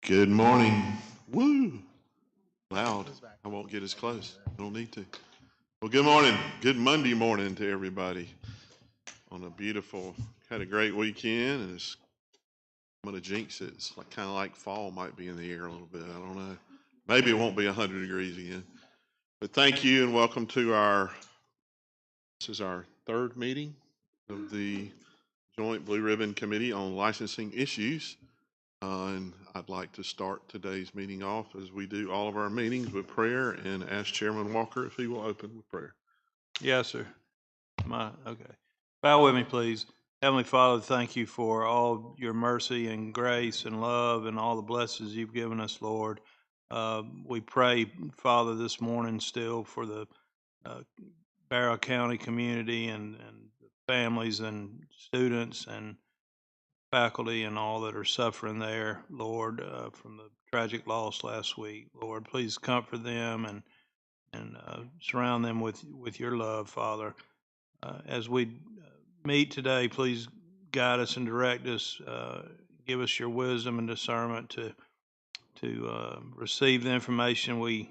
Good morning. Woo! Loud. I won't get as close. I don't need to. Well, good morning. Good Monday morning to everybody on a beautiful, had a great weekend, and I'm going to jinx it. It's like, kind of like fall might be in the air a little bit. I don't know. Maybe it won't be 100 degrees again. But thank you and welcome to this is our third meeting of the Joint Blue Ribbon Committee on Licensing Issues. And I'd like to start today's meeting off, as we do all of our meetings, with prayer, and ask Chairman Walker if he will open with prayer. Yes, sir. Okay. Bow with me, please. Heavenly Father, thank you for all your mercy and grace and love and all the blessings you've given us, Lord. We pray, Father, this morning still for the Barrow County community and families and students and faculty and all that are suffering there, Lord, from the tragic loss last week. Lord, please comfort them and surround them with your love, Father. As we meet today, please guide us and direct us. Give us your wisdom and discernment to receive the information we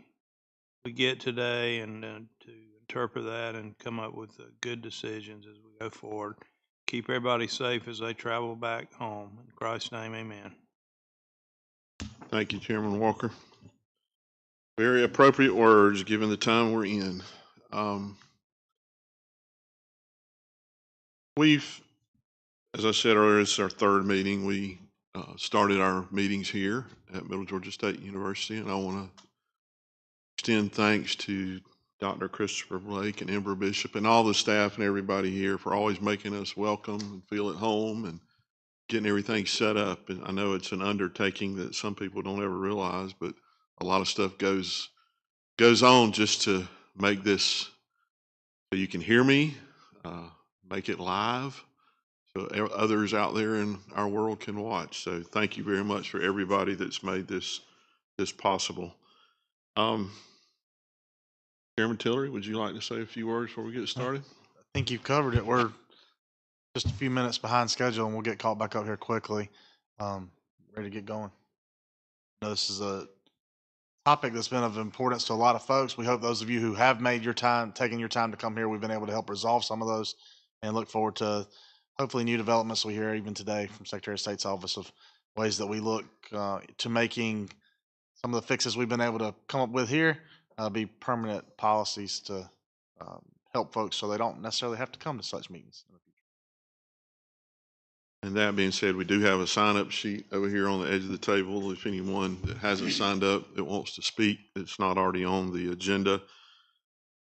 get today and to interpret that and come up with good decisions as we go forward. Keep everybody safe as they travel back home. In Christ's name, amen. Thank you, Chairman Walker. Very appropriate words given the time we're in. As I said earlier, it's our third meeting. We started our meetings here at Middle Georgia State University, and I want to extend thanks to Dr. Christopher Blake and Ember Bishop and all the staff and everybody here for always making us welcome and feel at home and getting everything set up. And I know it's an undertaking that some people don't ever realize, but a lot of stuff goes on just to make this so you can hear me, make it live, so others out there in our world can watch. So thank you very much for everybody that's made this possible. Chairman Tillery, would you like to say a few words before we get started? I think you've covered it. We're just a few minutes behind schedule, and we'll get caught back up here quickly. Ready to get going. I know this is a topic that's been of importance to a lot of folks. We hope those of you who have taken your time to come here, we've been able to help resolve some of those, and look forward to hopefully new developments we hear even today from Secretary of State's office of ways that we look to making some of the fixes we've been able to come up with here be permanent policies to help folks so they don't necessarily have to come to such meetings in the future. And that being said, we do have a sign-up sheet over here on the edge of the table. If anyone that hasn't signed up that wants to speak, it's not already on the agenda.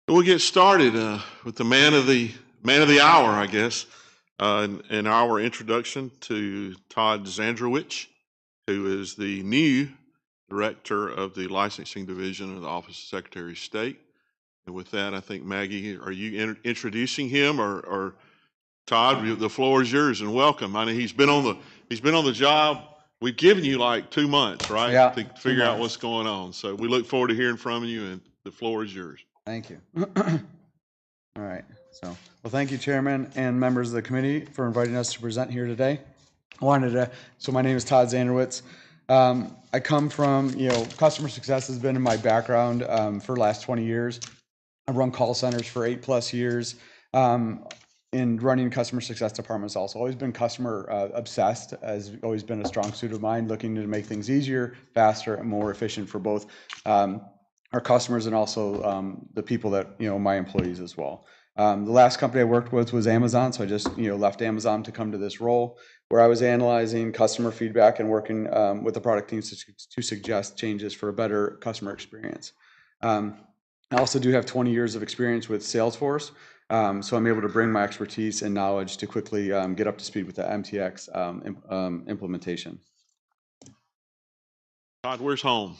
We'll get started with the man of the hour, I guess, in our introduction to Todd Zandrowicz, who is the new director of the licensing division of the Office of Secretary of State. And with that, I think, Maggie, are you introducing him, or Todd? The floor is yours, and welcome. I mean, he's been on the job. We've given you like 2 months, right? Yeah, to figure out what's going on. So we look forward to hearing from you, and the floor is yours. Thank you. All right. Well, thank you, Chairman and members of the committee, for inviting us to present here today. So my name is Todd Zandrowicz. I come from, customer success has been in my background for the last 20 years. I've run call centers for 8+ years. In running customer success departments also. Always been customer obsessed, has always been a strong suit of mine, looking to make things easier, faster, and more efficient for both our customers and also the people that, my employees as well. The last company I worked with was Amazon, so I just, left Amazon to come to this role where I was analyzing customer feedback and working with the product teams to suggest changes for a better customer experience. I also do have 20 years of experience with Salesforce, so I'm able to bring my expertise and knowledge to quickly get up to speed with the MTX implementation. Todd, where's home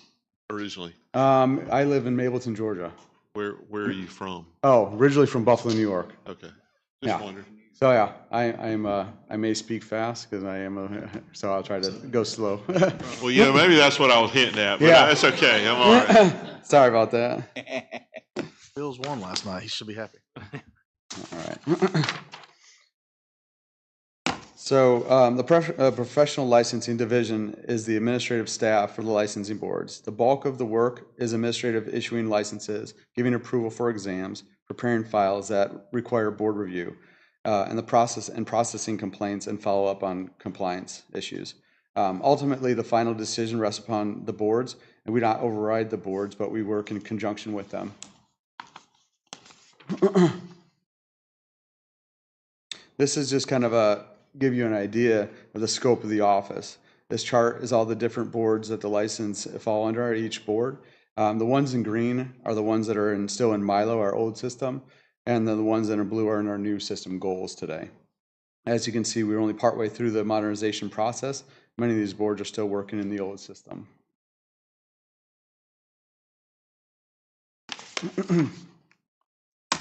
originally? I live in Mableton, Georgia. Where are you from? Oh, originally from Buffalo, New York. Okay, just wondered. So yeah, I may speak fast because I am so I'll try to go slow. Well, maybe that's what I was hinting at, but that's okay. I'm all right. Sorry about that. Bills won last night. He should be happy. All right. So the professional licensing division is the administrative staff for the licensing boards. The bulk of the work is administrative, issuing licenses, giving approval for exams, preparing files that require board review, and the processing complaints and follow up on compliance issues. Ultimately, the final decision rests upon the boards, and we not override the boards, but we work in conjunction with them. This is just kind of give you an idea of the scope of the office. This chart is all the different boards that the license fall under each board. The ones in green are the ones that are still in Milo, our old system, and then the ones that are blue are in our new system goals today. As you can see, we're only partway through the modernization process. Many of these boards are still working in the old system.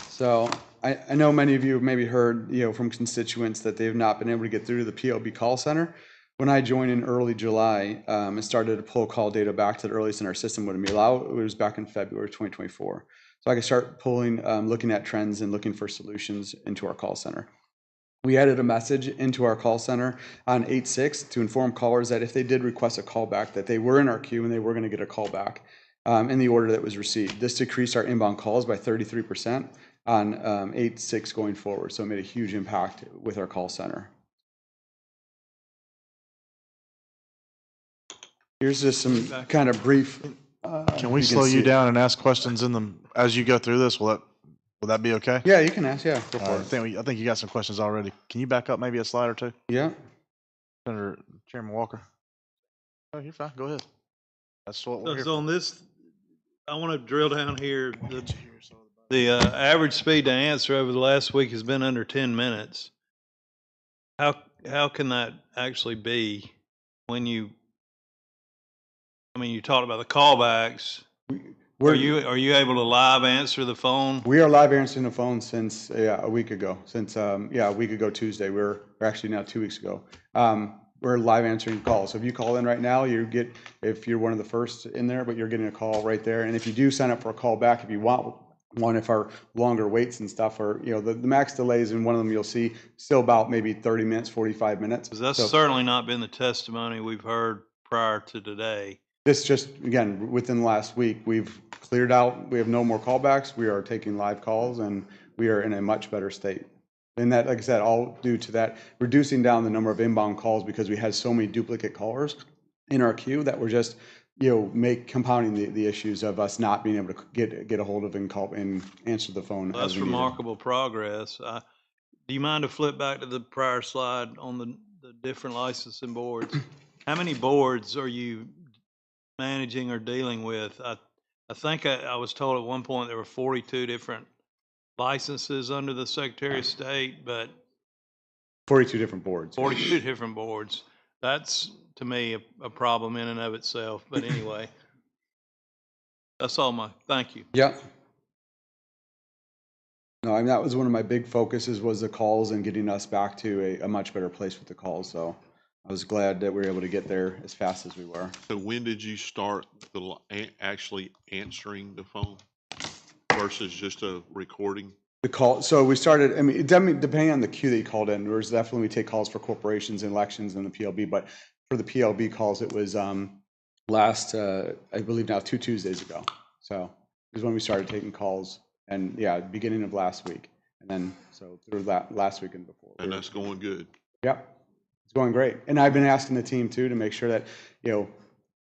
So I know many of you have maybe heard, from constituents that they've not been able to get through to the PLB call center. When I joined in early July and started to pull call data back to the earliest in our system would be allowed, it was back in February 2024. So I could start pulling, looking at trends and looking for solutions into our call center. We added a message into our call center on 8/6 to inform callers that if they did request a call back, that they were in our queue and they were going to get a call back in the order that was received. This decreased our inbound calls by 33% on 8/6 going forward. So it made a huge impact with our call center. Here's just some kind of brief. Can we slow you down and ask questions in them as you go through this? Will that be okay? Yeah, you can ask. Yeah, go for it. I think you got some questions already. Can you back up maybe a slide or two? Yeah. Senator Chairman Walker. Oh, you're fine. Go ahead. That's what we're here So for. on this, I want to drill down here. The average speed to answer over the last week has been under 10 minutes. How can that actually be when you talked about the callbacks. Are you able to live answer the phone? We are live answering the phone since a week ago. Since a week ago Tuesday. We're actually now 2 weeks ago. We're live answering calls. So if you call in right now, if you're one of the first in there, but you're getting a call right there. And if you do sign up for a call back, if you want one, if our longer waits and stuff, or the max delays in one of them, you'll see still about maybe 30 minutes, 45 minutes. That's certainly not been the testimony we've heard prior to today. This just, again, within the last week, we've cleared out. We have no more callbacks. We are taking live calls, and we are in a much better state. And that, like I said, all due to that, reducing down the number of inbound calls because we had so many duplicate callers in our queue that we're just, compounding the issues of us not being able to get a hold of and call and answer the phone. Well, that's remarkable progress. Do you mind to flip back to the prior slide on the different licensing boards? How many boards are you managing or dealing with? I think I was told at one point there were 42 different licenses under the Secretary of State, but 42 different boards. 42 different boards. That's, to me, a problem in and of itself. But anyway, that's all thank you. Yeah. No, that was one of my big focuses was the calls and getting us back to a much better place with the calls. So I was glad that we were able to get there as fast as we were. So when did you start actually answering the phone versus just a recording? The call. So we started, depending on the queue that you called in, there's definitely, we take calls for corporations and elections and the PLB, but for the PLB calls, it was last, I believe now 2 Tuesdays ago. So it was when we started taking calls, and beginning of last week. And then, so through that last week and before. And that's going good. Yep. It's going great. And I've been asking the team too, to make sure that,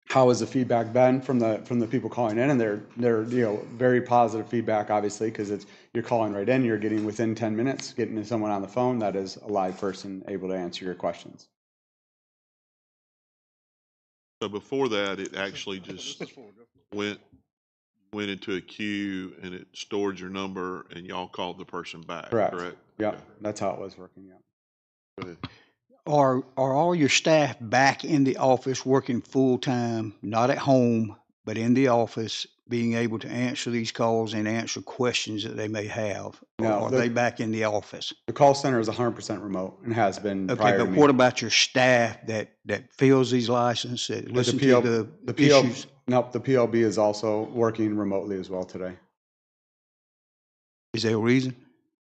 how has the feedback been from the people calling in? And they're very positive feedback, obviously, because you're calling right in, you're getting within 10 minutes, getting someone on the phone that is a live person able to answer your questions. So before that, it actually just went into a queue and it stored your number and y'all called the person back. Correct? Yeah, that's how it was working. Yeah. Go ahead. Are all your staff back in the office working full time, not at home, but in the office, being able to answer these calls and answer questions that they may have? No, or are they back in the office? The call center is 100% remote and has been. Okay, but what about your staff that fills these licenses, that listen to the issues? Nope, the PLB is also working remotely as well today. Is there a reason?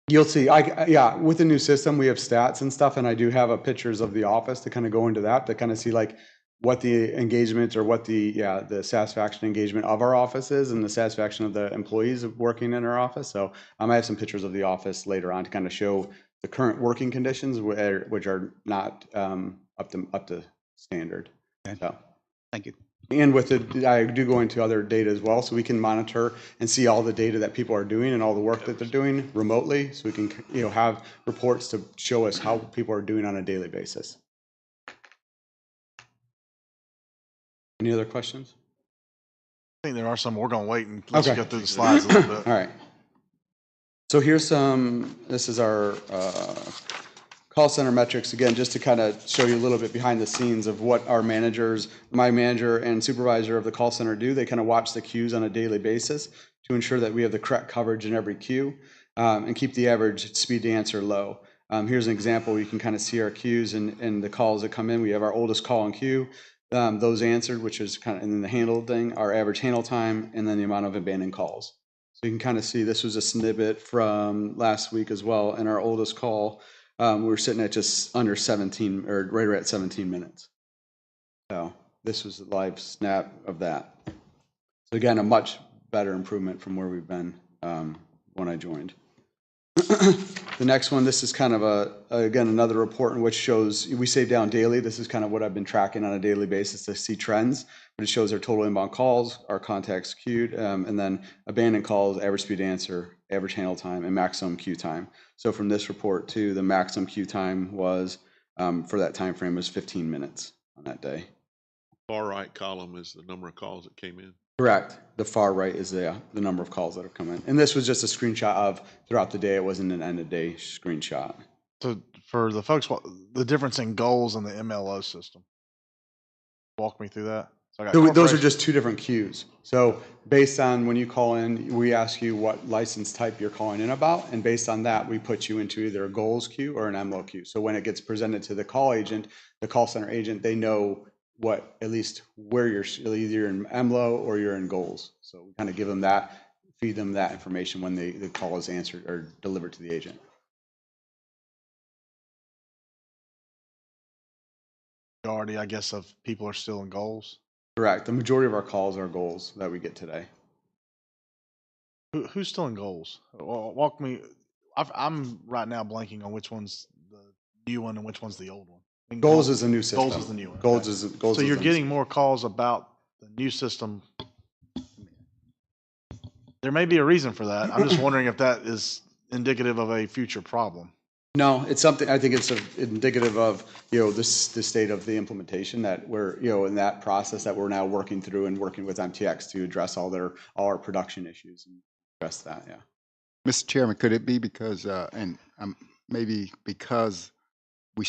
You'll see, yeah, with the new system, we have stats and stuff, and I do have pictures of the office to kind of go into that, to kind of see like what the engagement or what the satisfaction engagement of our office is and the satisfaction of the employees of working in our office. So I have some pictures of the office later on to kind of show the current working conditions, which are not up to standard. Okay. So. Thank you. And with it, I do go into other data as well, so we can monitor and see all the data that people are doing and all the work that they're doing remotely, so we can, have reports to show us how people are doing on a daily basis. Any other questions? I think there are some. We're going to wait and let you Okay. go through the slides a little bit. All right. So here's this is our call center metrics, again, just to kind of show you a little bit behind the scenes of what our managers, my manager and supervisor of the call center do. They kind of watch the queues on a daily basis to ensure that we have the correct coverage in every queue and keep the average speed to answer low. Here's an example. You can kind of see our queues and the calls that come in. We have our oldest call in queue, those answered, which is kind of, and then the handled thing, our average handle time, and then the amount of abandoned calls. So you can kind of see this was a snippet from last week as well. And our oldest call, we were sitting at just under 17, or right at 17 minutes. So this was a live snap of that. So again, a much better improvement from where we've been when I joined. The next one, this is kind of again, another report in which shows, we save down daily. This is kind of what I've been tracking on a daily basis to see trends, but it shows our total inbound calls, our contacts queued, and then abandoned calls, average speed to answer, average handle time, and maximum queue time. So from this report too, the maximum queue time was, for that time frame, was 15 minutes on that day. Far right column is the number of calls that came in. Correct. The far right is the number of calls that have come in. And this was just a screenshot of throughout the day. It wasn't an end of day screenshot. So for the folks, the difference in goals and the MLO system. Walk me through that. So those are just two different queues. So based on when you call in, we ask you what license type you're calling in about. And based on that, we put you into either a goals queue or an MLO queue. So when it gets presented to the call agent, the call center agent, they know what, at least where you're, either in MLO or you're in goals. So we kind of give them that, feed them that information when the call is answered or delivered to the agent. Majority, I guess, of people are still in goals. Correct. The majority of our calls are goals that we get today. Who's still in goals? Walk me. I'm right now blanking on which one's the new one and which one's the old one. Goals is a new system. Goals is the new one. Goals Okay. is goals. So is you're the getting more calls about the new system. There may be a reason for that. I'm just wondering if that is indicative of a future problem. No, it's something, I think it's indicative of, the state of the implementation that we're, in that process that we're now working through and working with MTX to address all our production issues and address that, yeah. Mr. Chairman, could it be because, and maybe because we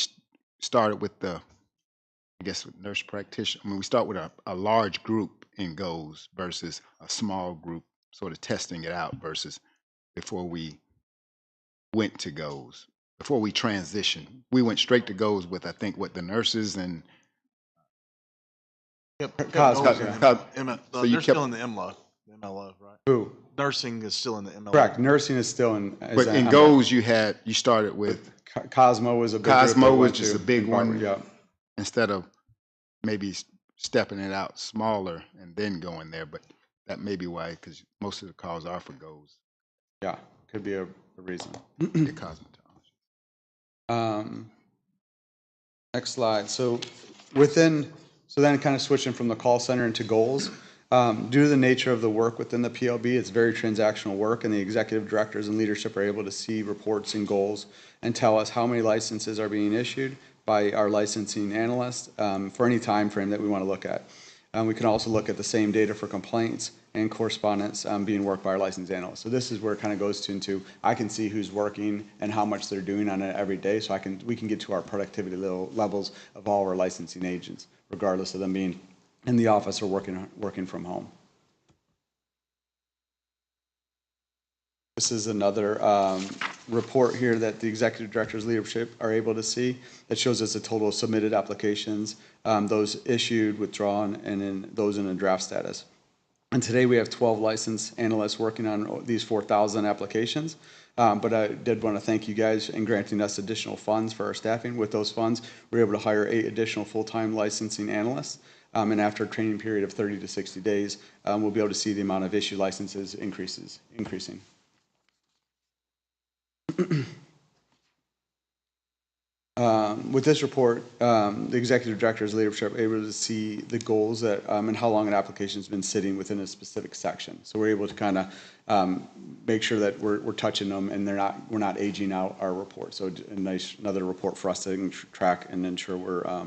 started with with nurse practitioner, I mean, we start with a large group in goals versus a small group sort of testing it out versus before we went to goals. Before we transitioned, we went straight to goals with, I think, what the nurses and Yep. So They're still in the MLO, right? Who? Nursing is still in the MLO. Correct, nursing is still in. but in goals you started with Cosmo was a big group Cosmo that was went just to. a big one. Yeah. Instead of maybe stepping it out smaller and then going there, but that may be why, because most of the calls are for goals. Yeah, could be a reason. The cosmetology. Next slide. So then kind of switching from the call center into goals, due to the nature of the work within the PLB, it's very transactional work, and the executive directors and leadership are able to see reports and goals and tell us how many licenses are being issued by our licensing analyst for any time frame that we want to look at. We can also look at the same data for complaints and correspondence being worked by our license analyst. So this is where it kind of goes into, I can see who's working and how much they're doing on it every day, so we can get to our productivity levels of all our licensing agents, regardless of them being in the office or working from home. This is another report here that the executive director's leadership are able to see that shows us the total of submitted applications, those issued, withdrawn, and then those in a draft status. And today we have 12 licensed analysts working on these 4,000 applications. But I did want to thank you guys in granting us additional funds for our staffing. With those funds, we were able to hire 8 additional full-time licensing analysts. And after a training period of 30 to 60 days, we'll be able to see the amount of issued licenses increasing. With this report, the executive director's leadership able to see the goals that and how long an application has been sitting within a specific section. So we're able to kind of make sure that we're touching them and we're not aging out our report. So another report for us to track and ensure we're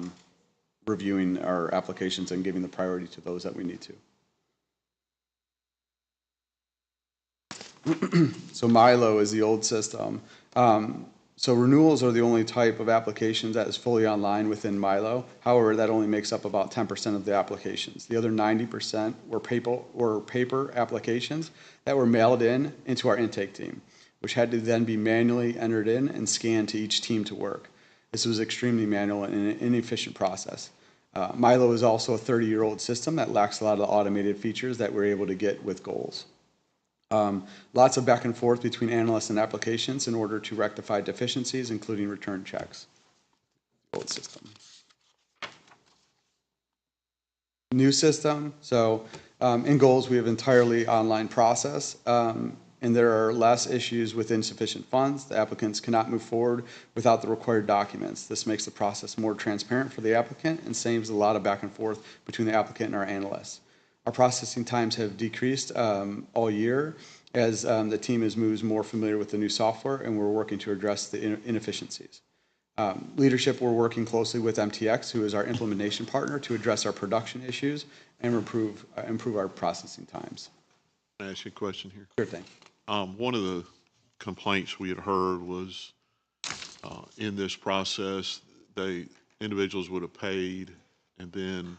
reviewing our applications and giving the priority to those that we need to. So Milo is the old system. So renewals are the only type of applications that is fully online within Milo. However, that only makes up about 10% of the applications. The other 90% were paper applications that were mailed into our intake team, which had to then be manually entered in and scanned to each team to work. This was extremely manual and an inefficient process. Milo is also a 30-year-old system that lacks a lot of the automated features that we're able to get with goals. Lots of back and forth between analysts and applications in order to rectify deficiencies, including return checks. Old system. New system. So in goals, we have entirely online process, and there are less issues with insufficient funds. The applicants cannot move forward without the required documents. This makes the process more transparent for the applicant and saves a lot of back and forth between the applicant and our analysts. Our processing times have decreased all year as the team moves more familiar with the new software, and we're working to address the inefficiencies. Leadership, we're working closely with MTX, who is our implementation partner, to address our production issues and improve our processing times. Can I ask you a question here? Sure thing. One of the complaints we had heard was in this process, individuals would have paid, and then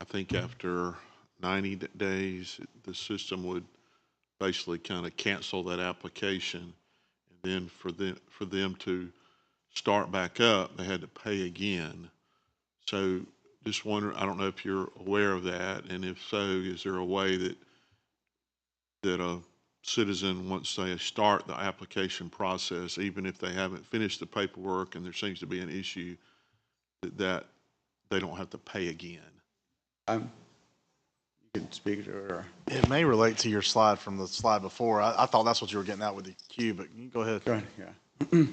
I think after 90 days, the system would basically kind of cancel that application. And then for them to start back up, they had to pay again. So just wondering, I don't know if you're aware of that, and if so, is there a way that a citizen, once they start the application process, even if they haven't finished the paperwork and there seems to be an issue, that they don't have to pay again? You can speak to it, or It may relate to your slide from the slide before. I thought that's what you were getting at with the queue, but you go ahead. go ahead. Yeah.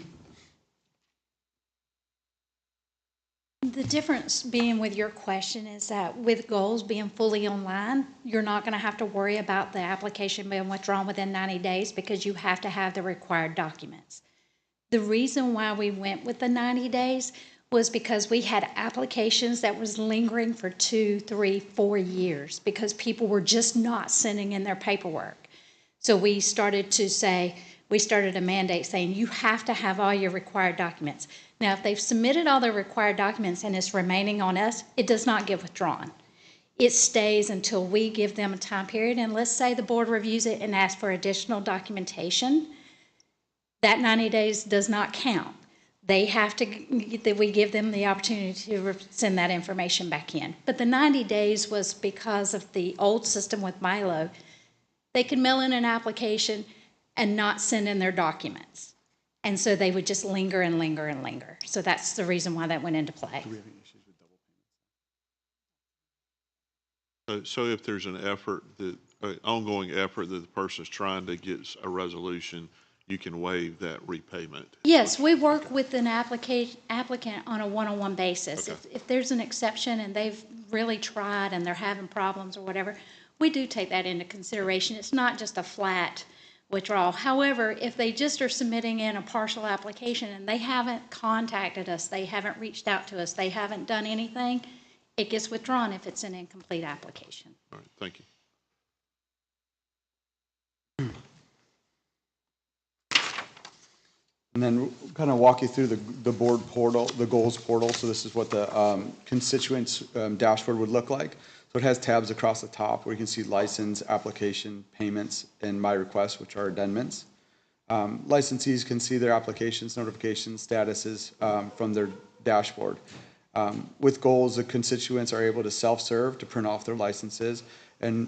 The difference being with your question is that with goals being fully online, you're not going to have to worry about the application being withdrawn within 90 days because you have to have the required documents. The reason why we went with the 90 days was because we had applications that was lingering for 2, 3, 4 years because people were just not sending in their paperwork. So we started a mandate saying you have to have all your required documents. Now, if they've submitted all their required documents and it's remaining on us, it does not get withdrawn. It stays until we give them a time period, and let's say the board reviews it and asks for additional documentation. That 90 days does not count. They have to, that we give them the opportunity to send that information back in. But the 90 days was because of the old system with Milo. They could mail in an application and not send in their documents. And so they would just linger and linger and linger. So that's the reason why that went into play. So if there's an ongoing effort that the person is trying to get a resolution, you can waive that repayment? Yes, we work with an applicant on a one-on-one basis. Okay. If there's an exception and they've really tried and they're having problems or whatever, we do take that into consideration. It's not just a flat withdrawal. However, if they just are submitting in a partial application and they haven't contacted us, they haven't reached out to us, they haven't done anything, it gets withdrawn if it's an incomplete application. All right, thank you. And then kind of walk you through the board portal, the goals portal. So this is what the constituents dashboard would look like. So it has tabs across the top where you can see license, application, payments, and my requests, which are addendums. Licensees can see their applications, notifications, statuses from their dashboard. With goals, the constituents are able to self-serve to print off their licenses and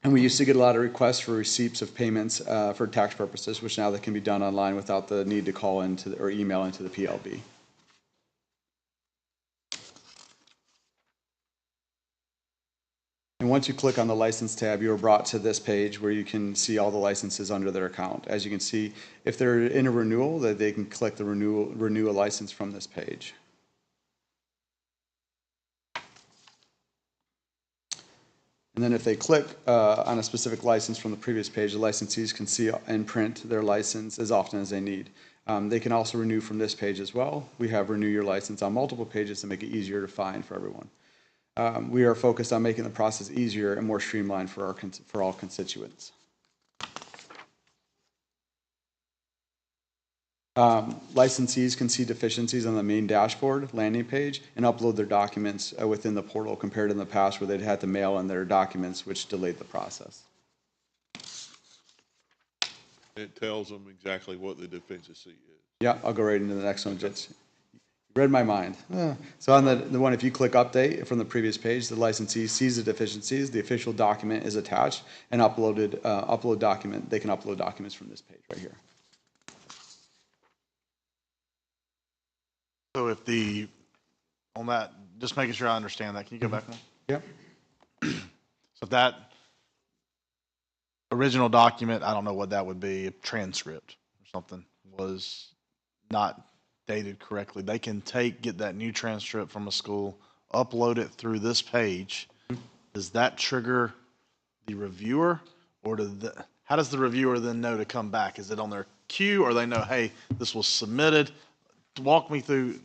And we used to get a lot of requests for receipts of payments for tax purposes, which now that can be done online without the need to call into or email into the PLB. And once you click on the license tab, you are brought to this page where you can see all the licenses under their account. As you can see, if they're in a renewal, that they can click the renew a license from this page. And then if they click on a specific license from the previous page, the licensees can see and print their license as often as they need. They can also renew from this page as well. We have renew your license on multiple pages to make it easier to find for everyone. We are focused on making the process easier and more streamlined for all constituents. Licensees can see deficiencies on the main dashboard landing page and upload their documents within the portal compared to in the past where they'd had to mail in their documents, which delayed the process. It tells them exactly what the deficiency is. Yeah, I'll go right into the next one. Just read my mind. So on the one, if you click update from the previous page, the licensee sees the deficiencies, the official document is attached, and upload document. They can upload documents from this page right here. So if on that, just making sure I understand that, can you go back one? Yep. So that original document, I don't know what that would be, a transcript or something, was not dated correctly. They can get that new transcript from a school, upload it through this page. Does that trigger the reviewer, or how does the reviewer then know to come back? Is it on their queue, or they know, hey, this was submitted? Walk me through.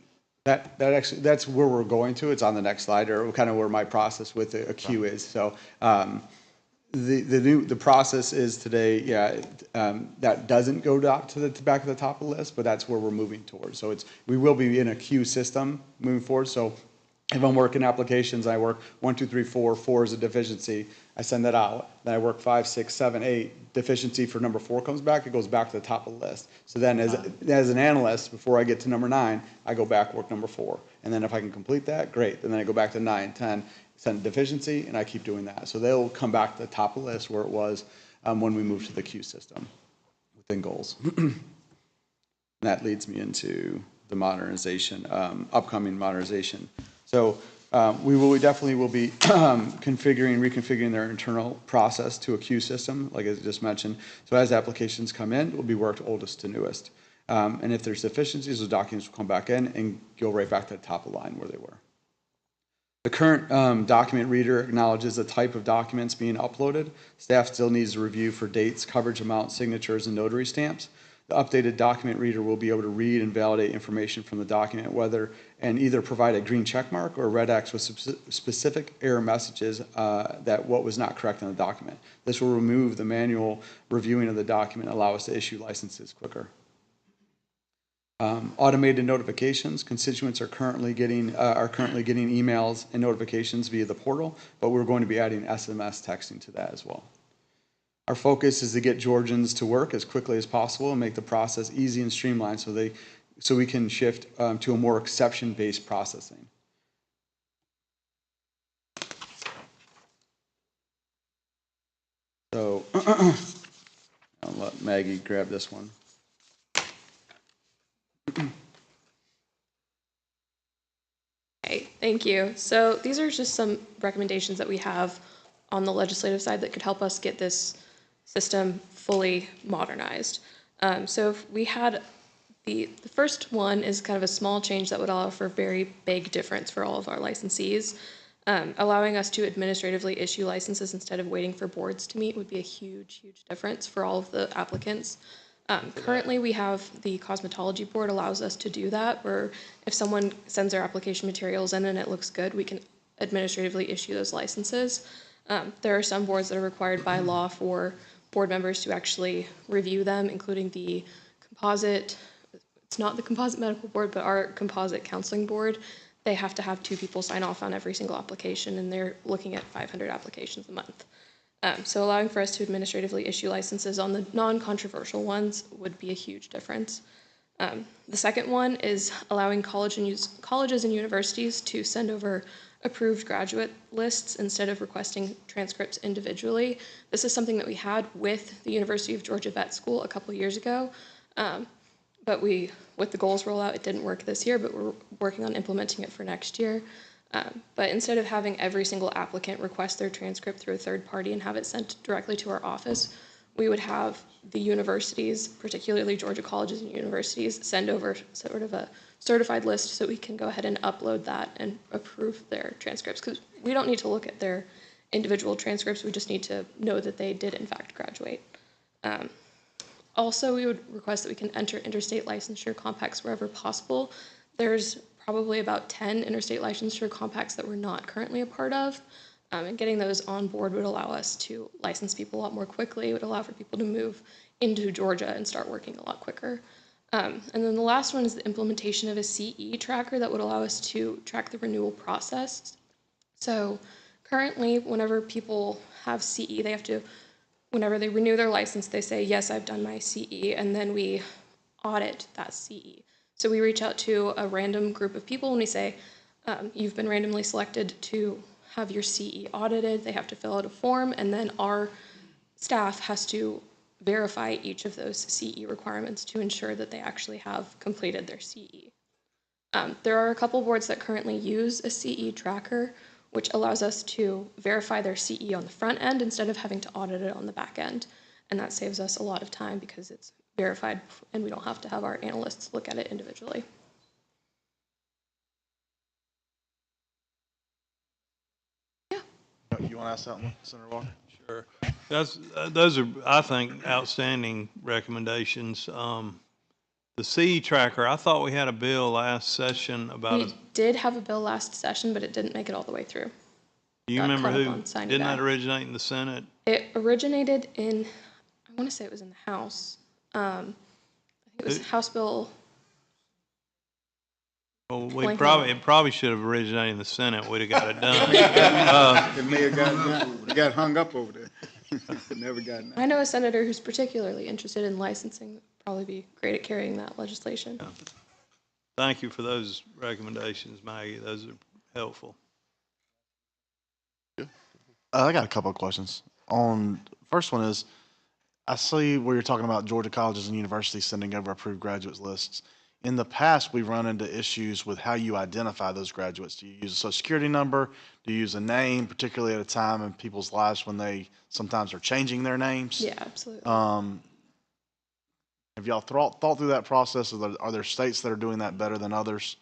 That's where we're going to. It's on the next slide, or kind of where my process with a queue is. So the process is today, that doesn't go to the back of the top of the list, but that's where we're moving towards. So we will be in a queue system moving forward. So if I'm working applications, I work 1, 2, 3, 4. 4 is a deficiency. I send that out. Then I work 5, 6, 7, 8. Deficiency for number 4 comes back. It goes back to the top of the list. So then as an analyst, before I get to number 9, I go back, work number 4. And then if I can complete that, great. And then I go back to 9, 10, send deficiency, and I keep doing that. So they'll come back to the top of the list where it was when we moved to the queue system within goals. And that leads me into the modernization, upcoming modernization. So we definitely will be reconfiguring their internal process to a queue system, like I just mentioned. So as applications come in, it will be worked oldest to newest. And if there's deficiencies, those documents will come back in and go right back to the top of the line where they were. The current document reader acknowledges the type of documents being uploaded. Staff still needs to review for dates, coverage amount, signatures, and notary stamps. The updated document reader will be able to read and validate information from the document, and either provide a green check mark or a red X with specific error messages that what was not correct in the document. This will remove the manual reviewing of the document and allow us to issue licenses quicker. Automated notifications. Constituents are currently getting emails and notifications via the portal, but we're going to be adding SMS texting to that as well. Our focus is to get Georgians to work as quickly as possible and make the process easy and streamlined so we can shift to a more exception-based processing. So I'll let Maggie grab this one. Okay, thank you. So these are just some recommendations that we have on the legislative side that could help us get this system fully modernized. So if we had the first one is kind of a small change that would allow for a very big difference for all of our licensees. Allowing us to administratively issue licenses instead of waiting for boards to meet would be a huge, huge difference for all of the applicants. Currently, we have the cosmetology board allows us to do that, where if someone sends their application materials in and it looks good, we can administratively issue those licenses. There are some boards that are required by law for board members to actually review them, including the composite, it's not the composite medical board, but our composite counseling board. They have to have 2 people sign off on every single application, and they're looking at 500 applications a month. So allowing for us to administratively issue licenses on the non-controversial ones would be a huge difference. The second one is allowing colleges and universities to send over approved graduate lists instead of requesting transcripts individually. This is something that we had with the University of Georgia Vet School a couple years ago. But with the goals rollout, it didn't work this year, but we're working on implementing it for next year. But instead of having every single applicant request their transcript through a third party and have it sent directly to our office, we would have the universities, particularly Georgia colleges and universities, send over sort of a certified list so we can go ahead and upload that and approve their transcripts. Because we don't need to look at their individual transcripts, we just need to know that they did in fact graduate. Also, we would request that we can enter interstate licensure compacts wherever possible. There's probably about 10 interstate licensure compacts that we're not currently a part of. And getting those on board would allow us to license people a lot more quickly. It would allow for people to move into Georgia and start working a lot quicker. And then the last one is the implementation of a CE tracker that would allow us to track the renewal process. So currently, whenever people have CE, they have to, whenever they renew their license, they say, yes, I've done my CE, and then we audit that CE. So we reach out to a random group of people and we say, you've been randomly selected to have your CE audited. They have to fill out a form, and then our staff has to verify each of those CE requirements to ensure that they actually have completed their CE. There are a couple boards that currently use a CE tracker, which allows us to verify their CE on the front end instead of having to audit it on the back end. And that saves us a lot of time because it's verified and we don't have to have our analysts look at it individually. Yeah. You want to ask that one, Senator Walker? Sure. Those are, I think, outstanding recommendations. The CE tracker, I thought we had a bill last session about We did have a bill last session, but it didn't make it all the way through. do you got remember caught up who, on signing didn't that. that originate in the Senate? It originated in, I want to say it was in the House. I think it was House Bill. Well, Blank it probably should have originated in the Senate. We'd have got it done. It may have got hung up over there. It never got done. I know a senator who's particularly interested in licensing. Would probably be great at carrying that legislation. Thank you for those recommendations, Maggie. Those are helpful. I got a couple of questions. First one is, I see where you're talking about Georgia colleges and universities sending over approved graduates lists. In the past, we've run into issues with how you identify those graduates. Do you use a social security number? Do you use a name, particularly at a time in people's lives when they sometimes are changing their names? Yeah, absolutely. Have y'all thought through that process? Are there states that are doing that better than others?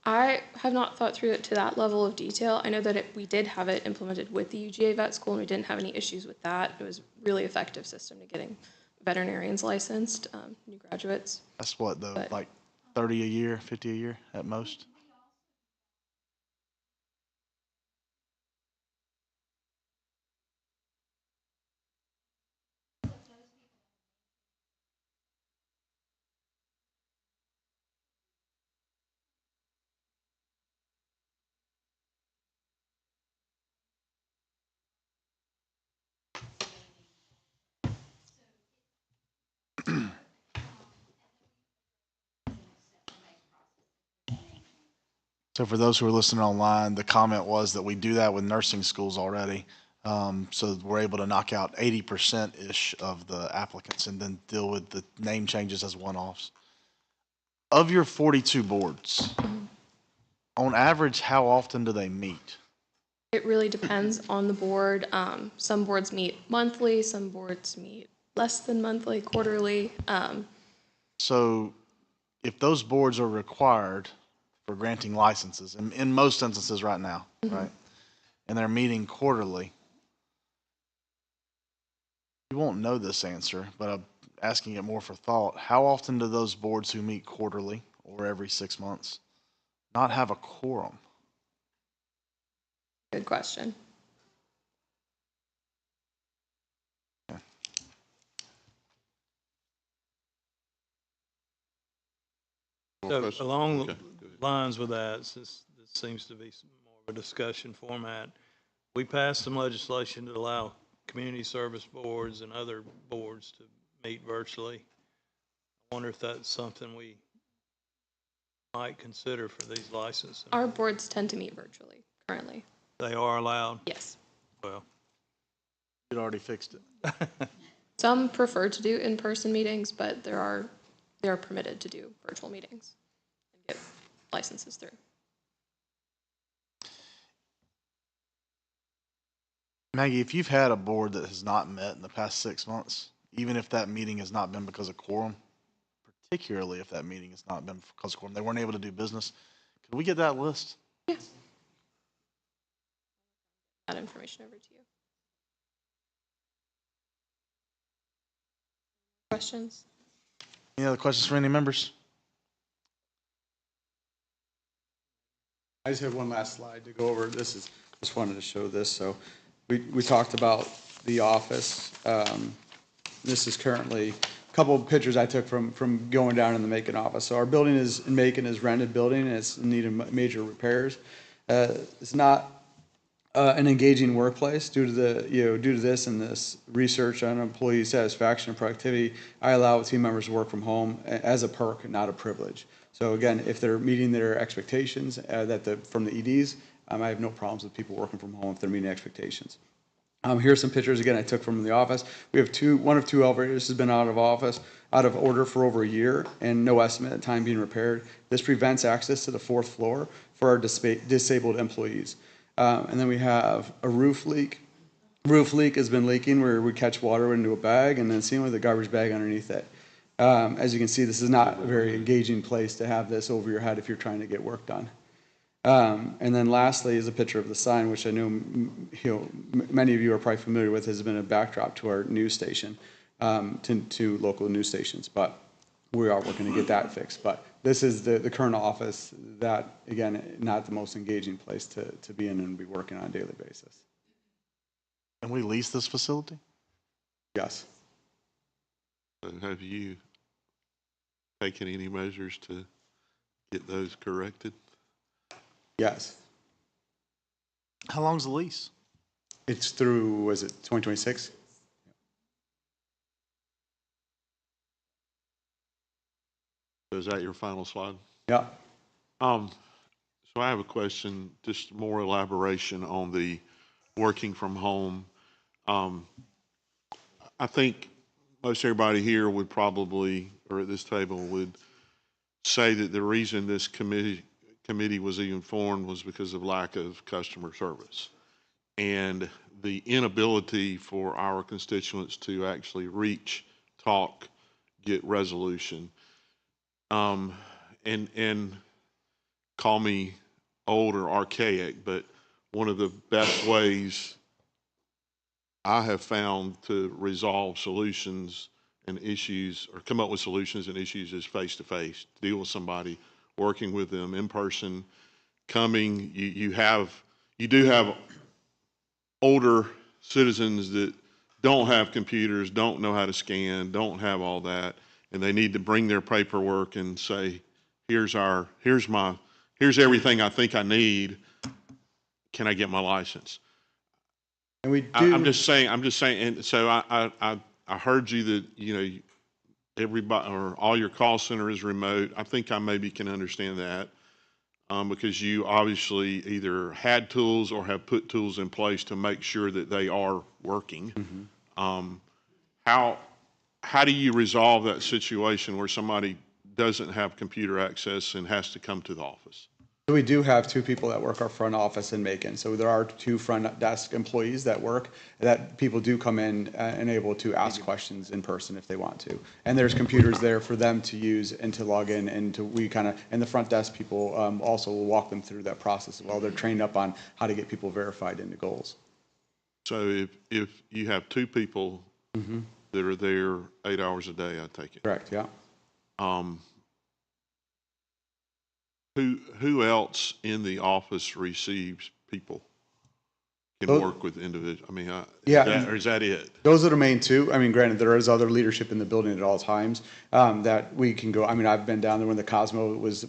I have not thought through it to that level of detail. I know that we did have it implemented with the UGA vet school and we didn't have any issues with that. It was a really effective system to getting veterinarians licensed, new graduates. That's what, though, But- like 30 a year, 50 a year at most? So for those who are listening online, the comment was that we do that with nursing schools already. So we're able to knock out 80%-ish of the applicants and then deal with the name changes as one-offs. Of your 42 boards, on average, how often do they meet? It really depends on the board. Some boards meet monthly, some boards meet less than monthly, quarterly. So if those boards are required for granting licenses, in most instances right now, right? And they're meeting quarterly, you won't know this answer, but I'm asking it more for thought. How often do those boards who meet quarterly or every 6 months not have a quorum? Good question. So question? along Okay, the go ahead. lines with that, since this seems to be more of a discussion format, we passed some legislation to allow community service boards and other boards to meet virtually. I wonder if that's something we might consider for these licenses. Our boards tend to meet virtually currently. They are allowed. Yes. Well, You'd already fixed it. Some prefer to do in-person meetings, but they are permitted to do virtual meetings and get licenses through. Maggie, if you've had a board that has not met in the past 6 months, even if that meeting has not been because of quorum, particularly if that meeting has not been because of quorum, they weren't able to do business, could we get that list? Yes. That information over to you. Questions? Any other questions from any members? I just have one last slide to go over. Just wanted to show this. So we talked about the office. This is currently a couple of pictures I took from going down in the Macon office. So our building in Macon is rented building, and it's in need of major repairs. It's not an engaging workplace due to this and this research on employee satisfaction and productivity. I allow team members to work from home as a perk, not a privilege. So again, if they're meeting their expectations from the EDs, I have no problems with people working from home if they're meeting expectations. Here's some pictures again I took from the office. We have one of two elevators has been out of order for over a year, and no estimate at time being repaired. This prevents access to the 4th floor for our disabled employees. And then we have a roof leak. Roof leak has been leaking where we catch water into a bag and then seeing with a garbage bag underneath it. As you can see, this is not a very engaging place to have this over your head if you're trying to get work done. And then lastly is a picture of the sign, which I know many of you are probably familiar with, has been a backdrop to our news station, to local news stations. But we are working to get that fixed. But this is the current office that, again, not the most engaging place to be in and be working on a daily basis. Can we lease this facility? Yes. Have you taken any measures to get those corrected? Yes. How long's the lease? It's through, was it 2026? Is that your final slide? Yeah. So I have a question, just more elaboration on the working from home. I think most everybody here would probably, or at this table, would say that the reason this committee was even formed was because of lack of customer service and the inability for our constituents to actually reach, talk, get resolution. And call me old or archaic, but one of the best ways I have found to resolve solutions and issues, or come up with solutions and issues, is face to face. Deal with somebody, working with them in person, coming. You do have older citizens that don't have computers, don't know how to scan, don't have all that, and they need to bring their paperwork and say, here's everything I think I need. Can I get my license? And we do. I'm just saying, and so I heard you that, everybody or all your call center is remote. I think I maybe can understand that because you obviously either had tools or have put tools in place to make sure that they are working. Mm-hmm. How do you resolve that situation where somebody doesn't have computer access and has to come to the office? So we do have 2 people that work our front office in Macon. So there are 2 front desk employees that people do come in and able to ask questions in person if they want to. And there's computers there for them to use and to log in, and the front desk people also will walk them through that process as well. They're trained up on how to get people verified into goals. So if you have 2 people that are there 8 hours a day, I take it. Correct, yeah. Who else in the office receives people? Can work with individuals? I mean, or is that it? Those are the main 2. I mean, granted, there is other leadership in the building at all times that we can go. I mean, I've been down there when the Cosmo was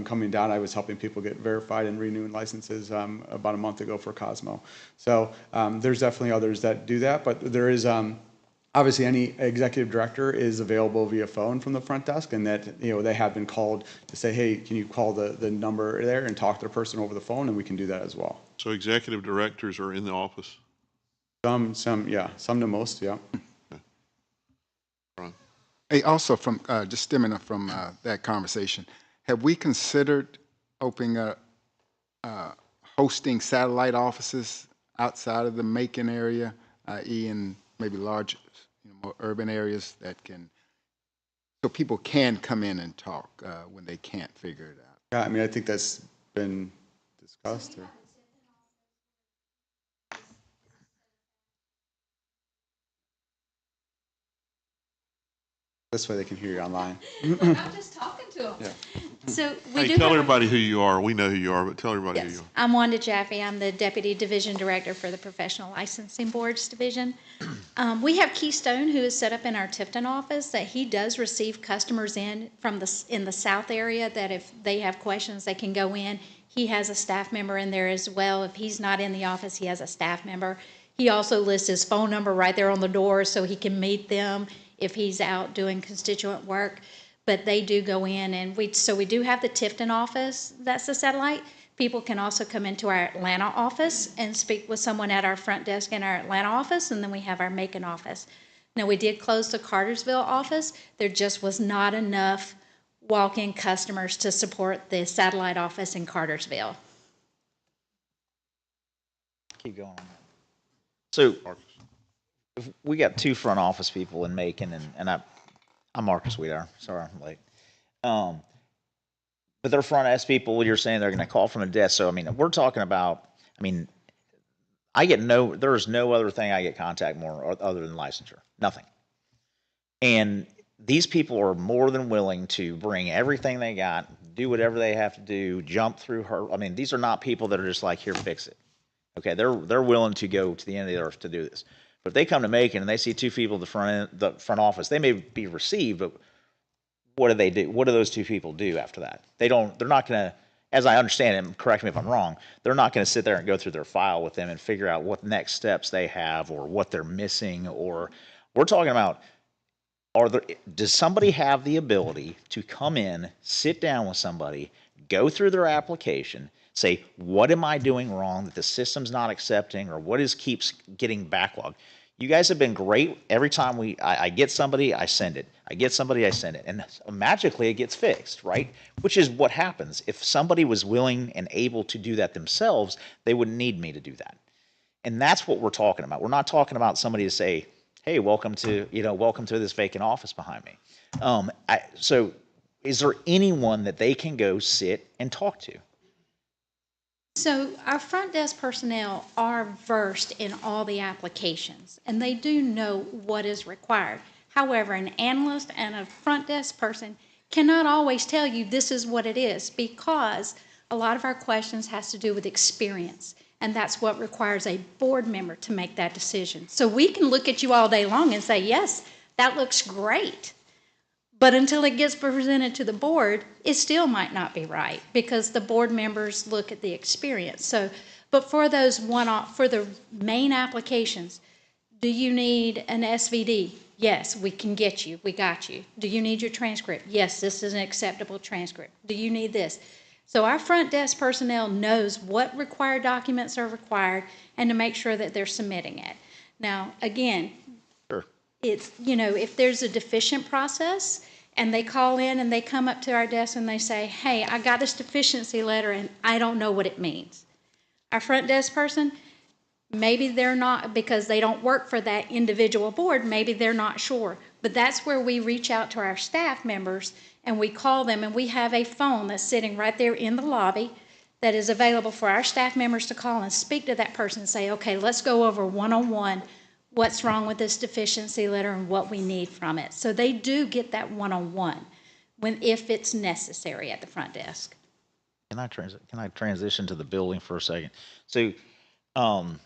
coming down. I was helping people get verified and renewing licenses about a month ago for Cosmo. So there's definitely others that do that, but there is Obviously, any executive director is available via phone from the front desk, and that, they have been called to say, hey, can you call the number there and talk to the person over the phone, and we can do that as well. So executive directors are in the office. Some, yeah, some to most, yeah. Ron? Hey, also from, just stemming up from that conversation, have we considered opening up, hosting satellite offices outside of the Macon area, i.e. in maybe large, more urban areas that can, so people can come in and talk when they can't figure it out? Yeah, I mean, I think that's been discussed. This way they can hear you online. I'm just talking to them. Yeah. So we Hey, do tell have. everybody who you are. We know who you are, but tell everybody who you Yes, are. I'm Wanda Jaffe. I'm the Deputy Division Director for the Professional Licensing Boards Division. We have Keystone, who is set up in our Tifton office, that he does receive customers in the south area, that if they have questions, they can go in. He has a staff member in there as well. If he's not in the office, he has a staff member. He also lists his phone number right there on the door so he can meet them if he's out doing constituent work. But they do go in, and we do have the Tifton office, that's the satellite. People can also come into our Atlanta office and speak with someone at our front desk in our Atlanta office, and then we have our Macon office. Now, we did close the Cartersville office. There just was not enough walk-in customers to support the satellite office in Cartersville. Keep going on that. So if we got two front office people in Macon, and I'm Marcus Weeder. Sorry, I'm late. But they're front desk people. You're saying they're going to call from a desk. So I mean, we're talking about. I mean, there's no other thing I get contact more other than licensure. Nothing. And these people are more than willing to bring everything they got, do whatever they have to do, jump through her. I mean, these are not people that are just like, here, fix it. Okay, they're willing to go to the end of the earth to do this. But if they come to Macon and they see two people at the front office, they may be received, but what do they do? What do those two people do after that? They're not going to, as I understand it, and correct me if I'm wrong, they're not going to sit there and go through their file with them and figure out what next steps they have or what they're missing. Or we're talking about, does somebody have the ability to come in, sit down with somebody, go through their application, say, what am I doing wrong that the system's not accepting, or what keeps getting backlogged? You guys have been great. Every time I get somebody, I send it. I get somebody, I send it. And magically it gets fixed, right? Which is what happens. If somebody was willing and able to do that themselves, they wouldn't need me to do that. And that's what we're talking about. We're not talking about somebody to say, hey, welcome to this vacant office behind me. So is there anyone that they can go sit and talk to? So our front desk personnel are versed in all the applications, and they do know what is required. However, an analyst and a front desk person cannot always tell you this is what it is, because a lot of our questions has to do with experience, and that's what requires a board member to make that decision. So we can look at you all day long and say, yes, that looks great. But until it gets presented to the board, it still might not be right, because the board members look at the experience. So, but for those for the main applications, do you need an SVD? Yes, we can get you. We got you. Do you need your transcript? Yes, this is an acceptable transcript. Do you need this? So our front desk personnel knows what required documents are required and to make sure that they're submitting it. Now, again, Sure. It's, if there's a deficient process and they call in and they come up to our desk and they say, hey, I got this deficiency letter and I don't know what it means. Our front desk person, maybe they're not, because they don't work for that individual board, maybe they're not sure. But that's where we reach out to our staff members and we call them, and we have a phone that's sitting right there in the lobby that is available for our staff members to call and speak to that person and say, okay, let's go over one-on-one what's wrong with this deficiency letter and what we need from it. So they do get that one-on-one if it's necessary at the front desk. Can I transition to the building for a second? So, know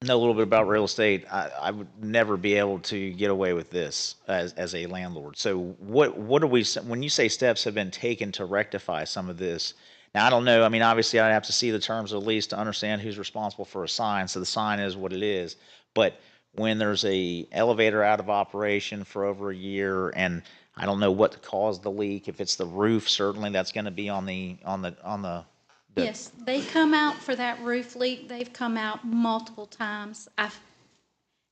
a little bit about real estate. I would never be able to get away with this as a landlord. So what are we, when you say steps have been taken to rectify some of this? Now, I don't know. I mean, obviously I'd have to see the terms of the lease to understand who's responsible for a sign. So the sign is what it is. But when there's a elevator out of operation for over a year, and I don't know what caused the leak. If it's the roof, certainly that's going to be on the Yes, they come out for that roof leak. They've come out multiple times. I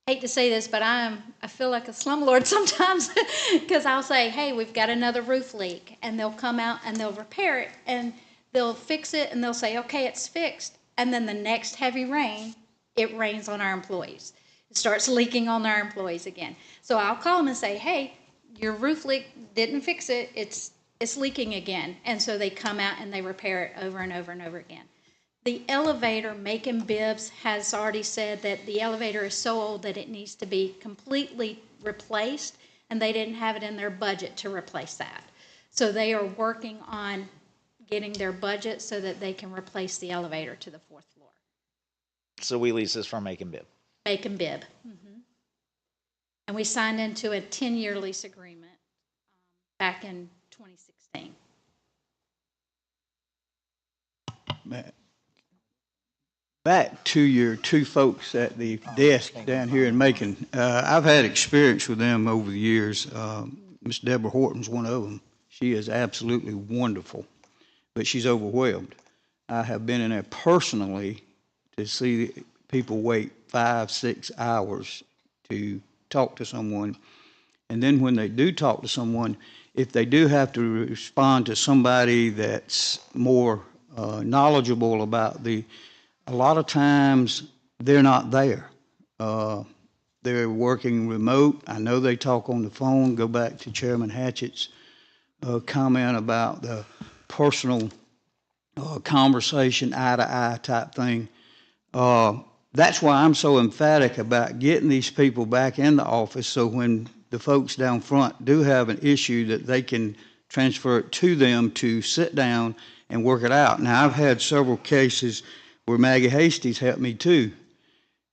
hate to say this, but I feel like a slumlord sometimes because I'll say, hey, we've got another roof leak. And they'll come out and they'll repair it and they'll fix it and they'll say, okay, it's fixed. And then the next heavy rain, it rains on our employees. It starts leaking on our employees again. So I'll call them and say, hey, your roof leak didn't fix it. It's leaking again. And so they come out and they repair it over and over and over again. The elevator, Macon Bibbs has already said that the elevator is so old that it needs to be completely replaced, and they didn't have it in their budget to replace that. So they are working on getting their budget so that they can replace the elevator to the 4th floor. So we lease this from Macon Bibb. Macon Bibb. Mm-hmm. And we signed into a 10-year lease agreement back in 2016. Back to your two folks at the desk down here in Macon. I've had experience with them over the years. Miss Deborah Horton's one of them. She is absolutely wonderful, but she's overwhelmed. I have been in there personally to see people wait 5-6 hours to talk to someone. And then when they do talk to someone, if they do have to respond to somebody that's more knowledgeable about a lot of times they're not there. They're working remote. I know they talk on the phone. Go back to Chairman Hatchett's comment about the personal conversation, eye-to-eye type thing. That's why I'm so emphatic about getting these people back in the office, so when the folks down front do have an issue that they can transfer it to them to sit down and work it out. Now, I've had several cases where Maggie Hastie's helped me too.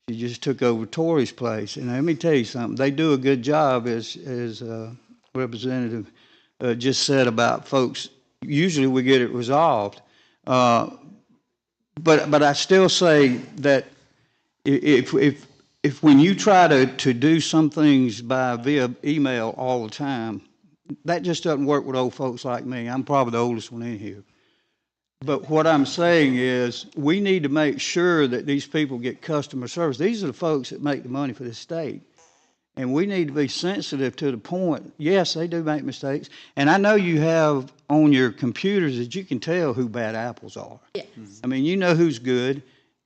She just took over Tori's place. And let me tell you something, they do a good job, as Representative just said about folks. Usually we get it resolved. But I still say that if when you try to do some things via email all the time, that just doesn't work with old folks like me. I'm probably the oldest one in here. But what I'm saying is we need to make sure that these people get customer service. These are the folks that make the money for the state. And we need to be sensitive to the point, yes, they do make mistakes. And I know you have on your computers that you can tell who bad apples are. Yes. I mean, you know who's good.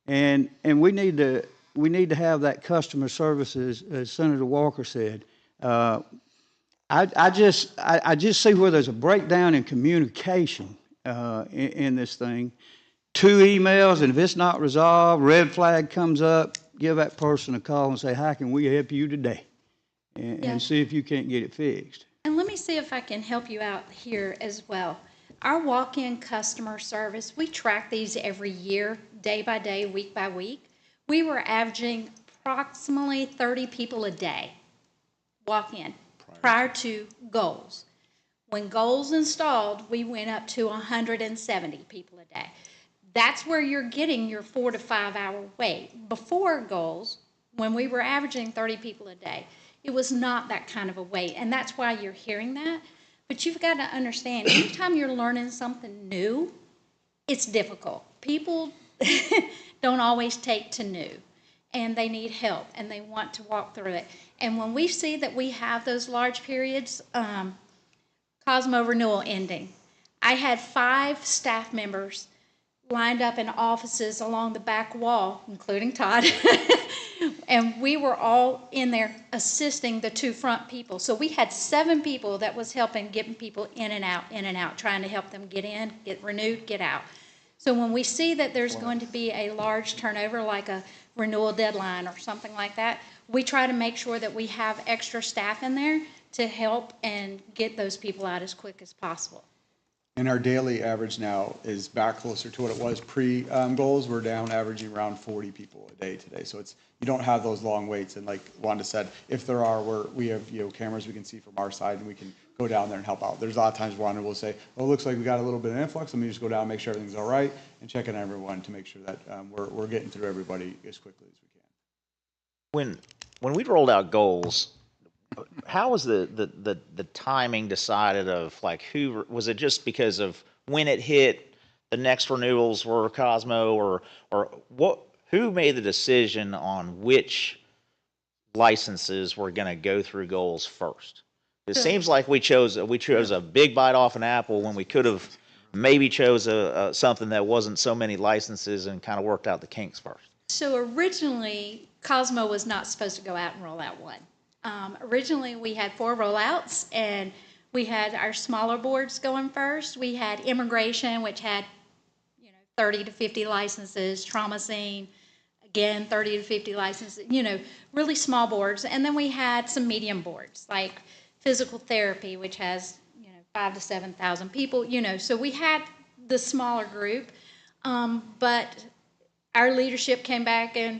And we need to have that customer service, as Senator Walker said. I just see where there's a breakdown in communication in this thing. 2 emails, and if it's not resolved, red flag comes up, give that person a call and say, how can we help you today? And see if you can't get it fixed. And let me see if I can help you out here as well. Our walk-in customer service, we track these every year, day by day, week by week. We were averaging approximately 30 people a day walk in prior to goals. When goals installed, we went up to 170 people a day. That's where you're getting your 4 to 5 hour wait. Before goals, when we were averaging 30 people a day, it was not that kind of a wait, and that's why you're hearing that. But you've got to understand, anytime you're learning something new, it's difficult. People don't always take to new, and they need help, and they want to walk through it. And when we see that we have those large periods, Cosmo renewal ending, I had 5 staff members lined up in offices along the back wall, including Todd, and we were all in there assisting the 2 front people. So we had 7 people that was helping, getting people in and out, trying to help them get in, get renewed, get out. So when we see that there's going to be a large turnover, like a renewal deadline or something like that, we try to make sure that we have extra staff in there to help and get those people out as quick as possible. And our daily average now is back closer to what it was pre-goals. We're down averaging around 40 people a day today. So you don't have those long waits. And like Wanda said, if there are, we have cameras we can see from our side, and we can go down there and help out. There's a lot of times Wanda will say, "Oh, it looks like we got a little bit of influx. Let me just go down and make sure everything's all right, and check on everyone to make sure that we're getting through everybody as quickly as we can." when we rolled out goals, how was the timing decided of like who, was it just because of when it hit, the next renewals were Cosmo, or what, who made the decision on which licenses were going to go through goals first? It seems like we chose a big bite off an apple when we could have maybe chose something that wasn't so many licenses and kind of worked out the kinks first. So originally, Cosmo was not supposed to go out and roll out one. Originally, we had 4 rollouts, and we had our smaller boards going first. We had immigration, which had 30 to 50 licenses, trauma scene, again, 30 to 50 licenses, really small boards. And then we had some medium boards, like physical therapy, which has, 5,000 to 7,000 people, so we had the smaller group. But our leadership came back and,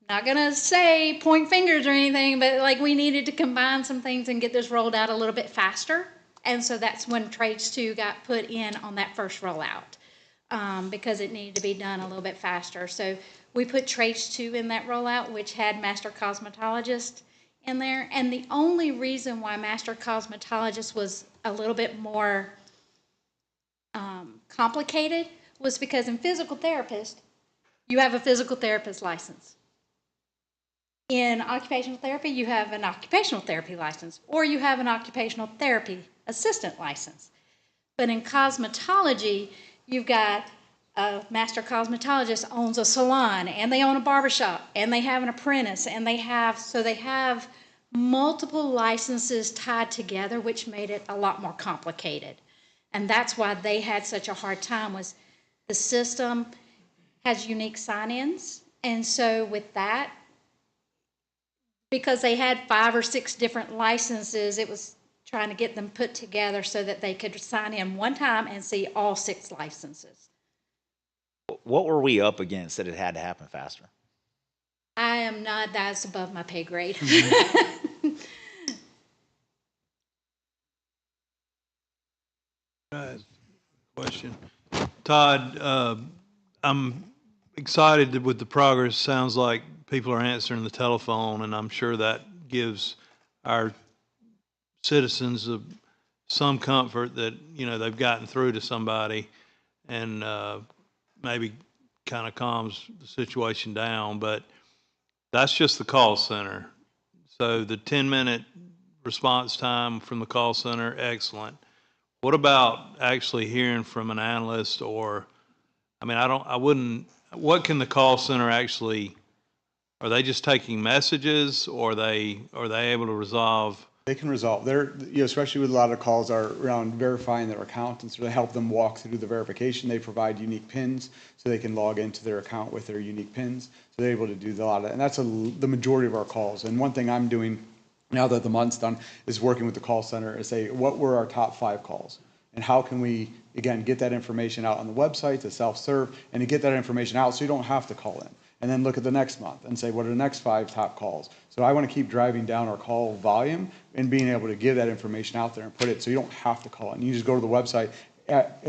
not gonna say point fingers or anything, but like we needed to combine some things and get this rolled out a little bit faster. And so that's when Trades 2 got put in on that first rollout, because it needed to be done a little bit faster. So we put Trades 2 in that rollout, which had Master Cosmetologist in there. And the only reason why Master Cosmetologist was a little bit more complicated was because in physical therapist, you have a physical therapist license. In occupational therapy, you have an occupational therapy license, or you have an occupational therapy assistant license. But in cosmetology, you've got a master cosmetologist owns a salon, and they own a barbershop, and they have an apprentice, and they have multiple licenses tied together, which made it a lot more complicated. And that's why they had such a hard time, was the system has unique sign-ins. And so with that, because they had 5 or 6 different licenses, it was trying to get them put together so that they could sign in one time and see all 6 licenses. What were we up against that it had to happen faster? I am not, that's above my pay grade. Question. Todd, I'm excited with the progress. Sounds like people are answering the telephone, and I'm sure that gives our citizens some comfort that, they've gotten through to somebody, and maybe kind of calms the situation down. But that's just the call center. So the 10-minute response time from the call center, excellent. What about actually hearing from an analyst, or, what can the call center actually, are they just taking messages, or are they able to resolve? They can resolve. They're, especially with a lot of calls are around verifying their account, and so to help them walk through the verification, they provide unique PINs so they can log into their account with their unique PINs. So they're able to do a lot of that, and that's the majority of our calls. And one thing I'm doing now that the month's done is working with the call center and say, what were our top 5 calls? And how can we, again, get that information out on the website to self-serve and to get that information out so you don't have to call in. And then look at the next month and say, what are the next 5 top calls? So I want to keep driving down our call volume and being able to give that information out there and put it so you don't have to call in. You just go to the website,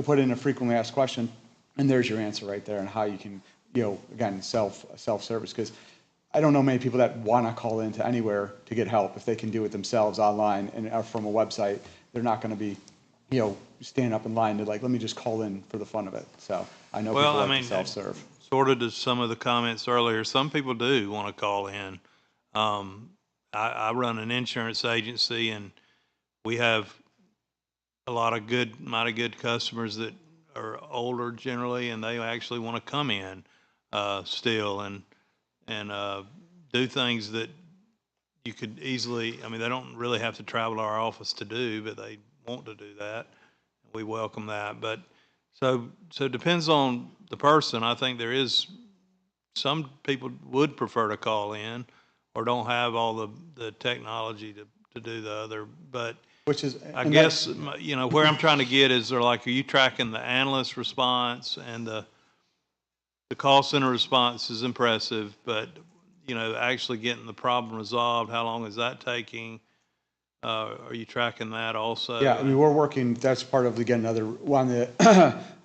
put in a frequently asked question, and there's your answer right there, and how you can, again, self-service. Because I don't know many people that want to call into anywhere to get help. If they can do it themselves online and from a website, they're not going to be, stand up in line to let me just call in for the fun of it. So I know people like to self-serve. Sort of to some of the comments earlier, some people do want to call in. I run an insurance agency, and we have a lot of mighty good customers that are older generally, and they actually want to come in still and do things that you could easily, they don't really have to travel to our office to do, but they want to do that. We welcome that. But so it depends on the person. I think there is some people would prefer to call in or don't have all the technology to do the other. But which is, I guess, where I'm trying to get is, are you tracking the analyst response, and the call center response is impressive, but, actually getting the problem resolved, how long is that taking? Are you tracking that also? Yeah, I mean, we're working, that's part of, again, another, on the,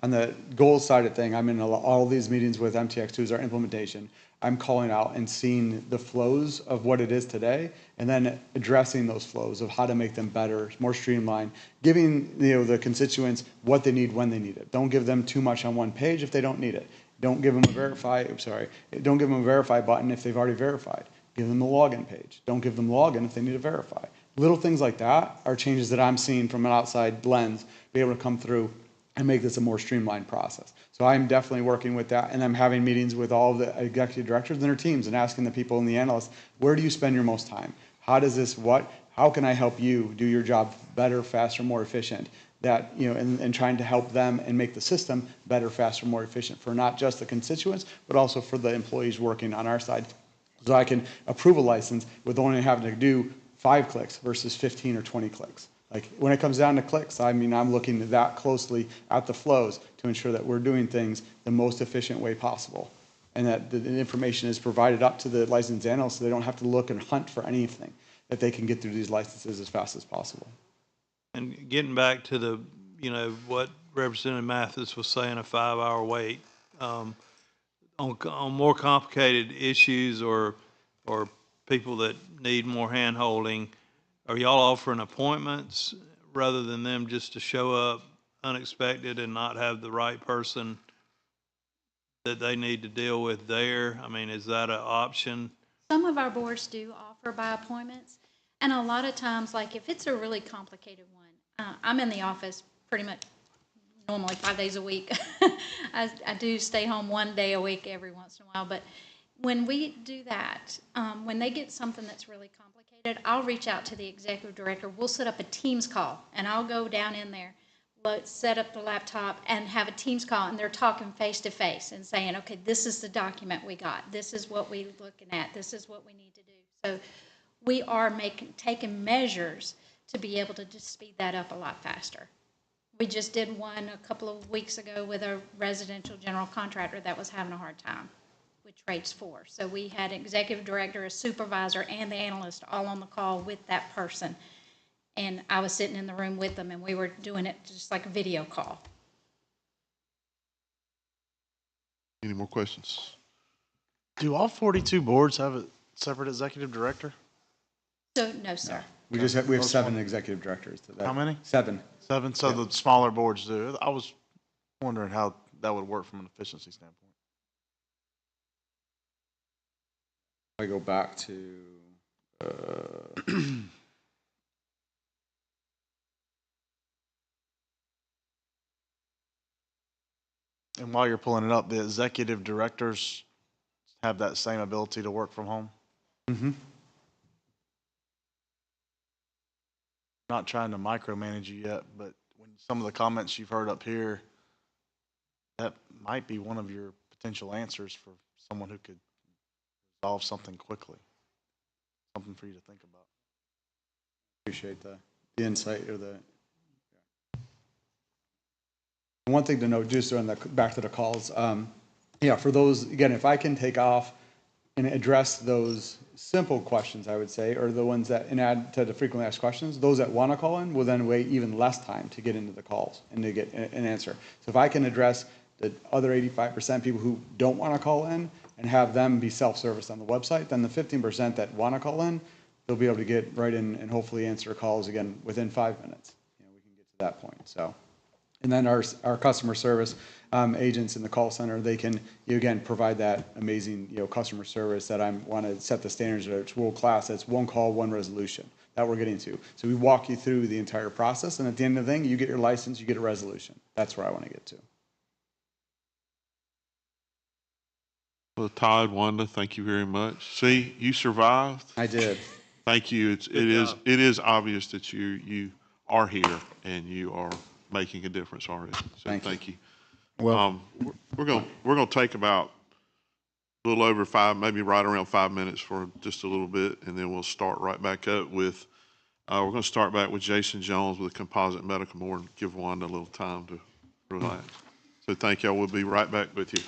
on the goals side of thing, I'm in all these meetings with MTX2's our implementation. I'm calling out and seeing the flows of what it is today, and then addressing those flows of how to make them better, more streamlined, giving, the constituents what they need when they need it. Don't give them too much on one page if they don't need it. Don't give them a don't give them a verify button if they've already verified. Give them the login page. Don't give them login if they need to verify. Little things like that are changes that I'm seeing from an outside lens, be able to come through and make this a more streamlined process. So I'm definitely working with that, and I'm having meetings with all of the executive directors and their teams and asking the people and the analysts, where do you spend your most time? How does this, how can I help you do your job better, faster, more efficient? That, and trying to help them and make the system better, faster, more efficient for not just the constituents, but also for the employees working on our side. So I can approve a license with only having to do 5 clicks versus 15 or 20 clicks. Like when it comes down to clicks, I mean, I'm looking that closely at the flows to ensure that we're doing things the most efficient way possible, and that the information is provided up to the licensed analysts so they don't have to look and hunt for anything, that they can get through these licenses as fast as possible. And getting back to the, what Representative Mathis was saying, a 5-hour wait, on more complicated issues or people that need more hand-holding, are y'all offering appointments rather than them just to show up unexpected and not have the right person that they need to deal with there? I mean, is that an option? Some of our boards do offer by appointments, and a lot of times, like if it's a really complicated one, I'm in the office pretty much normally 5 days a week. I do stay home 1 day a week every once in a while, but when we do that, when they get something that's really complicated, I'll reach out to the executive director. We'll set up a Teams call, and I'll go down in there, set up the laptop, and have a Teams call, and they're talking face to face and saying, okay, this is the document we got. This is what we're looking at. This is what we need to do. So we are taking measures to be able to just speed that up a lot faster. We just did one a couple of weeks ago with a residential general contractor that was having a hard time with trades 4. So we had an executive director, a supervisor, and the analyst all on the call with that person. And I was sitting in the room with them, and we were doing it just like a video call. Any more questions? Do all 42 boards have a separate executive director? So, no, sir. We have 7 executive directors. How many? 7. 7. So the smaller boards do. I was wondering how that would work from an efficiency standpoint. I go back to, And while you're pulling it up, the executive directors have that same ability to work from home? mm-hmm. Not trying to micromanage you yet, but when some of the comments you've heard up here, that might be one of your potential answers for someone who could resolve something quickly. Something for you to think about. Appreciate the insight or the. One thing to note, just on back to the calls, for those, again, if I can take off and address those simple questions, I would say, or the ones that, and add to the frequently asked questions, those that want to call in will then wait even less time to get into the calls and to get an answer. So if I can address the other 85% people who don't want to call in and have them be self-service on the website, then the 15% that want to call in, they'll be able to get right in and hopefully answer calls again within 5 minutes. We can get to that point. So. And then our customer service agents in the call center, they can, again, provide that amazing, customer service that I want to set the standards that it's world class. That's one call, one resolution that we're getting to. So we walk you through the entire process, and at the end of the thing, you get your license, you get a resolution. That's where I want to get to. Well, Todd, Wanda, thank you very much. See, you survived. I did. Thank you. It is obvious that you are here and you are making a difference already. So thank you. Well, we're gonna take about a little over 5, maybe right around 5 minutes for just a little bit, and then we'll start right back up with. We're gonna start back with Jason Jones with Composite Medical Board and give Wanda a little time to relax. So thank y'all. We'll be right back with you.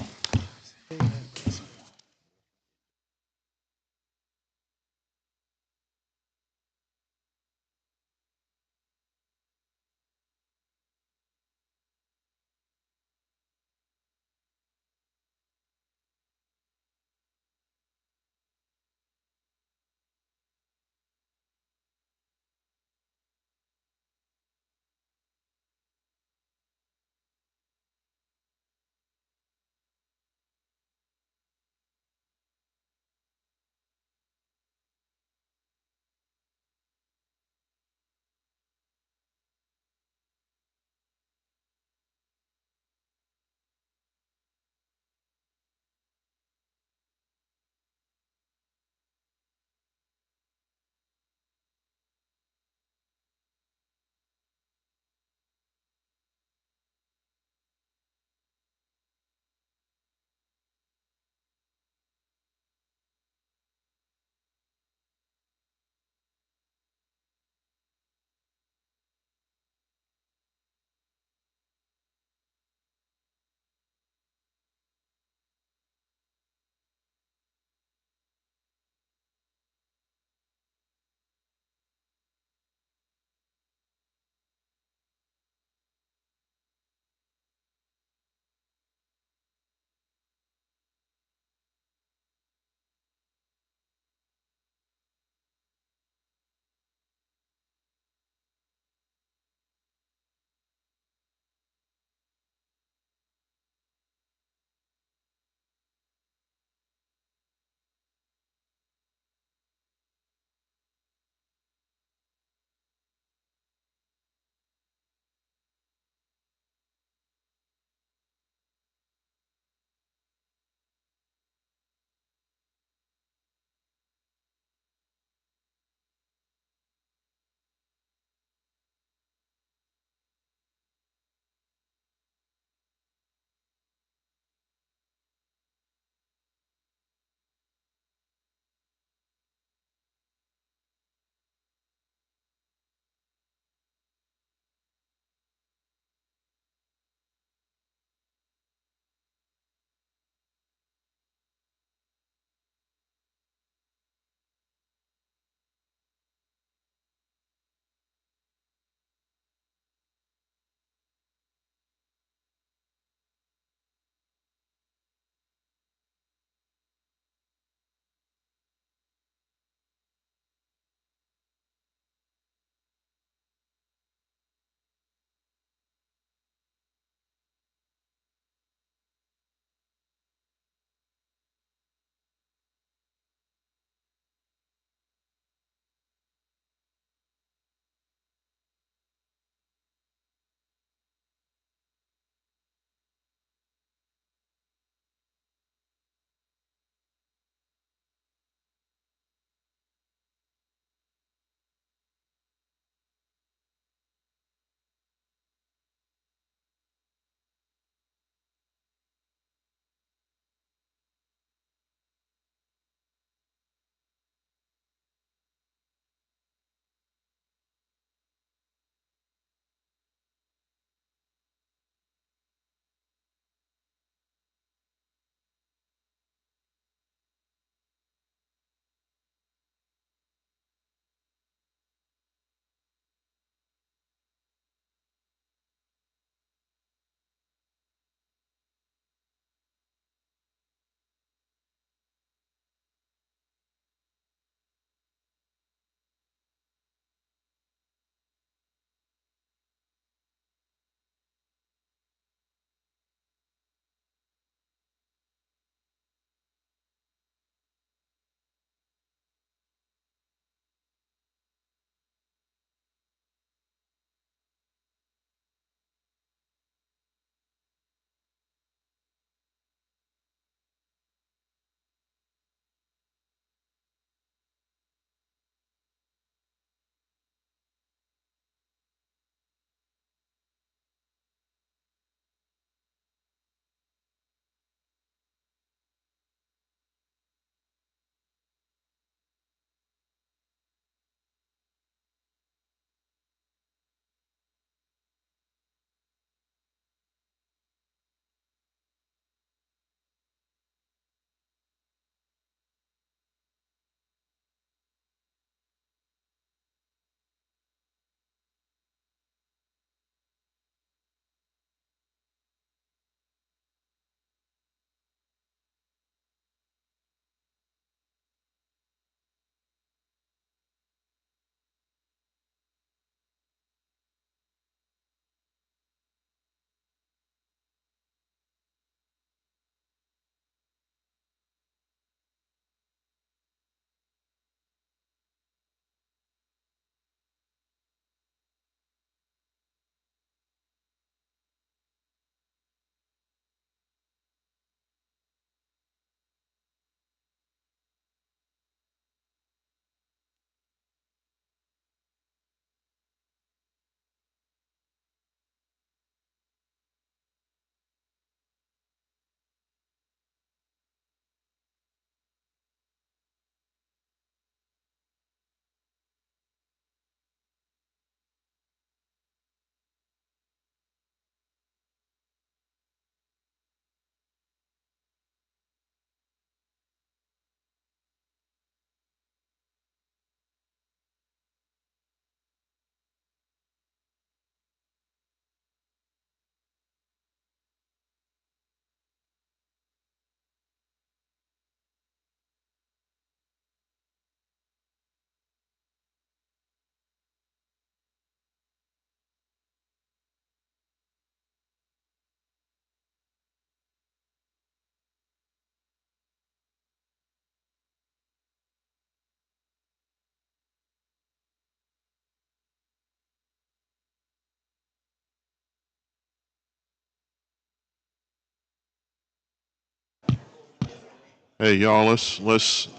Hey, y'all, let's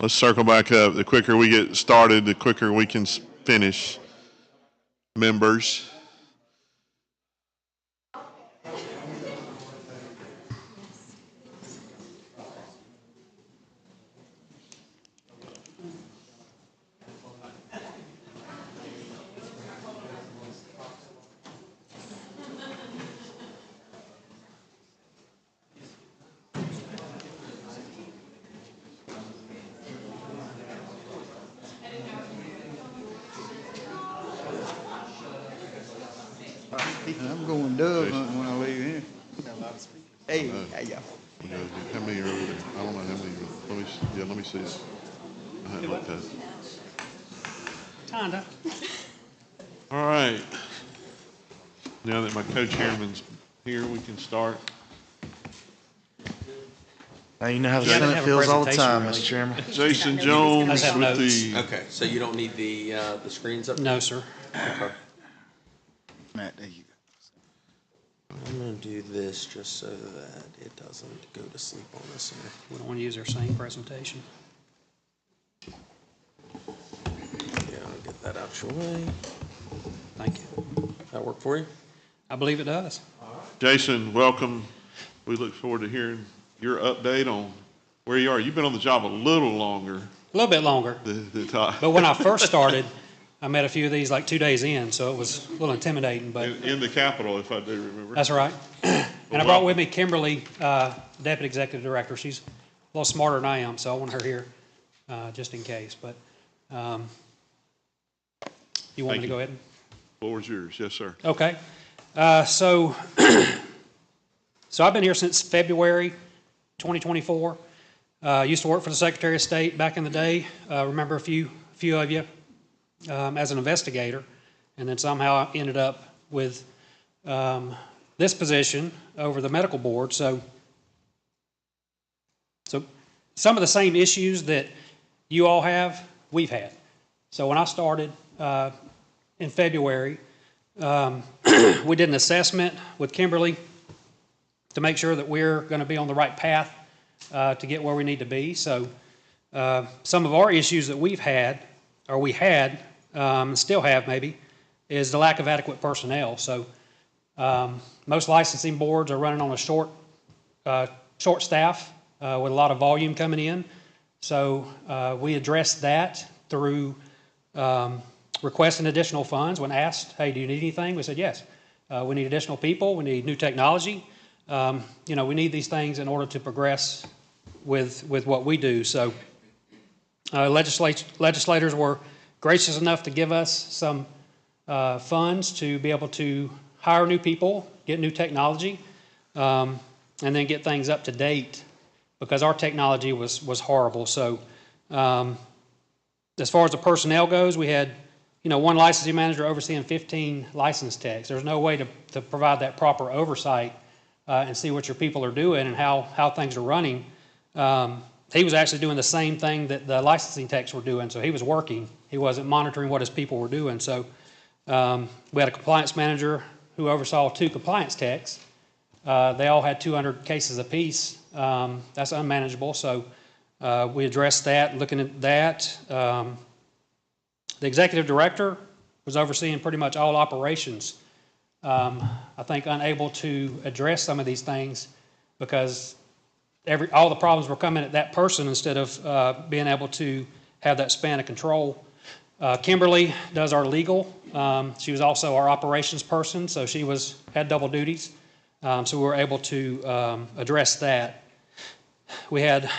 circle back up. The quicker we get started, the quicker we can finish. Members. I'm going dove hunting when I leave here. Hey, how y'all? How many are over there? I don't know how many. Let me see it. I hadn't looked at it. Kinda. All right. Now that my co-chairman's here, we can start. Now you know how the Yeah, I didn't Senate have a feels all the presentation, time, really. Mr. Chairman. Jason Jones I just have with notes. the, Okay, so you don't need the screens up? No, sir. Okay. Matt, there you go. I'm gonna do this just so that it doesn't go to sleep on us here. We don't want to use our same presentation. Yeah, I'll get that out your way. Thank you. That work for you? I believe it does. Jason, welcome. We look forward to hearing your update on where you are. You've been on the job a little longer A little bit longer. than Todd. But when I first started, I met a few of these like 2 days in, so it was a little intimidating, but In the Capitol, if I do remember. that's all right. And I brought with me Kimberly, Deputy Executive Director. She's a little smarter than I am, so I want her here just in case. But you want me to go ahead? Floor's yours. Yes, sir. Okay. So I've been here since February 2024. Used to work for the Secretary of State back in the day. Remember a few of you as an investigator, and then somehow I ended up with this position over the medical board. So some of the same issues that you all have, we've had. So when I started in February, we did an assessment with Kimberly to make sure that we're going to be on the right path to get where we need to be. So some of our issues that we've had, or we had, still have maybe, is the lack of adequate personnel. So most licensing boards are running on a short staff with a lot of volume coming in. So we addressed that through requesting additional funds. When asked, hey, do you need anything? We said, yes. We need additional people. We need new technology. We need these things in order to progress with what we do. So legislators were gracious enough to give us some funds to be able to hire new people, get new technology, and then get things up to date because our technology was horrible. So as far as the personnel goes, we had one licensing manager overseeing 15 license techs. There's no way to provide that proper oversight and see what your people are doing and how things are running. He was actually doing the same thing that the licensing techs were doing, so he was working. He wasn't monitoring what his people were doing. So we had a compliance manager who oversaw 2 compliance techs. They all had 200 cases apiece. That's unmanageable, so we addressed that, looking at that. The executive director was overseeing pretty much all operations. I think unable to address some of these things because all the problems were coming at that person instead of being able to have that span of control. Kimberly does our legal. She was also our operations person, so she had double duties. So we were able to address that. We had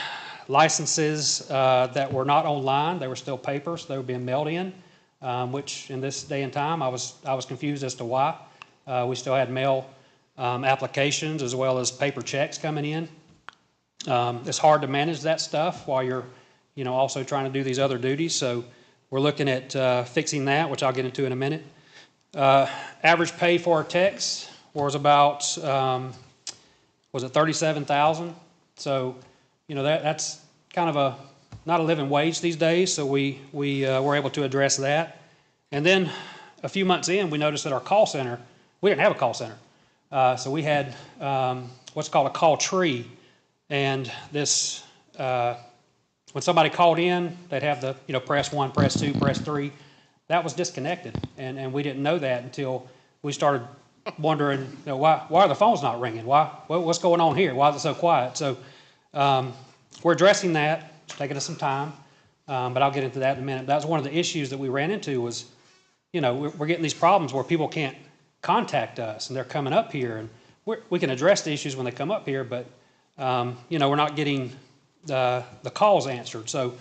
licenses that were not online. They were still paper, so they were being mailed in, which in this day and time, I was confused as to why. We still had mail applications as well as paper checks coming in. It's hard to manage that stuff while you're, also trying to do these other duties. So we're looking at fixing that, which I'll get into in a minute. Average pay for our techs was about, was it $37,000? So, that's kind of not a living wage these days. So we were able to address that. And then a few months in, we noticed that our call center, we didn't have a call center. So we had what's called a call tree. And this when somebody called in, they'd have the, press 1, press 2, press 3. That was disconnected, and we didn't know that until we started wondering, why are the phones not ringing? What's going on here? Why is it so quiet? So we're addressing that. It's taking us some time, but I'll get into that in a minute. That was one of the issues that we ran into was, we're getting these problems where people can't contact us, and they're coming up here, and we can address the issues when they come up here, but we're not getting the calls answered. So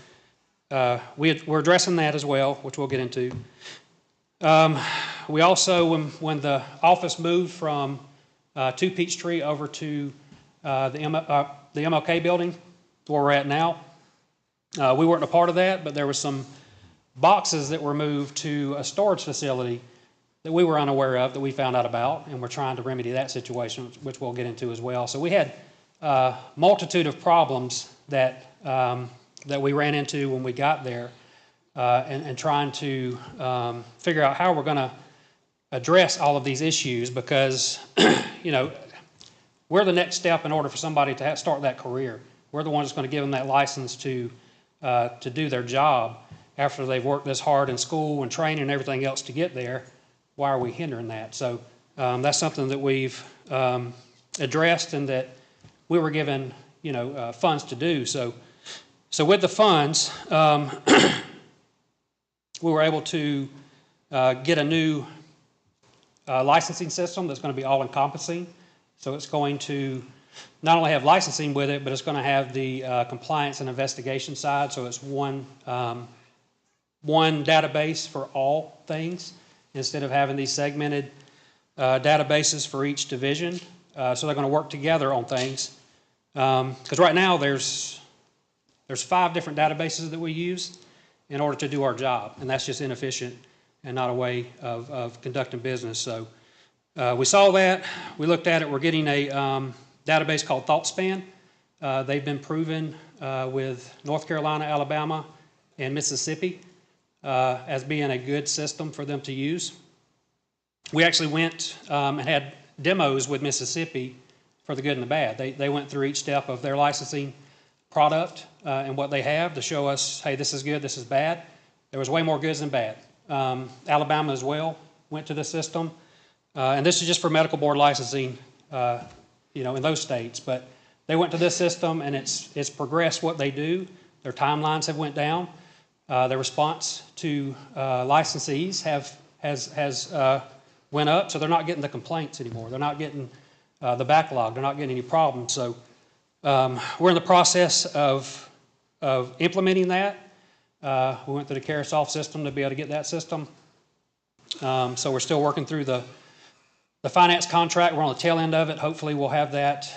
we're addressing that as well, which we'll get into. We also, when the office moved from 2 Peachtree over to the MLK building, where we're at now, we weren't a part of that, but there were some boxes that were moved to a storage facility that we were unaware of, that we found out about, and we're trying to remedy that situation, which we'll get into as well. So we had a multitude of problems that we ran into when we got there, and trying to figure out how we're going to address all of these issues, because we're the next step in order for somebody to start that career. We're the ones that's going to give them that license to do their job after they've worked this hard in school and training and everything else to get there. Why are we hindering that? So that's something that we've addressed, and that we were given funds to do. So with the funds, we were able to get a new licensing system that's going to be all-encompassing. So it's going to not only have licensing with it, but it's going to have the compliance and investigation side. So it's one database for all things, instead of having these segmented databases for each division. So they're going to work together on things. Because right now there's 5 different databases that we use in order to do our job, and that's just inefficient and not a way of conducting business. So we saw that, we looked at it. We're getting a database called ThoughtSpan. They've been proven with North Carolina, Alabama, and Mississippi as being a good system for them to use. We actually went and had demos with Mississippi for the good and the bad. They went through each step of their licensing product and what they have to show us, hey, this is good, this is bad. There was way more goods than bad. Alabama as well went to the system. And this is just for medical board licensing, in those states. But they went to this system, and it's progressed what they do. Their timelines have went down. Their response to licensees has went up, so they're not getting the complaints anymore. They're not getting the backlog. They're not getting any problems. So we're in the process of implementing that. We went through the Carosoft system to be able to get that system. So we're still working through the finance contract. We're on the tail end of it. Hopefully we'll have that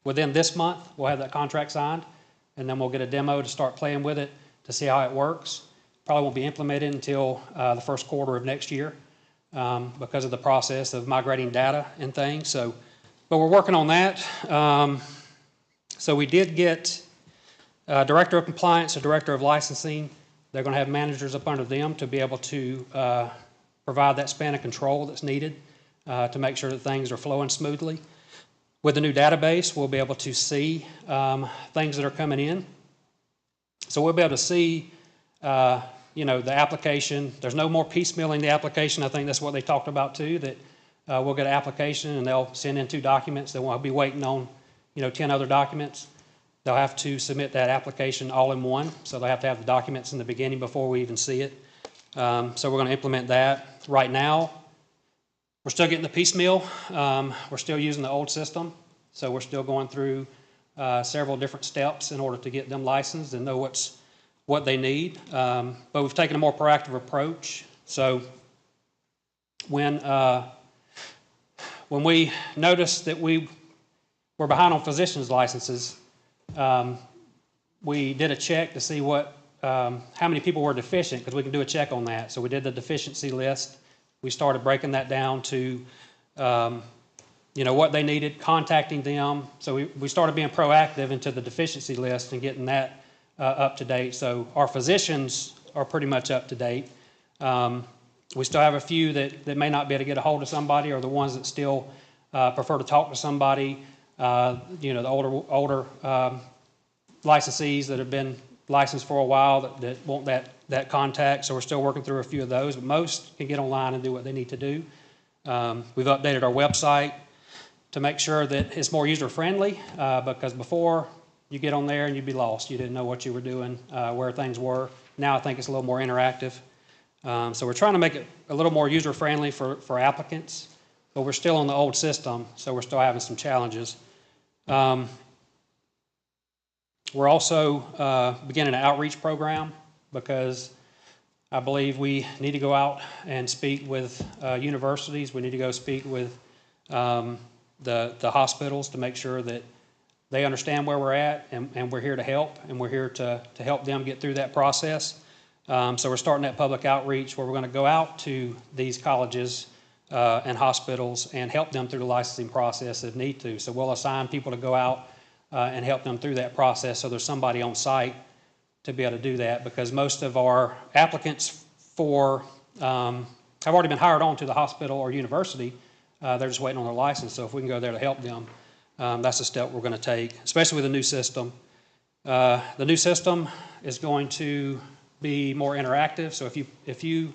within this month. We'll have that contract signed, and then we'll get a demo to start playing with it to see how it works. Probably won't be implemented until the first quarter of next year because of the process of migrating data and things. So, but we're working on that. So we did get a director of compliance, a director of licensing. They're going to have managers up under them to be able to provide that span of control that's needed to make sure that things are flowing smoothly. With the new database, we'll be able to see things that are coming in. So we'll be able to see, the application. There's no more piecemealing the application. I think that's what they talked about too, that we'll get an application and they'll send in 2 documents. They won't be waiting on, 10 other documents. They'll have to submit that application all in one. So they'll have to have the documents in the beginning before we even see it. So we're going to implement that. Right now, we're still getting the piecemeal. We're still using the old system. So we're still going through several different steps in order to get them licensed and know what they need. But we've taken a more proactive approach. So when we noticed that we were behind on physicians' licenses, we did a check to see how many people were deficient, because we can do a check on that. So we did the deficiency list. We started breaking that down to, what they needed, contacting them. So we started being proactive into the deficiency list and getting that up to date. So our physicians are pretty much up to date. We still have a few that may not be able to get a hold of somebody, or the ones that still prefer to talk to somebody. The older licensees that have been licensed for a while that want that contact, so we're still working through a few of those, but most can get online and do what they need to do. We've updated our website to make sure that it's more user-friendly, because before, you get on there and you'd be lost. You didn't know what you were doing, where things were. Now I think it's a little more interactive. So we're trying to make it a little more user-friendly for applicants, but we're still on the old system, so we're still having some challenges. We're also beginning an outreach program because I believe we need to go out and speak with universities. We need to go speak with the hospitals to make sure that they understand where we're at, and we're here to help, and we're here to help them get through that process. So we're starting that public outreach where we're going to go out to these colleges and hospitals and help them through the licensing process if need to. So we'll assign people to go out and help them through that process, so there's somebody on site to be able to do that, because most of our applicants have already been hired on to the hospital or university. They're just waiting on their license, so if we can go there to help them, that's a step we're going to take, especially with the new system. The new system is going to be more interactive, so if you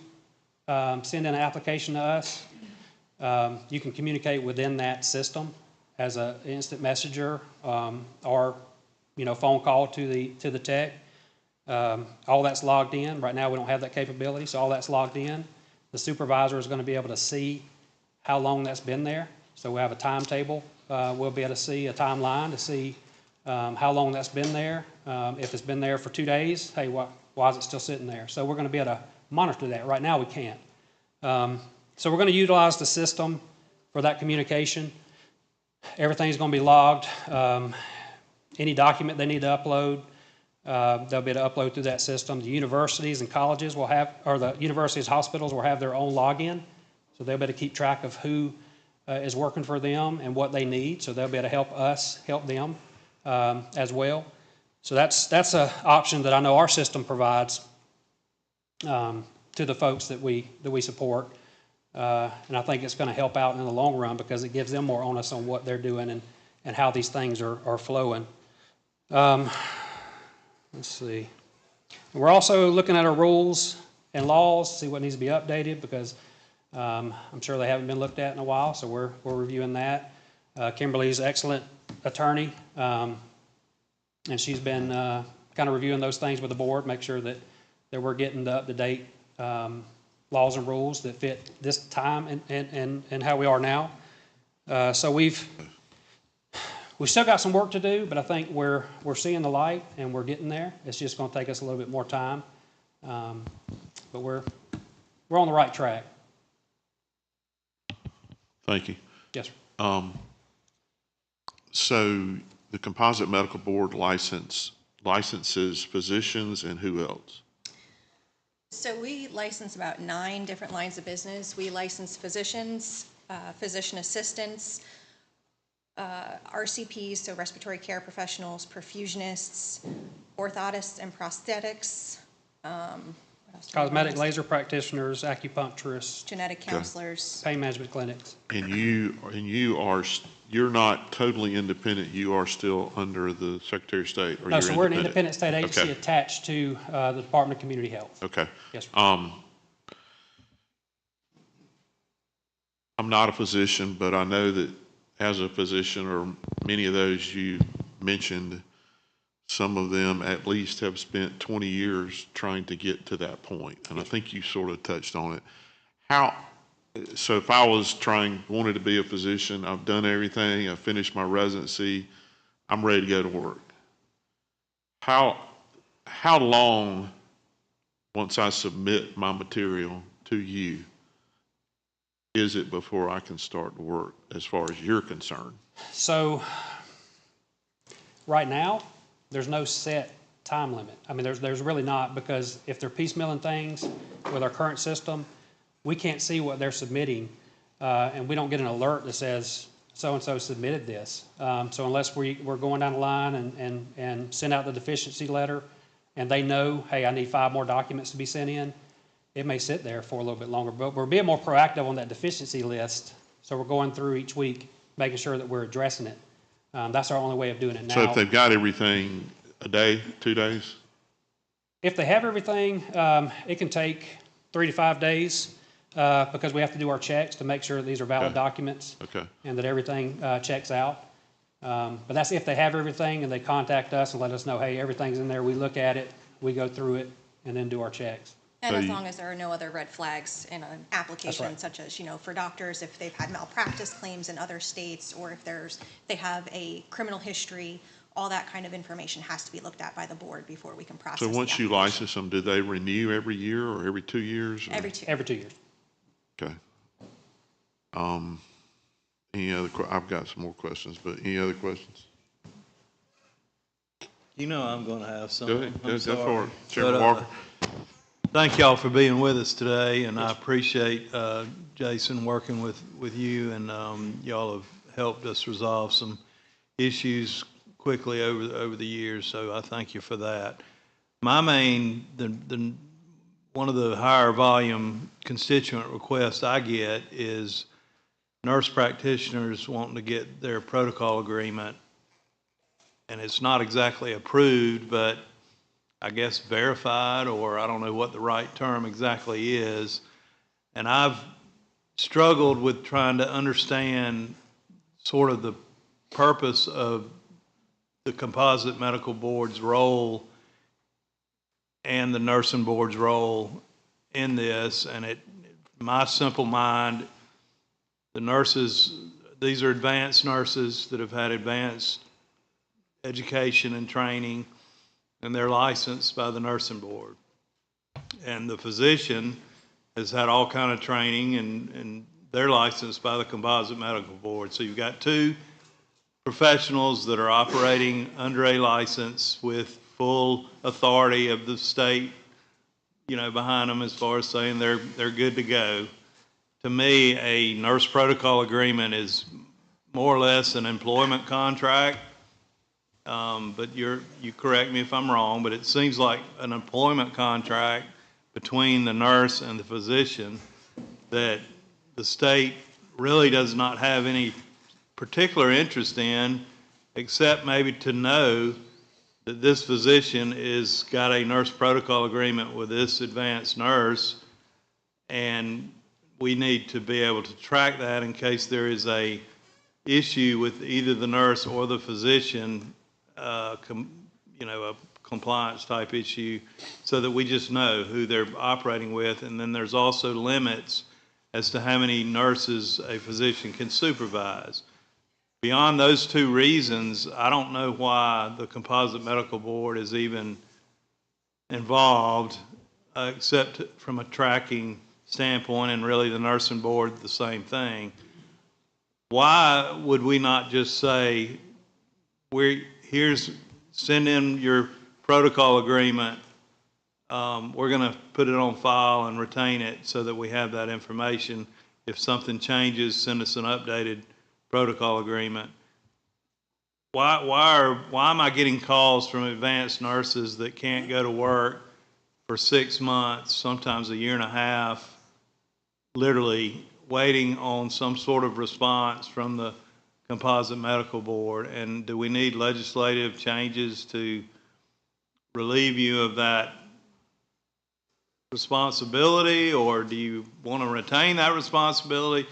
send in an application to us, you can communicate within that system as an instant messenger or phone call to the tech. All that's logged in. Right now we don't have that capability, so all that's logged in. The supervisor is going to be able to see how long that's been there. So we have a timetable. We'll be able to see a timeline to see how long that's been there. If it's been there for 2 days, hey, why is it still sitting there? So we're going to be able to monitor that. Right now we can't. So we're going to utilize the system for that communication. Everything's going to be logged. Any document they need to upload, they'll be able to upload through that system. The universities and colleges will have, or the universities, hospitals will have their own login. So they'll be able to keep track of who is working for them and what they need. So they'll be able to help us help them as well. So that's an option that I know our system provides to the folks that we support. And I think it's going to help out in the long run because it gives them more onus on what they're doing and how these things are flowing. Let's see. We're also looking at our rules and laws, see what needs to be updated, because I'm sure they haven't been looked at in a while, so we're reviewing that. Kimberly's an excellent attorney, and she's been kind of reviewing those things with the board, make sure that we're getting the up-to-date laws and rules that fit this time and how we are now. So we've still got some work to do, but I think we're seeing the light and we're getting there. It's just going to take us a little bit more time, but we're on the right track. Thank you. Yes, sir. So the Composite Medical Board licenses physicians and who else? So we license about 9 different lines of business. We license physicians, physician assistants, RCPs, so respiratory care professionals, perfusionists, orthotists and prosthetics, Cosmetic laser practitioners, acupuncturists, genetic counselors. pain management clinics. And you're not totally independent. You are still under the Secretary of State, or No, you're so we're an independent? independent state agency Okay. attached to the Department of Community Health. Okay. Yes, sir. I'm not a physician, but I know that as a physician, or many of those you mentioned, some of them at least have spent 20 years trying to get to that point. And I think you sort of touched on it. So if I wanted to be a physician, I've done everything, I've finished my residency, I'm ready to go to work. How long, once I submit my material to you, is it before I can start to work as far as you're concerned? So right now, there's no set time limit. I mean, there's really not, because if they're piecemealing things with our current system, we can't see what they're submitting, and we don't get an alert that says so-and-so submitted this. So unless we're going down the line and send out the deficiency letter, and they know, hey, I need 5 more documents to be sent in, it may sit there for a little bit longer. But we're being more proactive on that deficiency list, so we're going through each week, making sure that we're addressing it. That's our only way of doing it now. So if they've got everything a day, 2 days? If they have everything, it can take 3 to 5 days, because we have to do our checks to make sure that these are valid Okay. documents. Okay. And that everything, checks out. But that's if they have everything and they contact us and let us know, hey, everything's in there, we look at it, we go through it, and then do our checks. And So as you- long as there are no other red flags in an application, right. such as, for doctors, if they've had malpractice claims in other states, or if they have a criminal history, all that kind of information has to be looked at by the board before we can process So the once you application. license them, do they renew every year or every 2 years? or- Every 2. Every 2 years. Okay. Any other, I've got some more questions, but any other questions? I'm going to have some. Go ahead, I'm go sorry. for it. Chairman But, Walker? Thank y'all for being with us today, and I appreciate Jason working with you, and y'all have helped us resolve some issues quickly over the years, so I thank you for that. My main, one of the higher volume constituent requests I get is nurse practitioners wanting to get their protocol agreement, and it's not exactly approved, but I guess verified, or I don't know what the right term exactly is. And I've struggled with trying to understand sort of the purpose of the Composite Medical Board's role and the nursing board's role in this. And my simple mind, the nurses, these are advanced nurses that have had advanced education and training, and they're licensed by the nursing board. And the physician has had all kind of training, and they're licensed by the Composite Medical Board. So you've got two professionals that are operating under a license with full authority of the state, behind them as far as saying they're good to go. To me, a nurse protocol agreement is more or less an employment contract. But you correct me if I'm wrong, but it seems like an employment contract between the nurse and the physician that the state really does not have any particular interest in, except maybe to know that this physician is got a nurse protocol agreement with this advanced nurse, and we need to be able to track that in case there is a issue with either the nurse or the physician, a compliance type issue, so that we just know who they're operating with. And then there's also limits as to how many nurses a physician can supervise. Beyond those two reasons, I don't know why the Composite Medical Board is even involved, except from a tracking standpoint, and really the nursing board, the same thing. Why would we not just say, send in your protocol agreement, we're going to put it on file and retain it so that we have that information. If something changes, send us an updated protocol agreement. Why am I getting calls from advanced nurses that can't go to work for 6 months, sometimes a year and a half, literally waiting on some sort of response from the Composite Medical Board? And do we need legislative changes to relieve you of that responsibility, or do you want to retain that responsibility?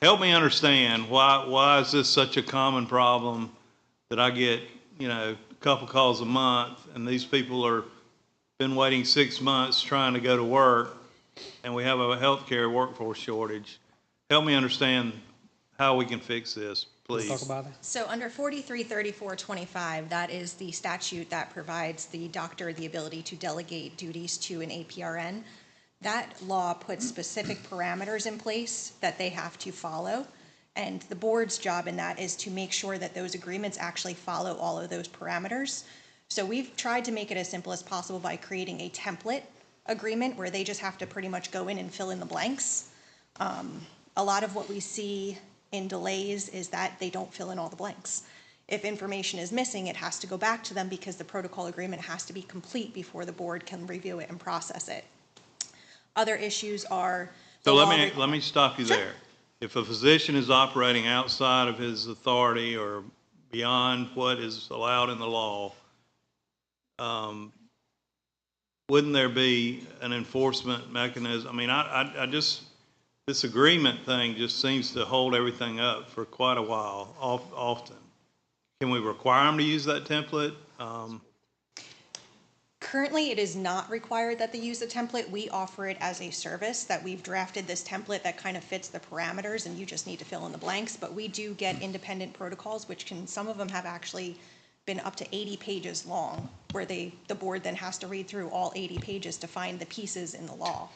Help me understand why is this such a common problem that I get, a couple calls a month, and these people are been waiting 6 months trying to go to work, and we have a healthcare workforce shortage. Help me understand how we can fix this, please. Talk about that. So under 433425, that is the statute that provides the doctor the ability to delegate duties to an APRN. That law puts specific parameters in place that they have to follow. And the board's job in that is to make sure that those agreements actually follow all of those parameters. So we've tried to make it as simple as possible by creating a template agreement where they just have to pretty much go in and fill in the blanks. A lot of what we see in delays is that they don't fill in all the blanks. If information is missing, it has to go back to them because the protocol agreement has to be complete before the board can review it and process it. Other issues are. So let me stop you there. If a physician is operating outside of his authority or beyond what is allowed in the law, wouldn't there be an enforcement mechanism? I mean, I just, this agreement thing just seems to hold everything up for quite a while, often. Can we require them to use that template? Currently, it is not required that they use the template. We offer it as a service, that we've drafted this template that kind of fits the parameters and you just need to fill in the blanks. But we do get independent protocols, which can, some of them have actually been up to 80 pages long, where the board then has to read through all 80 pages to find the pieces in the law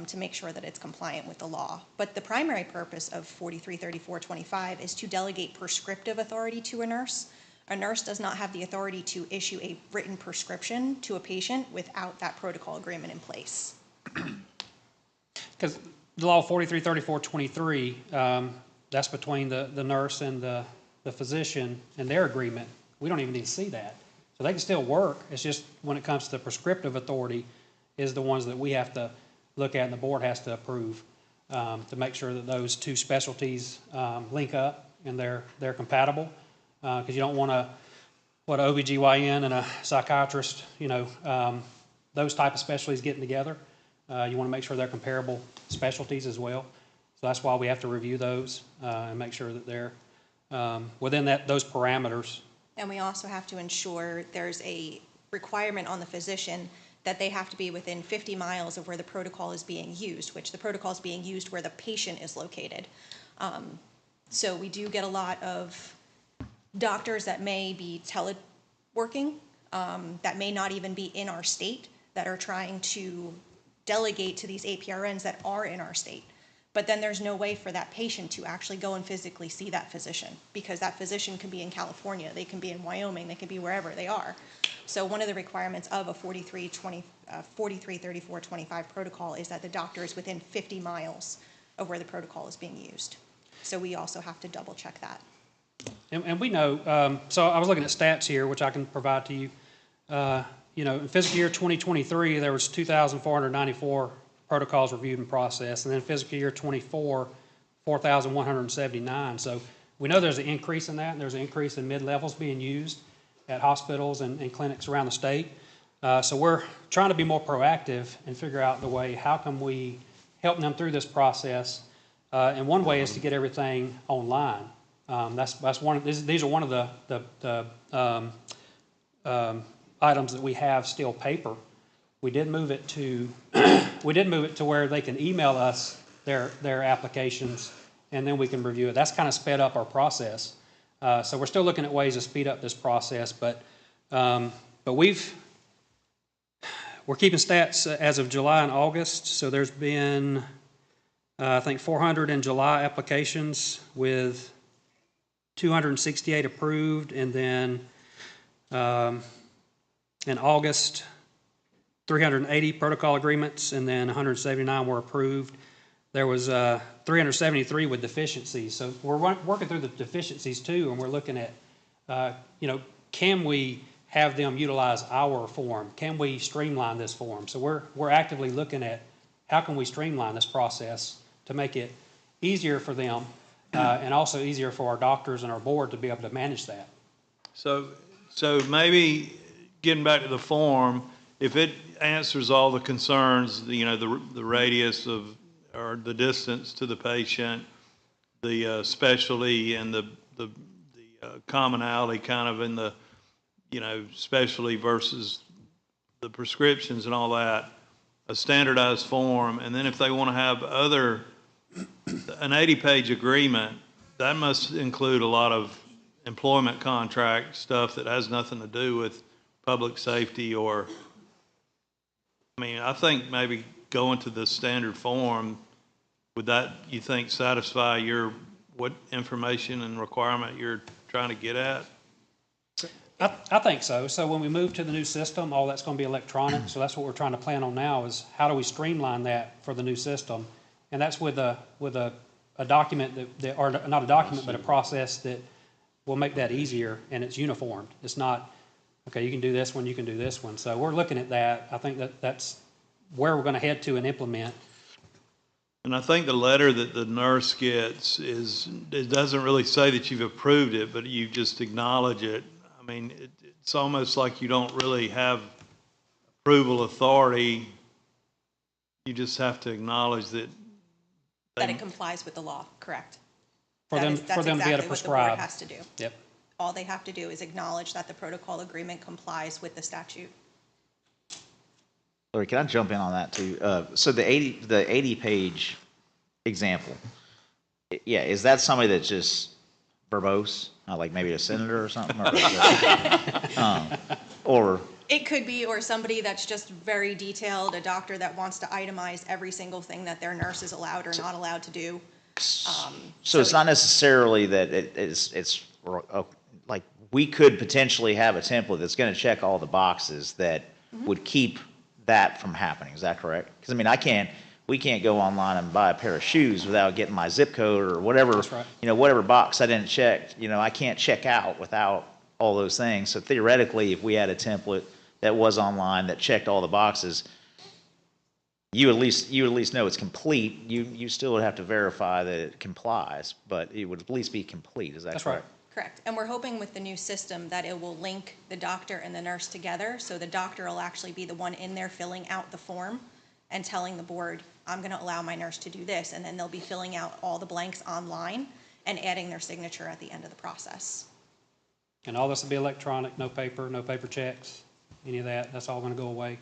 to make sure that it's compliant with the law. But the primary purpose of 433425 is to delegate prescriptive authority to a nurse. A nurse does not have the authority to issue a written prescription to a patient without that protocol agreement in place. Because the law 433423, that's between the nurse and the physician and their agreement. We don't even need to see that. So they can still work. It's just when it comes to prescriptive authority is the ones that we have to look at and the board has to approve to make sure that those two specialties link up and they're compatible. Because you don't want an OBGYN and a psychiatrist, those type of specialties getting together. You want to make sure they're comparable specialties as well. So that's why we have to review those and make sure that they're within those parameters. And we also have to ensure there's a requirement on the physician that they have to be within 50 miles of where the protocol is being used, which the protocol is being used where the patient is located. So we do get a lot of doctors that may be teleworking, that may not even be in our state, that are trying to delegate to these APRNs that are in our state. But then there's no way for that patient to actually go and physically see that physician, because that physician can be in California, they can be in Wyoming, they can be wherever they are. So one of the requirements of a 433425 protocol is that the doctor is within 50 miles of where the protocol is being used. So we also have to double check that. And we know, so I was looking at stats here, which I can provide to you. In fiscal year 2023, there was 2,494 protocols reviewed and processed, and then fiscal year 24, 4,179. So we know there's an increase in that, and there's an increase in mid-levels being used at hospitals and clinics around the state. So we're trying to be more proactive and figure out the way, how can we help them through this process? And one way is to get everything online. That's one. These are one of the items that we have still paper. We did move it to where they can email us their applications, and then we can review it. That's kind of sped up our process. So we're still looking at ways to speed up this process, but we're keeping stats as of July and August. So there's been I think 400 in July applications with 268 approved, and then in August, 380 protocol agreements, and then 179 were approved. There was 373 with deficiencies. So we're working through the deficiencies too, and we're looking at, can we have them utilize our form? Can we streamline this form? So we're actively looking at how can we streamline this process to make it easier for them and also easier for our doctors and our board to be able to manage that. So maybe getting back to the form, if it answers all the concerns, the radius of, or the distance to the patient, the specialty and the commonality kind of in the, specialty versus the prescriptions and all that, a standardized form, and then if they want to have an 80-page agreement, that must include a lot of employment contract stuff that has nothing to do with public safety or, I think maybe going to the standard form, would that, you think, satisfy what information and requirement you're trying to get at? I think so. So when we move to the new system, all that's going to be electronic. So that's what we're trying to plan on now is how do we streamline that for the new system? And that's with a document or not a document, but a process that will make that easier, and it's uniformed. It's not, okay, you can do this one, you can do this one. So we're looking at that. I think that's where we're going to head to and implement. And I think the letter that the nurse gets it doesn't really say that you've approved it, but you just acknowledge it. I mean, it's almost like you don't really have approval authority. You just have to acknowledge that. That it complies with the law, correct? For them That's to be able to exactly what the board prescribe. has to do. Yep. All they have to do is acknowledge that the protocol agreement complies with the statute. Larry, can I jump in on that too? So the 80 page example, yeah, is that somebody that's just verbose, like maybe a senator or something, or It could be, or somebody that's just very detailed, a doctor that wants to itemize every single thing that their nurse is allowed or not allowed to do. so it's not necessarily that it's like we could potentially have a template that's going to check all the boxes that would keep that from happening. Is that correct? Because I mean, we can't go online and buy a pair of shoes without getting my zip code or whatever. That's right. Whatever box I didn't check. I can't check out without all those things. So theoretically, if we had a template that was online that checked all the boxes, you at least know it's complete. You still would have to verify that it complies, but it would at least be complete. Is that That's correct? right. Correct. And we're hoping with the new system that it will link the doctor and the nurse together. So the doctor will actually be the one in there filling out the form and telling the board, I'm going to allow my nurse to do this. And then they'll be filling out all the blanks online and adding their signature at the end of the process. And all this will be electronic, no paper checks, any of that. That's all going to go away.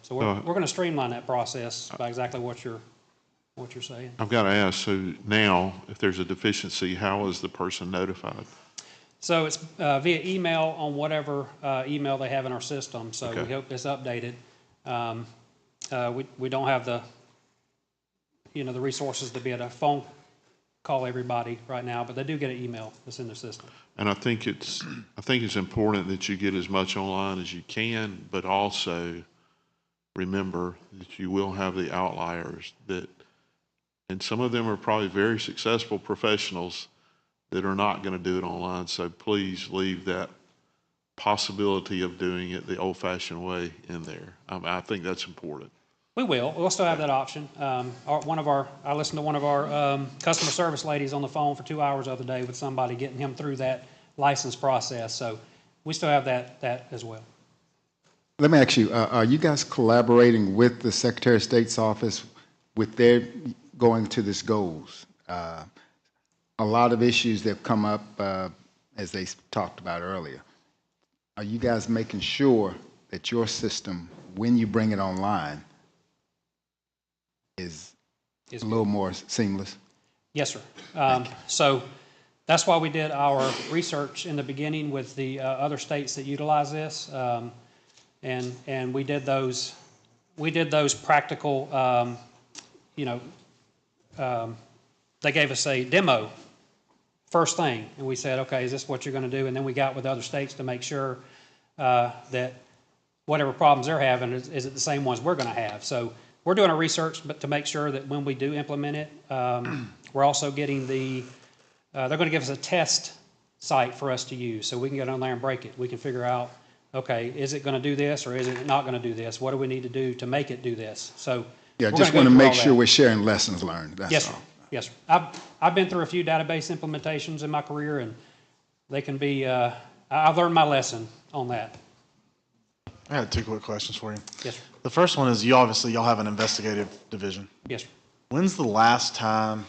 So we're going to streamline that process by exactly what you're saying. I've got to ask, so now, if there's a deficiency, how is the person notified? So it's via email on whatever email they have in our system. So Okay. we hope it's updated. We don't have the resources to be able to phone call everybody right now, but they do get an email that's in their system. And I think it's important that you get as much online as you can, but also remember that you will have the outliers and some of them are probably very successful professionals that are not going to do it online. So please leave that possibility of doing it the old-fashioned way in there. I think that's important. We will. We'll still have that option. I listened to one of our customer service ladies on the phone for 2 hours the other day with somebody getting him through that license process. So we still have that as well. Let me ask you, are you guys collaborating with the Secretary of State's office with their going to this goals? A lot of issues that have come up, as they talked about earlier. Are you guys making sure that your system, when you bring it online, is a little more seamless? Yes, sir. So that's why we did our research in the beginning with the other states that utilize this, and we did those practical. They gave us a demo first thing, and we said, okay, is this what you're going to do? And then we got with other states to make sure that whatever problems they're having is it the same ones we're going to have. So we're doing our research, but to make sure that when we do implement it, we're also getting they're going to give us a test site for us to use so we can get on there and break it. We can figure out, okay, is it going to do this or is it not going to do this? What do we need to do to make it do this? So Yeah, just want to make sure we're sharing lessons learned. That's yes, all. sir. Yes, sir. I've been through a few database implementations in my career, and they can be. I've learned my lesson on that. I had 2 quick questions for you. Yes, sir. The first one is y'all have an investigative division. Yes, sir. When's the last time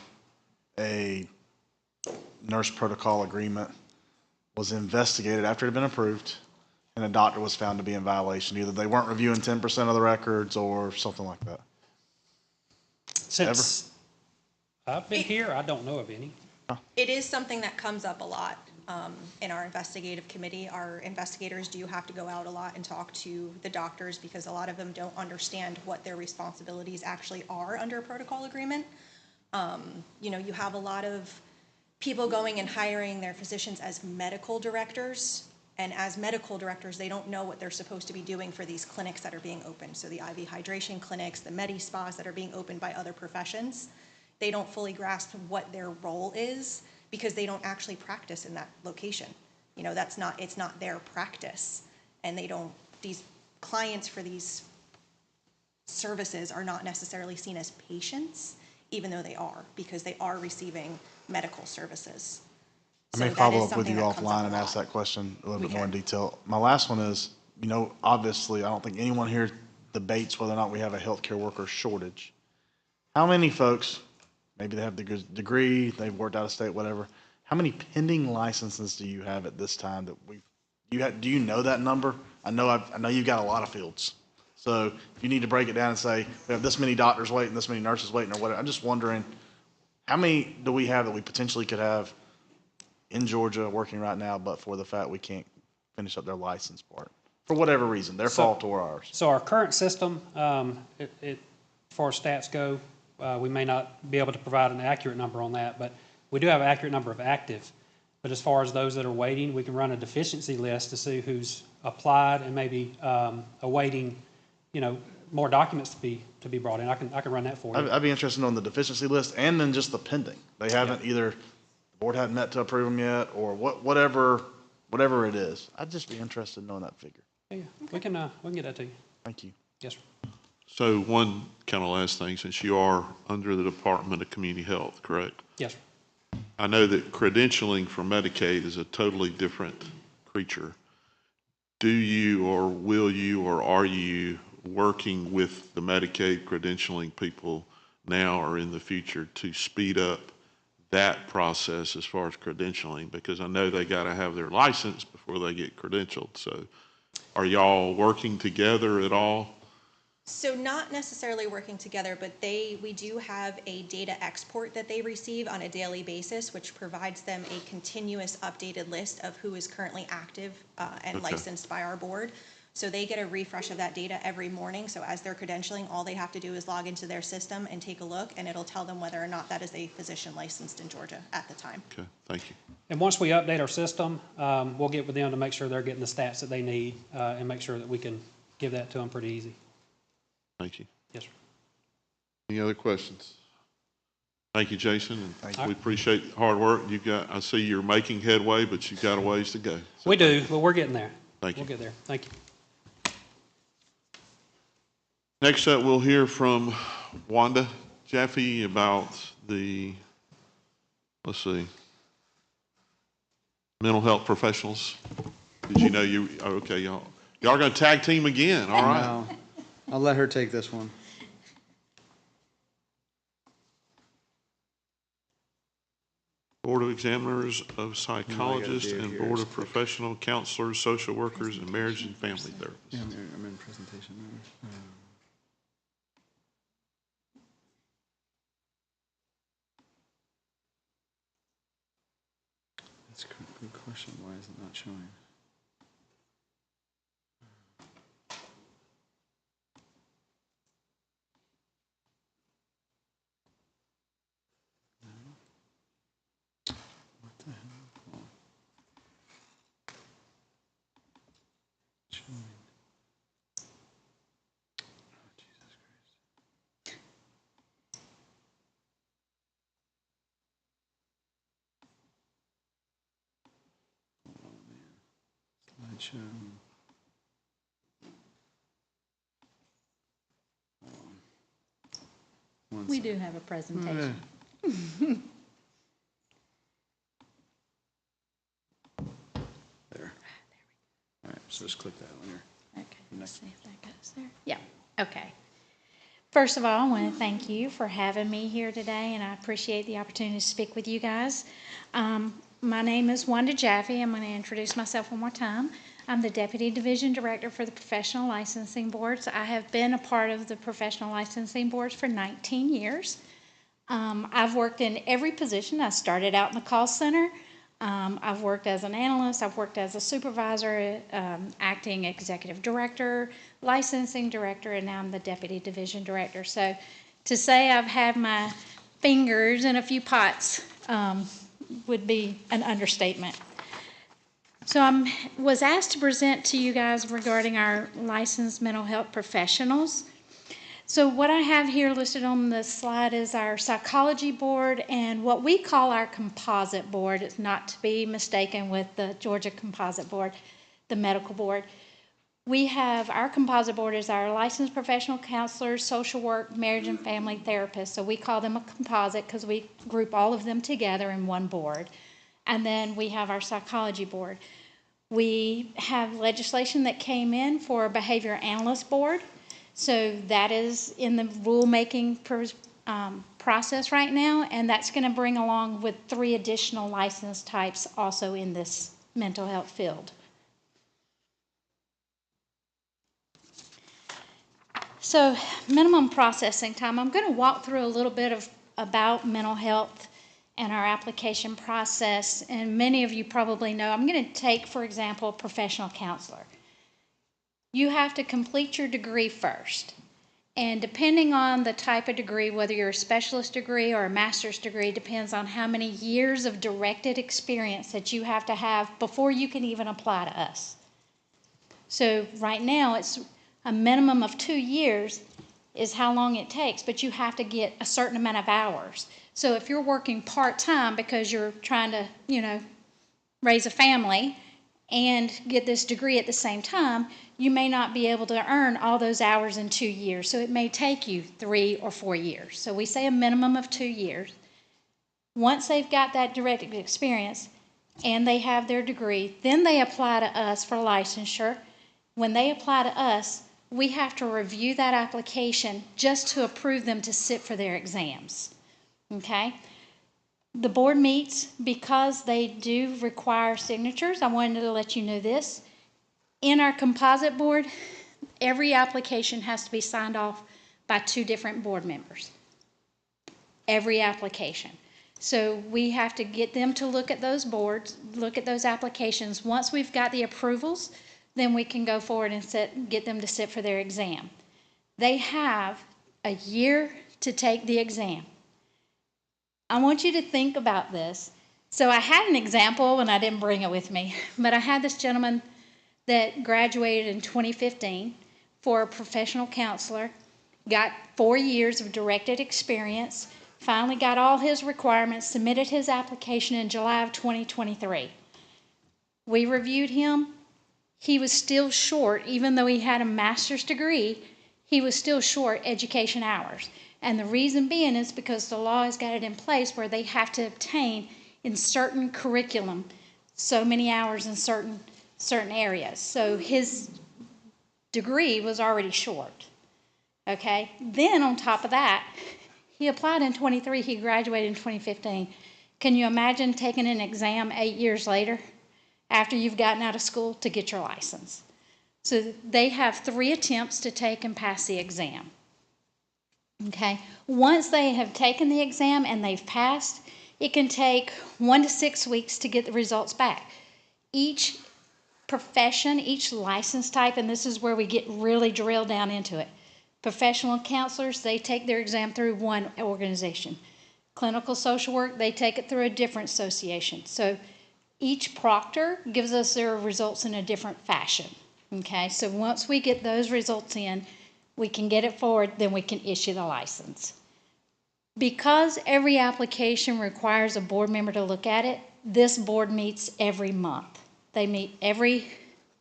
a nurse protocol agreement was investigated after it had been approved and a doctor was found to be in violation? Either they weren't reviewing 10% of the records or something like that. Since I've been here, I don't know of any. It is something that comes up a lot in our investigative committee. Our investigators do have to go out a lot and talk to the doctors because a lot of them don't understand what their responsibilities actually are under a protocol agreement. You have a lot of people going and hiring their physicians as medical directors. And as medical directors, they don't know what they're supposed to be doing for these clinics that are being opened. So the IV hydration clinics, the med spas that are being opened by other professions, they don't fully grasp what their role is because they don't actually practice in that location. It's not their practice. And these clients for these services are not necessarily seen as patients, even though they are, because they are receiving medical services. I may So that follow is up with something you that comes up offline a and ask lot. that question a little bit more in Okay. detail. My last one is, obviously, I don't think anyone here debates whether or not we have a healthcare worker shortage. How many folks, maybe they have the degree, they've worked out of state, whatever, how many pending licenses do you have at this time that do you know that number? I know you've got a lot of fields. So if you need to break it down and say, we have this many doctors waiting, this many nurses waiting, or whatever, I'm just wondering, how many do we have that we potentially could have in Georgia working right now, but for the fact we can't finish up their license part? For whatever reason, their fault or ours. So our current system, as far as stats go, we may not be able to provide an accurate number on that, but we do have an accurate number of active. But as far as those that are waiting, we can run a deficiency list to see who's applied and maybe awaiting, more documents to be brought in. I can run that for you. I'd be interested on the deficiency list and then just the pending. They haven't either, the board hadn't met to approve them yet, or whatever it is. I'd just be interested in knowing that figure. Yeah, we can get that to you. Thank you. Yes, sir. So one kind of last thing, since you are under the Department of Community Health, correct? Yes, sir. I know that credentialing for Medicaid is a totally different creature. Do you or will you or are you working with the Medicaid credentialing people now or in the future to speed up that process as far as credentialing? Because I know they got to have their license before they get credentialed. So are y'all working together at all? So not necessarily working together, but we do have a data export that they receive on a daily basis, which provides them a continuous updated list of who is currently active and Okay. licensed by our board. So they get a refresh of that data every morning. So as they're credentialing, all they have to do is log into their system and take a look, and it'll tell them whether or not that is a physician licensed in Georgia at the time. Okay, thank you. And once we update our system, we'll get with them to make sure they're getting the stats that they need and make sure that we can give that to them pretty easy. Thank you. Yes, sir. Any other questions? Thank you, Jason, and Thank we appreciate the hard work. I see you're making headway, but you've got a ways to go. So We do, but we're getting there. Thank you. We'll get there. Thank you. Next up, we'll hear from Wanda Jaffe about the, mental health professionals. Did you know okay, y'all are going to tag team again, all right? No, I'll let her take this one. Board of Examiners of Psychologists do and here Board is of Professional Counselors, Social Workers, and Marriage and Family Therapists. Yeah, I'm in presentation now. That's a good question. Why is it not showing? What the hell? Oh. Showing. Oh, Jesus Christ. Hold on, man. Slideshow. Hold on. One We second. do have a presentation. There. All right, so just click that on here. Okay, let's see if that goes there. Yeah, okay. First of all, I want to thank you for having me here today, and I appreciate the opportunity to speak with you guys. My name is Wanda Jaffe. I'm going to introduce myself one more time. I'm the Deputy Division Director for the Professional Licensing Boards. I have been a part of the Professional Licensing Boards for 19 years. I've worked in every position. I started out in the call center. I've worked as an analyst, I've worked as a supervisor, acting executive director, licensing director, and now I'm the deputy division director. So to say I've had my fingers in a few pots would be an understatement. So I was asked to present to you guys regarding our licensed mental health professionals. So what I have here listed on the slide is our psychology board and what we call our composite board. It's not to be mistaken with the Georgia Composite Board, the medical board. We have, our composite board is our licensed professional counselors, social work, marriage and family therapists. So we call them a composite because we group all of them together in one board. And then we have our psychology board. We have legislation that came in for a behavior analyst board. So that is in the rulemaking process right now, and that's going to bring along with 3 additional license types also in this mental health field. So minimum processing time, I'm going to walk through a little bit about mental health and our application process, and many of you probably know, I'm going to take, for example, a professional counselor. You have to complete your degree first. And depending on the type of degree, whether you're a specialist degree or a master's degree, depends on how many years of directed experience that you have to have before you can even apply to us. So right now, it's a minimum of 2 years is how long it takes, but you have to get a certain amount of hours. So if you're working part-time because you're trying to, raise a family and get this degree at the same time, you may not be able to earn all those hours in 2 years. So it may take you 3 or 4 years. So we say a minimum of 2 years. Once they've got that direct experience and they have their degree, then they apply to us for licensure. When they apply to us, we have to review that application just to approve them to sit for their exams. Okay? The board meets because they do require signatures. I wanted to let you know this. In our composite board, every application has to be signed off by 2 different board members. Every application. So we have to get them to look at those boards, look at those applications. Once we've got the approvals, then we can go forward and get them to sit for their exam. They have a year to take the exam. I want you to think about this. So I had an example, and I didn't bring it with me, but I had this gentleman that graduated in 2015 for a professional counselor, got 4 years of directed experience, finally got all his requirements, submitted his application in July of 2023. We reviewed him. He was still short, even though he had a master's degree, he was still short education hours. And the reason being is because the law has got it in place where they have to obtain in certain curriculum so many hours in certain areas. So his degree was already short. Okay? Then on top of that, he applied in 23, he graduated in 2015. Can you imagine taking an exam 8 years later after you've gotten out of school to get your license? So they have 3 attempts to take and pass the exam. Okay, once they have taken the exam and they've passed, it can take 1 to 6 weeks to get the results back. Each profession, each license type, and this is where we get really drilled down into it. Professional counselors, they take their exam through one organization. Clinical social work, they take it through a different association. So each proctor gives us their results in a different fashion. Okay, so once we get those results in, we can get it forward, then we can issue the license. Because every application requires a board member to look at it, this board meets every month. They meet every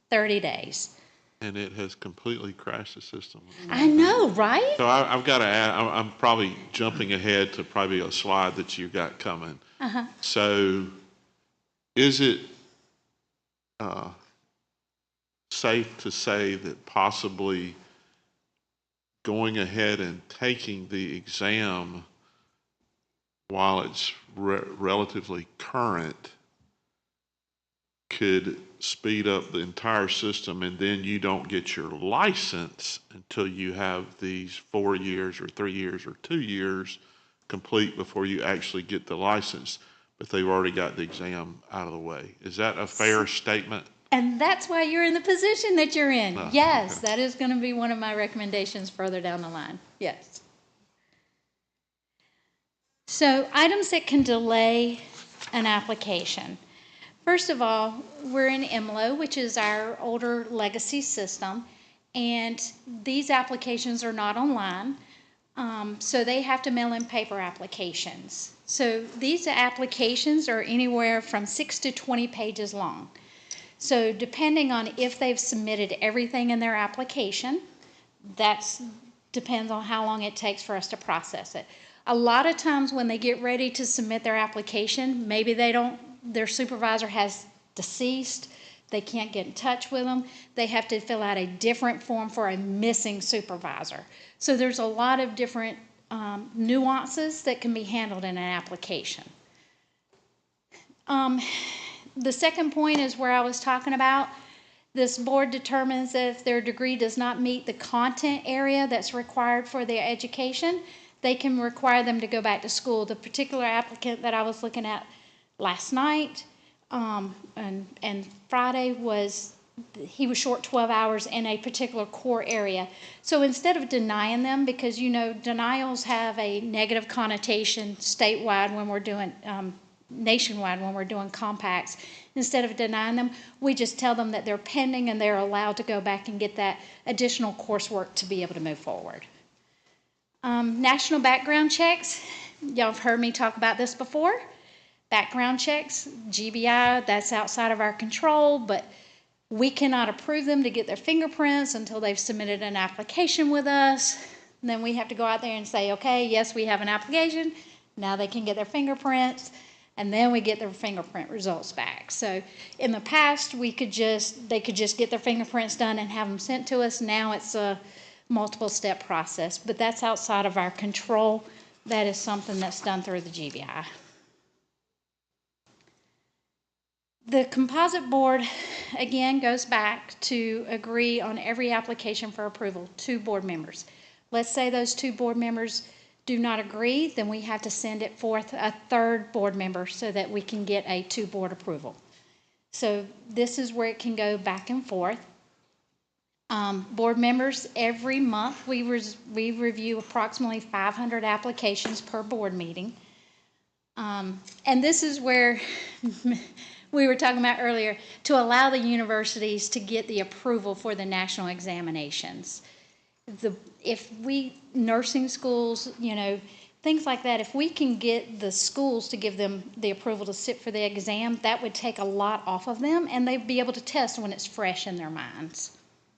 30 days. And it has completely crashed the system. I know, right? So I've got to add, I'm probably jumping ahead to probably a slide that you got coming. Uh-huh. So is it safe to say that possibly going ahead and taking the exam while it's relatively current could speed up the entire system, and then you don't get your license until you have these 4 years or 3 years or 2 years complete before you actually get the license, but they've already got the exam out of the way? Is that a fair statement? And that's why you're in the position that you're in. Yes, okay. that is going to be one of my recommendations further down the line. Yes. So items that can delay an application. First of all, we're in MLO, which is our older legacy system, and these applications are not online, so they have to mail in paper applications. So these applications are anywhere from 6 to 20 pages long. So depending on if they've submitted everything in their application, that depends on how long it takes for us to process it. A lot of times when they get ready to submit their application, maybe they don't their supervisor has deceased, they can't get in touch with them, they have to fill out a different form for a missing supervisor. So there's a lot of different nuances that can be handled in an application. The second point is where I was talking about. This board determines that if their degree does not meet the content area that's required for their education, they can require them to go back to school. The particular applicant that I was looking at last night and Friday he was short 12 hours in a particular core area. So instead of denying them, because you know denials have a negative connotation statewide when we're doing nationwide when we're doing compacts, instead of denying them, we just tell them that they're pending and they're allowed to go back and get that additional coursework to be able to move forward. National background checks, y'all have heard me talk about this before. Background checks, GBI, that's outside of our control, but we cannot approve them to get their fingerprints until they've submitted an application with us. And then we have to go out there and say, okay, yes, we have an application. Now they can get their fingerprints, and then we get their fingerprint results back. So in the past, they could just get their fingerprints done and have them sent to us. Now it's a multiple step process, but that's outside of our control. That is something that's done through the GBI. The composite board, again, goes back to agree on every application for approval, 2 board members. Let's say those 2 board members do not agree, then we have to send it forth a 3rd board member so that we can get a 2 board approval. So this is where it can go back and forth. Board members, every month we review approximately 500 applications per board meeting. And this is where we were talking about earlier, to allow the universities to get the approval for the national examinations. Nursing schools, you know, things like that, if we can get the schools to give them the approval to sit for the exam, that would take a lot off of them, and they'd be able to test when it's fresh in their minds.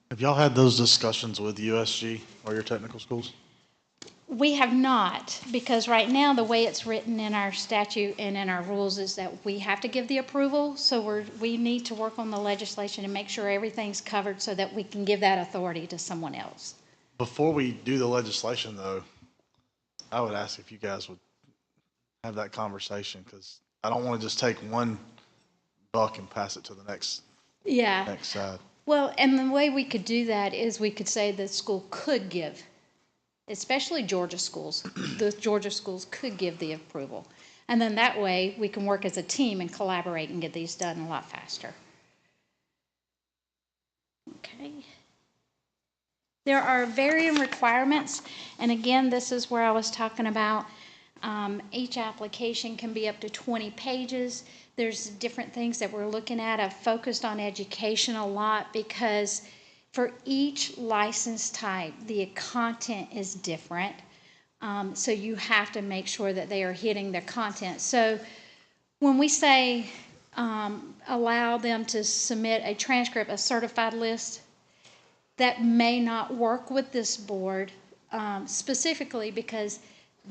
Have y'all had those discussions with USG or your technical schools? We have not, because right now the way it's written in our statute and in our rules is that we have to give the approval, so we need to work on the legislation and make sure everything's covered so that we can give that authority to someone else. Before we do the legislation, though, I would ask if you guys would have that conversation, because I don't want to just take one buck and pass it to the next side. Well, and the way we could do that is we could say the school could give, especially Georgia schools, the Georgia schools could give the approval. And then that way we can work as a team and collaborate and get these done a lot faster. Okay. There are varying requirements, and again, this is where I was talking about each application can be up to 20 pages. There's different things that we're looking at. I've focused on education a lot because for each license type, the content is different. So you have to make sure that they are hitting their content. So when we say allow them to submit a transcript, a certified list, that may not work with this board specifically because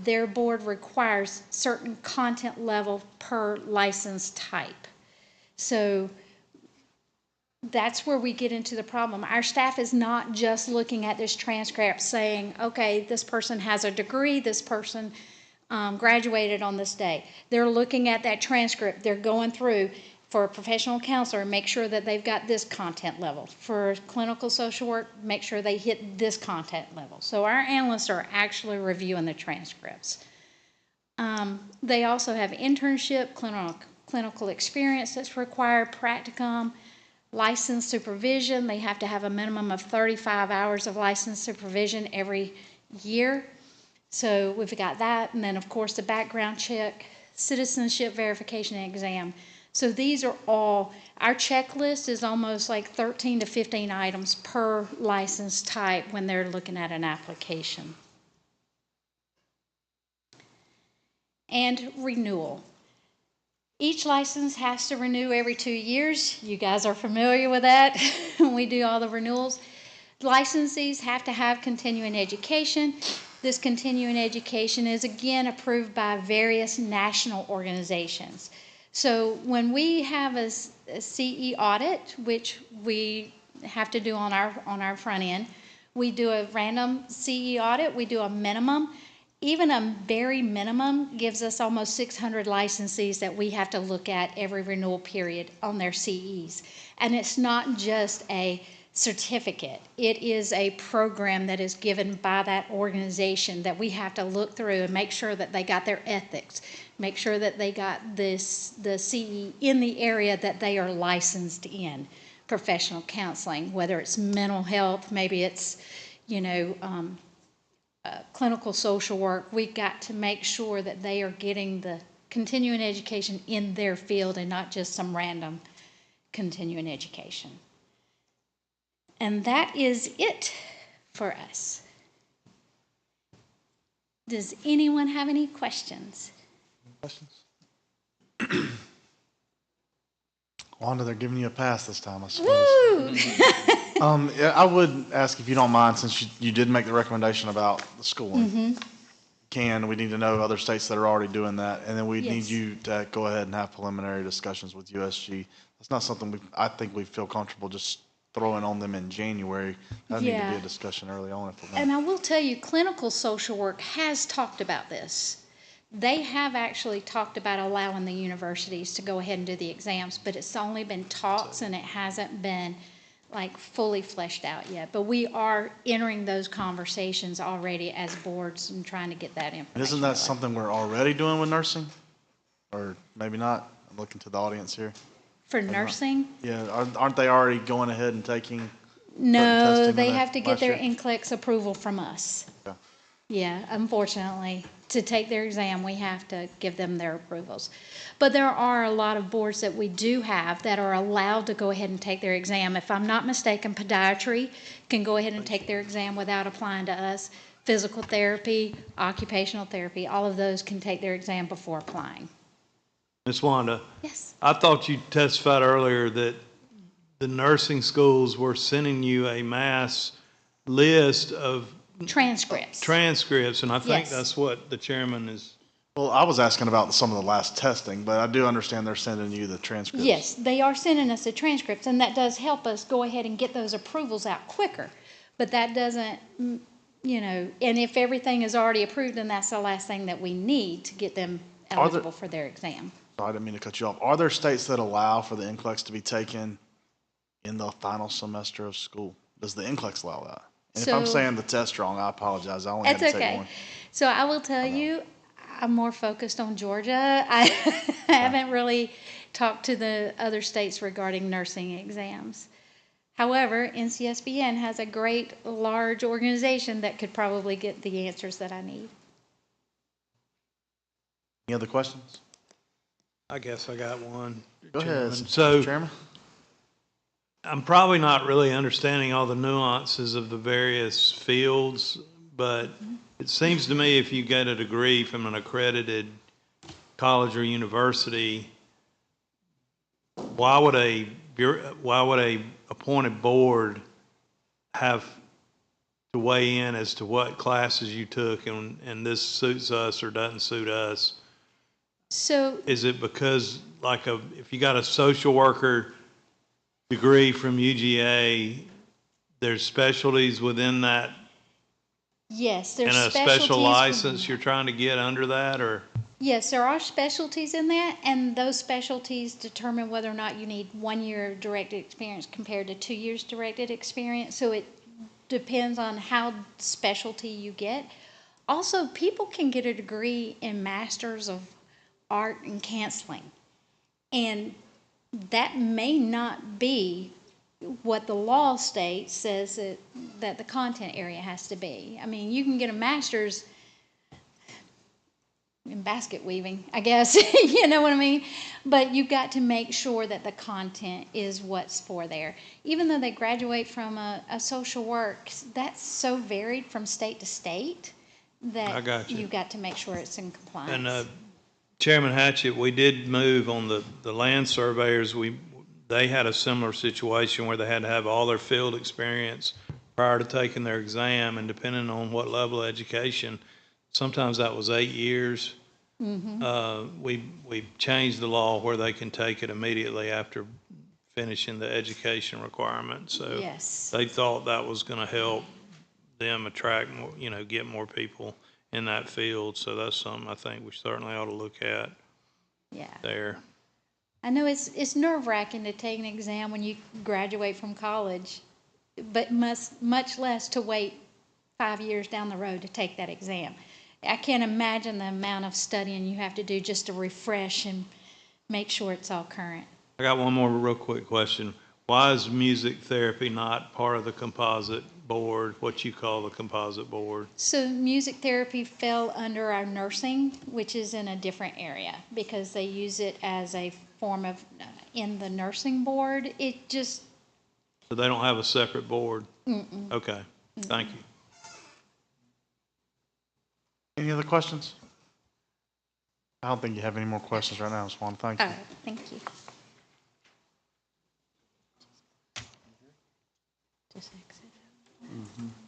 their board requires certain content level per license type. So that's where we get into the problem. Our staff is not just looking at this transcript saying, okay, this person has a degree, this person graduated on this day. They're looking at that transcript. They're going through for a professional counselor, make sure that they've got this content level. For clinical social work, make sure they hit this content level. So our analysts are actually reviewing the transcripts. They also have internship, clinical experience that's required, practicum, license supervision. They have to have a minimum of 35 hours of license supervision every year. So we've got that. And then, of course, the background check, citizenship verification exam. So these are all, our checklist is almost like 13 to 15 items per license type when they're looking at an application. And renewal. Each license has to renew every 2 years. You guys are familiar with that. We do all the renewals. Licensees have to have continuing education. This continuing education is again approved by various national organizations. So when we have a CE audit, which we have to do on our front end, we do a random CE audit, we do a minimum. Even a very minimum gives us almost 600 licensees that we have to look at every renewal period on their CEs. And it's not just a certificate. It is a program that is given by that organization that we have to look through and make sure that they got their ethics, make sure that they got the CE in the area that they are licensed in. Professional counseling, whether it's mental health, maybe it's, clinical social work. We've got to make sure that they are getting the continuing education in their field and not just some random continuing education. And that is it for us. Does anyone have any questions? Questions? Wanda, they're giving you a pass this time, I suppose. Woo! Yeah, I would ask if you don't mind, since you did make the recommendation about the schooling. We need to know other states that are already doing that, and then we need Yes. you to go ahead and have preliminary discussions with USG. That's not something I think we feel comfortable just throwing on them in January. That need to be Yeah. a discussion early on if we're And going. I will tell you, clinical social work has talked about this. They have actually talked about allowing the universities to go ahead and do the exams, but it's only been talks and it hasn't been like fully fleshed out yet. But we are entering those conversations already as boards and trying to get that information. Isn't that really. something we're already doing with nursing? Or maybe not? I'm looking to the audience here. For nursing? Yeah, aren't they already going ahead and taking? No, testing they in have to it get their last year? NCLEX approval from us. Yeah. Yeah, unfortunately, to take their exam, we have to give them their approvals. But there are a lot of boards that we do have that are allowed to go ahead and take their exam. If I'm not mistaken, podiatry can go ahead and take their exam without applying to us. Physical therapy, occupational therapy, all of those can take their exam before applying. Ms. Wanda, Yes. I thought you testified earlier that the nursing schools were sending you a mass list of Transcripts. and I think Yes. that's what the chairman is. Well, I was asking about some of the last testing, but I do understand they're sending you the transcripts. Yes, they are sending us the transcripts, and that does help us go ahead and get those approvals out quicker. But that doesn't, and if everything is already approved, then that's the last thing that we need to get them Are there- eligible for their exam. I didn't mean to cut you off. Are there states that allow for the NCLEX to be taken in the final semester of school? Does the NCLEX allow that? And if I'm So- saying the test wrong, I apologize. I only had That's to take okay. one. So I will tell you, I'm more focused on Georgia. I haven't really talked to the other states regarding nursing exams. However, NCSBN has a great, large organization that could probably get the answers that I need. Any other questions? I guess I got one. Go Chairman. ahead, So Chairman. I'm probably not really understanding all the nuances of the various fields, but it seems to me if you get a degree from an accredited college or university, why would a appointed board have to weigh in as to what classes you took and this suits us or doesn't suit us? So Is it because if you got a social worker degree from UGA, there's specialties within that yes, and there's a specialties. special license you're trying to get under that, or? Yes, there are specialties in that, and those specialties determine whether or not you need 1 year of directed experience compared to 2 years directed experience. So it depends on how specialty you get. Also, people can get a degree in Masters of Art in Counseling, and that may not be what the law states says that the content area has to be. I mean, you can get a master's in basket weaving, I guess, you know what I mean? But you've got to make sure that the content is what's for there. Even though they graduate from a social work, that's so varied from state to state I got that you. you've got to make sure it's in compliance. And Chairman Hatchett, we did move on the land surveyors. They had a similar situation where they had to have all their field experience prior to taking their exam, and depending on what level of education, sometimes that was 8 years. We changed the law where they can take it immediately after finishing the education requirement. So Yes. they thought that was going to help them attract more, get more people in that field. So that's something I think we certainly ought to look at Yeah. there. I know it's nerve-wracking to take an exam when you graduate from college, but much less to wait 5 years down the road to take that exam. I can't imagine the amount of studying you have to do just to refresh and make sure it's all current. I got one more real quick question. Why is music therapy not part of the composite board, what you call the composite board? So music therapy fell under our nursing, which is in a different area because they use it as a form of, in the nursing board, it just. So they don't have a separate board? Okay, thank you. Any other questions? I don't think you have any more questions right now, Swan. Thank you. All right, thank you. Just exit.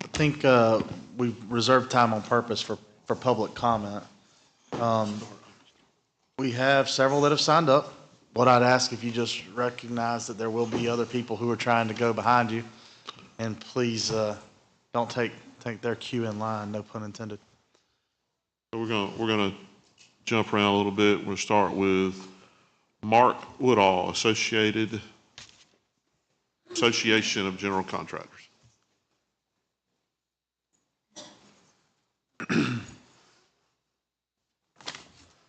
I think we reserved time on purpose for public comment. We have several that have signed up. What I'd ask if you just recognize that there will be other people who are trying to go behind you, and please don't take their cue in line. No pun intended. So we're gonna jump around a little bit. We'll start with Mark Woodall, Association of General Contractors.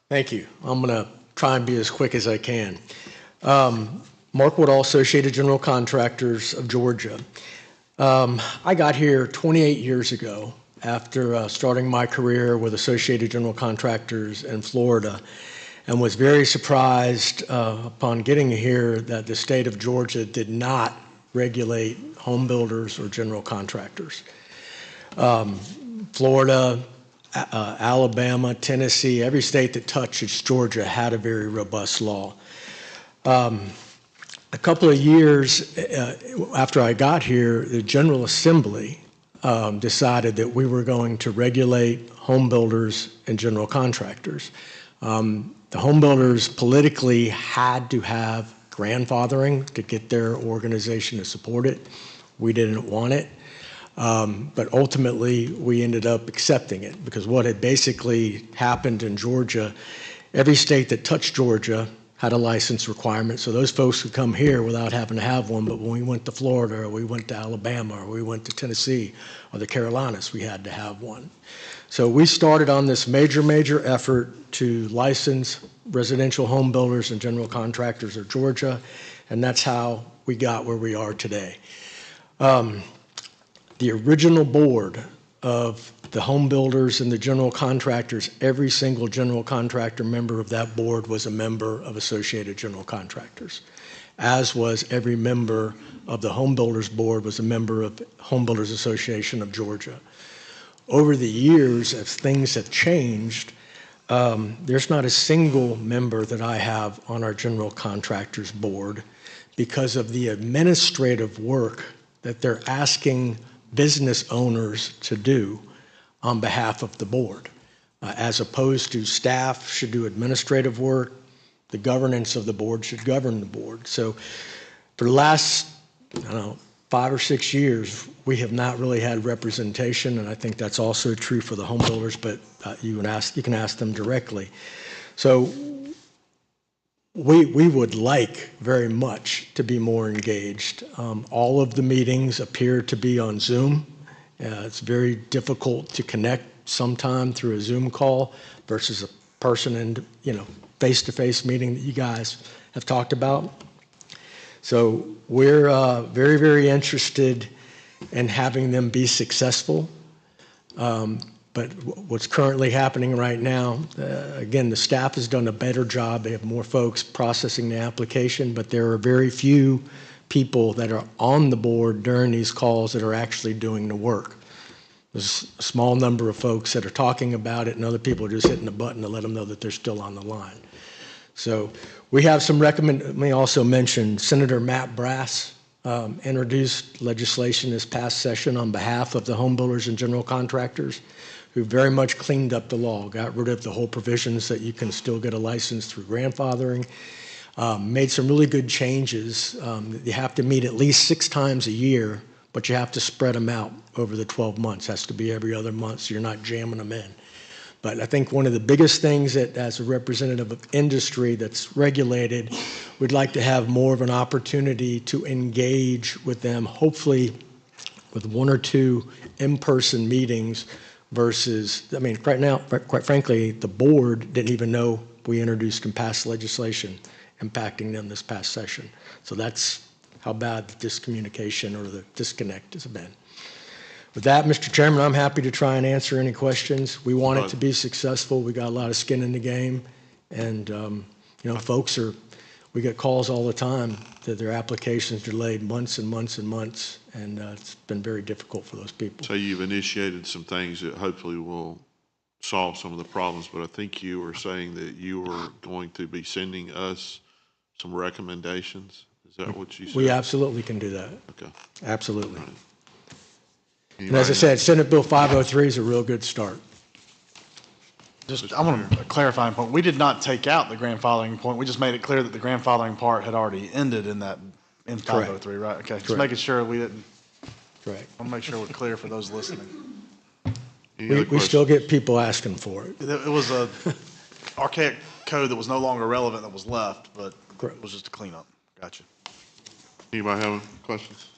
Thank you. I'm going to try and be as quick as I can. Mark Woodall, Associated General Contractors of Georgia. I got here 28 years ago after starting my career with Associated General Contractors in Florida, and was very surprised upon getting here that the state of Georgia did not regulate home builders or general contractors. Florida, Alabama, Tennessee, every state that touches Georgia had a very robust law. A couple of years after I got here, the General Assembly decided that we were going to regulate home builders and general contractors. The home builders politically had to have grandfathering to get their organization to support it. We didn't want it. But ultimately, we ended up accepting it because what had basically happened in Georgia, every state that touched Georgia had a license requirement, so those folks could come here without having to have one, but when we went to Florida, or we went to Alabama, or we went to Tennessee, or the Carolinas, we had to have one. So we started on this major effort to license residential home builders and general contractors of Georgia, and that's how we got where we are today. The original board of the home builders and the general contractors, every single general contractor member of that board was a member of Associated General Contractors, as was every member of the home builders board was a member of Home Builders Association of Georgia. Over the years, as things have changed, there's not a single member that I have on our general contractors board because of the administrative work that they're asking business owners to do on behalf of the board, as opposed to staff should do administrative work, the governance of the board should govern the board. So for the last, 5 or 6 years, we have not really had representation, and I think that's also true for the home builders, but you can ask them directly. So we would like very much to be more engaged. All of the meetings appear to be on Zoom. It's very difficult to connect sometime through a Zoom call versus a person and face-to-face meeting that you guys have talked about. So we're very interested in having them be successful. But what's currently happening right now, again, the staff has done a better job. They have more folks processing the application, but there are very few people that are on the board during these calls that are actually doing the work. There's a small number of folks that are talking about it, and other people are just hitting the button to let them know that they're still on the line. So we have some let me also mention Senator Matt Brass introduced legislation this past session on behalf of the home builders and general contractors, who very much cleaned up the law, got rid of the whole provisions that you can still get a license through grandfathering, made some really good changes. You have to meet at least 6 times a year, but you have to spread them out over the 12 months. Has to be every other month, so you're not jamming them in. But I think one of the biggest things that, as a representative of industry that's regulated, we'd like to have more of an opportunity to engage with them, hopefully with 1 or 2 in-person meetings versus, I mean, right now, quite frankly, the board didn't even know we introduced and passed legislation impacting them this past session. So that's how bad the discommunication or the disconnect has been. With that, Mr. Chairman, I'm happy to try and answer any questions. We want it to be successful. We got a lot of skin in the game, and you know, we get calls all the time that their applications delayed months and months and months, and it's been very difficult for those people. So you've initiated some things that hopefully will solve some of the problems, but I think you were saying that you were going to be sending us some recommendations. Is that what you said? We absolutely can do that. Okay. Absolutely. Right. And as I said, Senate Bill 503 is a real good start. I want a clarifying point. We did not take out the grandfathering point. We just made it clear that the grandfathering part had already ended in 503, right? Okay, just making sure we didn't. Correct. I want to make sure we're clear for those listening. We still get people asking for it. It was a archaic code that was no longer relevant that was left, but it was just a cleanup. Gotcha. Anybody have questions?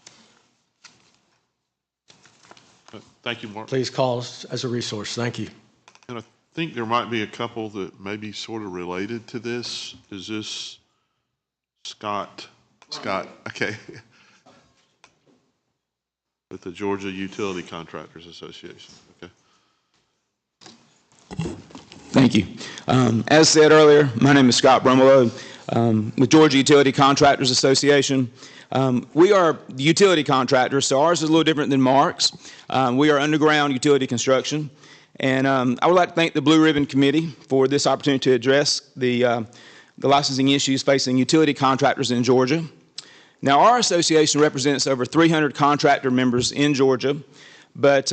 Thank you, Mark. Please call us as a resource. Thank you. And I think there might be a couple that may be sort of related to this. Is this Scott? Scott, okay. With the Georgia Utility Contractors Association, okay. Thank you. As said earlier, my name is Scott Brumelo with Georgia Utility Contractors Association. We are the utility contractors, so ours is a little different than Mark's. We are underground utility construction, and I would like to thank the Blue Ribbon Committee for this opportunity to address the licensing issues facing utility contractors in Georgia. Now, our association represents over 300 contractor members in Georgia, but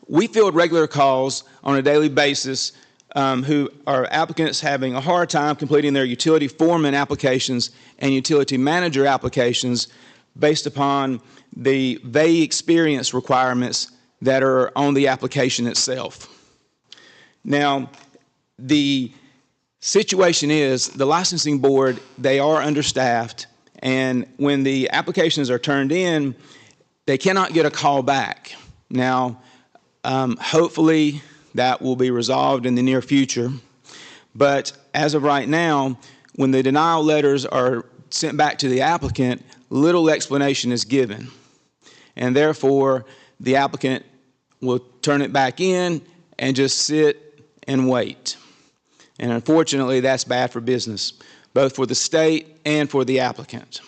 we field regular calls on a daily basis who are applicants having a hard time completing their utility foreman applications and utility manager applications based upon the vague experience requirements that are on the application itself. Now, the situation is the licensing board, they are understaffed, and when the applications are turned in, they cannot get a call back. Now, hopefully that will be resolved in the near future, but as of right now, when the denial letters are sent back to the applicant, little explanation is given, and therefore the applicant will turn it back in and just sit and wait. And unfortunately, that's bad for business, both for the state and for the applicant.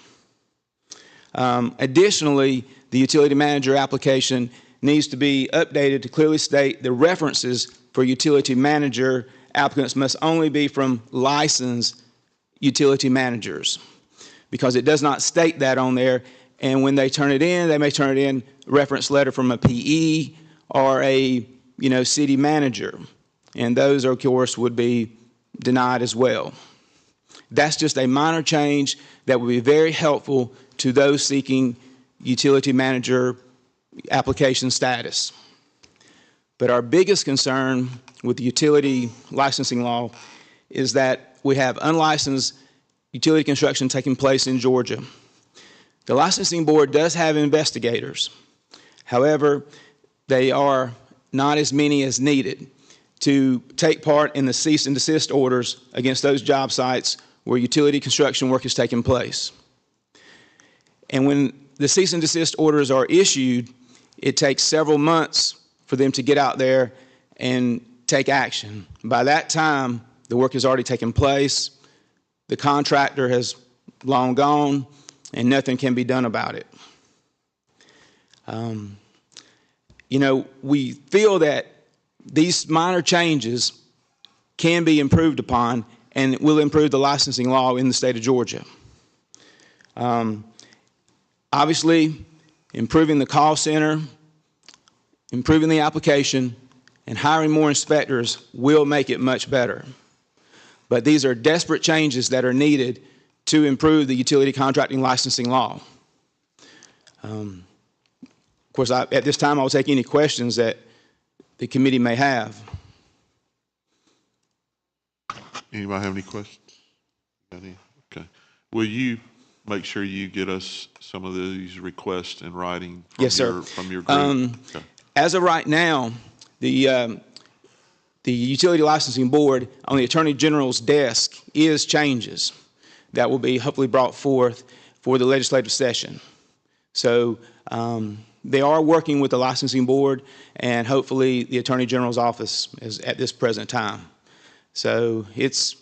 Additionally, the utility manager application needs to be updated to clearly state the references for utility manager applicants must only be from licensed utility managers, because it does not state that on there. And when they turn it in, they may turn it in reference letter from a PE or a city manager, and those, of course, would be denied as well. That's just a minor change that would be very helpful to those seeking utility manager application status. But our biggest concern with the utility licensing law is that we have unlicensed utility construction taking place in Georgia. The licensing board does have investigators. However, they are not as many as needed to take part in the cease and desist orders against those job sites where utility construction work is taking place. And when the cease and desist orders are issued, it takes several months for them to get out there and take action. By that time, the work has already taken place, the contractor has long gone, and nothing can be done about it. We feel that these minor changes can be improved upon and it will improve the licensing law in the state of Georgia. Obviously, improving the call center, improving the application, and hiring more inspectors will make it much better. But these are desperate changes that are needed to improve the utility contracting licensing law. Of course, at this time, I'll take any questions that the committee may have. Anybody have any questions? Got any? Okay. Will you make sure you get us some of these requests in writing from Yes, sir. from your group? Okay. As of right now, the Utility Licensing Board on the Attorney General's desk is changes that will be hopefully brought forth for the legislative session. So they are working with the Licensing Board and hopefully the Attorney General's office is at this present time. So it's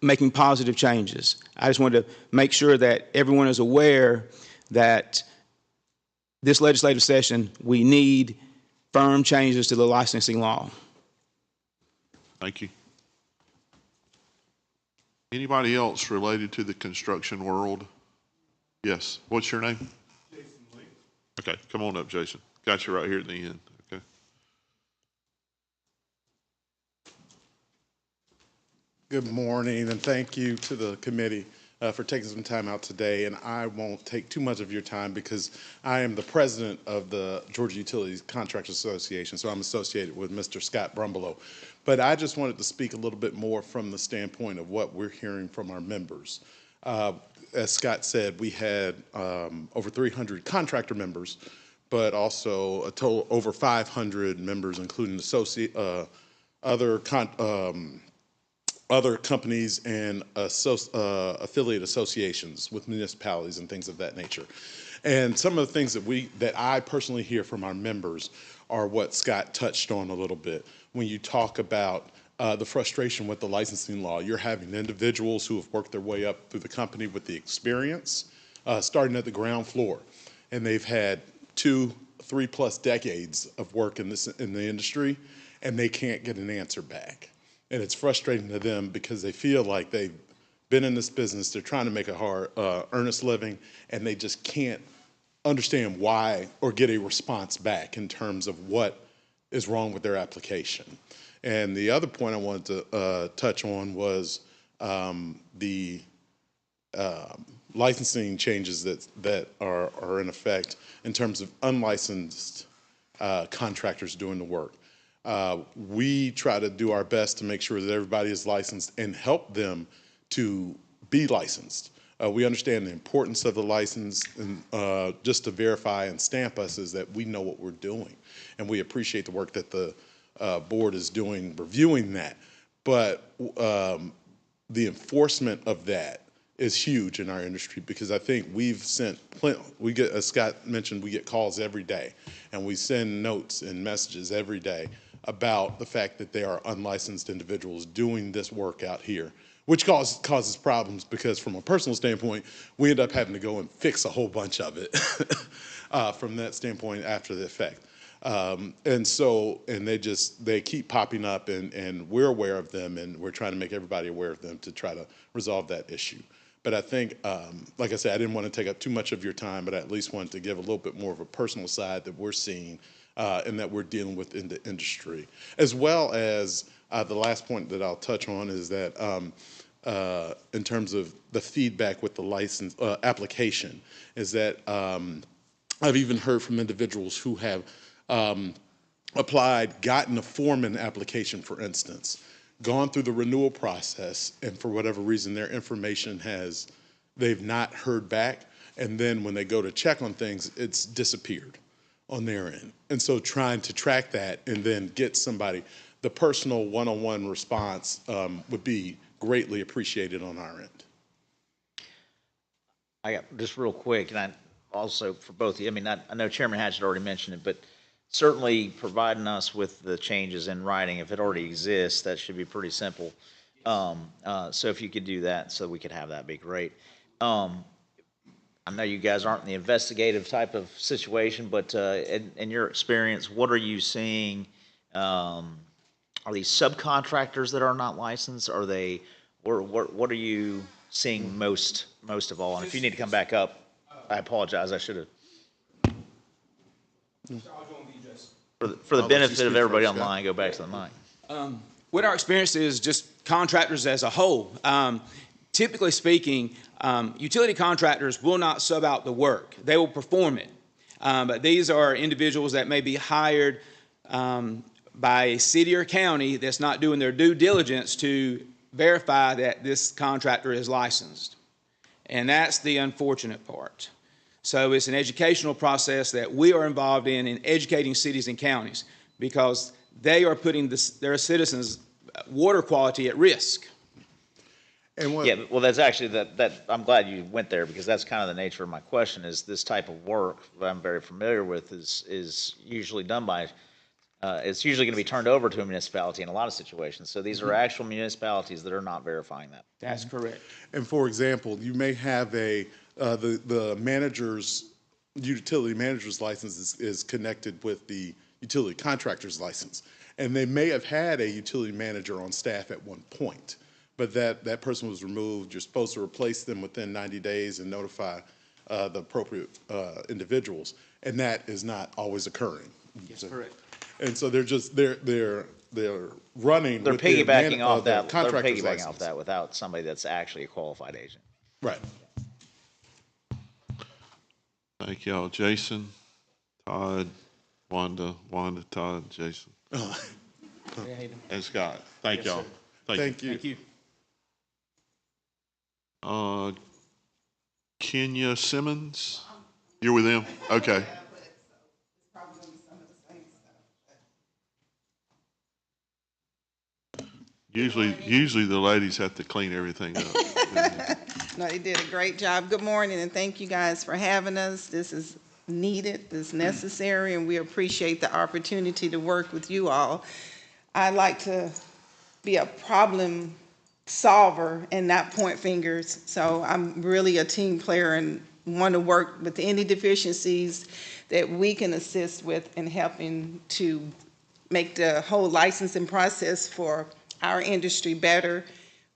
making positive changes. I just wanted to make sure that everyone is aware that this legislative session, we need firm changes to the licensing law. Thank you. Anybody else related to the construction world? Yes. What's your name? Jason Lee. Okay, come on up, Jason. Got you right here at the end. Okay. Good morning, and thank you to the committee for taking some time out today. And I won't take too much of your time because I am the president of the Georgia Utilities Contractors Association, so I'm associated with Mr. Scott Brumbelow. But I just wanted to speak a little bit more from the standpoint of what we're hearing from our members. As Scott said, we had over 300 contractor members, but also a total over 500 members, including other companies and affiliate associations with municipalities and things of that nature. And some of the things that I personally hear from our members are what Scott touched on a little bit. When you talk about the frustration with the licensing law, you're having individuals who have worked their way up through the company with the experience, starting at the ground floor, and they've had 2-3+ decades of work in the industry, and they can't get an answer back. And it's frustrating to them because they feel like they've been in this business, they're trying to make a hard, earnest living, and they just can't understand why or get a response back in terms of what is wrong with their application. And the other point I wanted to touch on was the licensing changes that are in effect in terms of unlicensed contractors doing the work. We try to do our best to make sure that everybody is licensed and help them to be licensed. We understand the importance of the license, and just to verify and stamp us is that we know what we're doing. And we appreciate the work that the board is doing, reviewing that. But the enforcement of that is huge in our industry, because I think we've sent we get, as Scott mentioned, we get calls every day, and we send notes and messages every day about the fact that there are unlicensed individuals doing this work out here, which causes problems, because from a personal standpoint, we end up having to go and fix a whole bunch of it from that standpoint after the effect. And they keep popping up, and we're aware of them, and we're trying to make everybody aware of them to try to resolve that issue. But I think, like I said, I didn't want to take up too much of your time, but I at least wanted to give a little bit more of a personal side that we're seeing and that we're dealing with in the industry. As well as the last point that I'll touch on is that in terms of the feedback with the license application, is that I've even heard from individuals who have applied, gotten a foreman application, for instance, gone through the renewal process, and for whatever reason their information they've not heard back, and then when they go to check on things, it's disappeared on their end. And so trying to track that and then get somebody, the personal one-on-one response would be greatly appreciated on our end. I got just real quick, and I also for both of you, I mean, I know Chairman Hatch had already mentioned it, but certainly providing us with the changes in writing, if it already exists, that should be pretty simple. So if you could do that so we could have that, be great. I know you guys aren't in the investigative type of situation, but in your experience, what are you seeing? Are these subcontractors that are not licensed? Are they, or what are you seeing most of all? And if you need to come back up, I apologize. I should have. For the I'll let you benefit of speak everybody first, Scott. online, go back to the mic. What our experience is, just contractors as a whole. Typically speaking, utility contractors will not sub out the work. They will perform it. But these are individuals that may be hired by a city or county that's not doing their due diligence to verify that this contractor is licensed. And that's the unfortunate part. So it's an educational process that we are involved in educating cities and counties, because they are putting their citizens' water quality at risk. And what, Yeah, well, that's actually, that I'm glad you went there, because that's kind of the nature of my question, is this type of work that I'm very familiar with is usually done by, it's usually going to be turned over to a municipality in a lot of situations. So these are actual municipalities that are not verifying that. That's correct. and for example, you may have the utility manager's license is connected with the utility contractor's license. And they may have had a utility manager on staff at one point, but that person was removed. You're supposed to replace them within 90 days and notify the appropriate individuals, and that is not always occurring. Yes, correct. And so they're running. They're with their piggybacking off their that, they're contractor's piggybacking license. off that without somebody that's actually a qualified agent. Right. Thank y'all. Jason, Todd, Wanda, Todd, Jason, and Scott. Thank y'all. Thank you. Thank you. Kenya Simmons, you're with them? Okay. Usually the ladies have to clean everything up. No, they did a great job. Good morning, and thank you guys for having us. This is needed, this is necessary, and we appreciate the opportunity to work with you all. I like to be a problem solver and not point fingers, so I'm really a team player and want to work with any deficiencies that we can assist with in helping to make the whole licensing process for our industry better.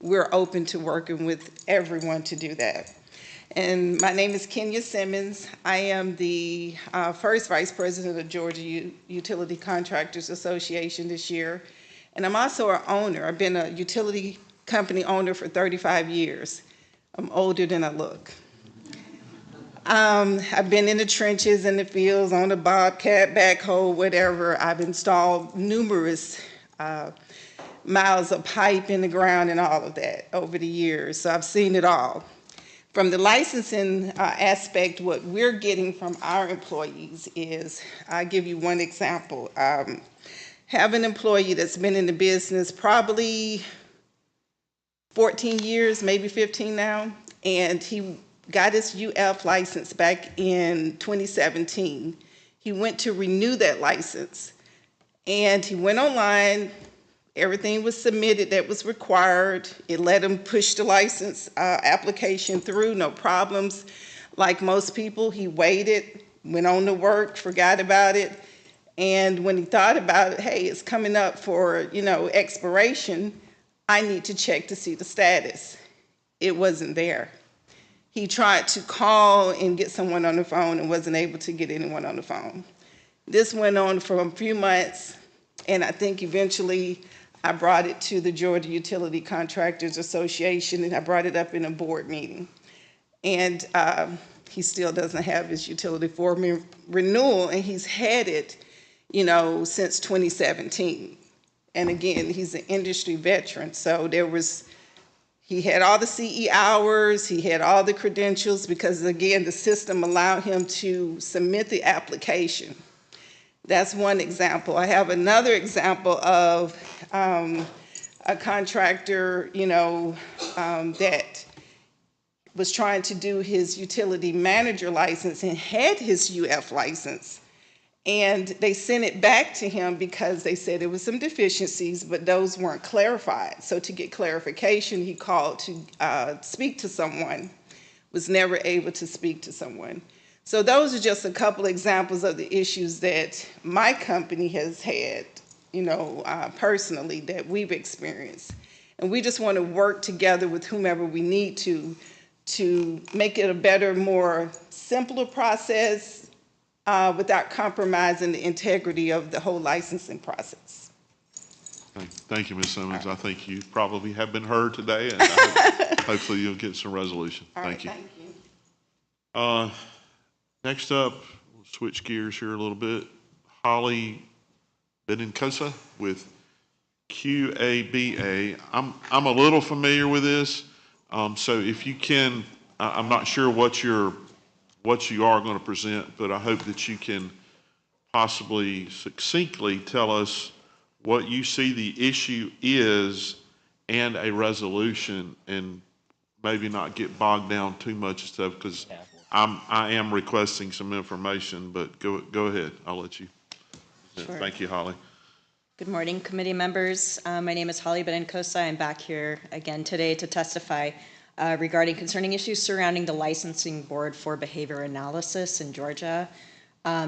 We're open to working with everyone to do that. And my name is Kenya Simmons. I am the first vice president of Georgia Utility Contractors Association this year. And I'm also an owner. I've been a utility company owner for 35 years. I'm older than I look. I've been in the trenches, in the fields, on the bobcat, backhoe, whatever. I've installed numerous miles of pipe in the ground and all of that over the years. So I've seen it all. From the licensing aspect, what we're getting from our employees is, I'll give you one example. Have an employee that's been in the business probably 14 years, maybe 15 now, and he got his UF license back in 2017. He went to renew that license, and he went online. Everything was submitted that was required. It let him push the license application through, no problems. Like most people, he waited, went on to work, forgot about it. And when he thought about it, hey, it's coming up for, expiration, I need to check to see the status. It wasn't there. He tried to call and get someone on the phone and wasn't able to get anyone on the phone. This went on for a few months, and I think eventually I brought it to the Georgia Utility Contractors Association, and I brought it up in a board meeting. And he still doesn't have his utility foreman renewal, and he's had it, since 2017. And again, he's an industry veteran, so he had all the CE hours, he had all the credentials, because again, the system allowed him to submit the application. That's one example. I have another example of a contractor, that was trying to do his utility manager license and had his UF license. And they sent it back to him because they said there was some deficiencies, but those weren't clarified. So to get clarification, he called to speak to someone, was never able to speak to someone. So those are just a couple examples of the issues that my company has had, personally, that we've experienced. And we just want to work together with whomever we need to make it a better, more simpler process, without compromising the integrity of the whole licensing process. Thank you, Ms. Simmons. I think you probably have been heard today, and hopefully you'll get some resolution. Thank you. Thank you. Next up, we'll switch gears here a little bit. Holly Benincosa with QABA. I'm a little familiar with this, so if you can, I'm not sure what you are going to present, but I hope that you can possibly succinctly tell us what you see the issue is and a resolution, and maybe not get bogged down too much and stuff, because I am requesting some information, but go ahead. I'll let you. Sure. Thank you, Holly. Good morning, committee members. My name is Holly Benincosa. I'm back here again today to testify regarding concerning issues surrounding the licensing board for behavior analysis in Georgia.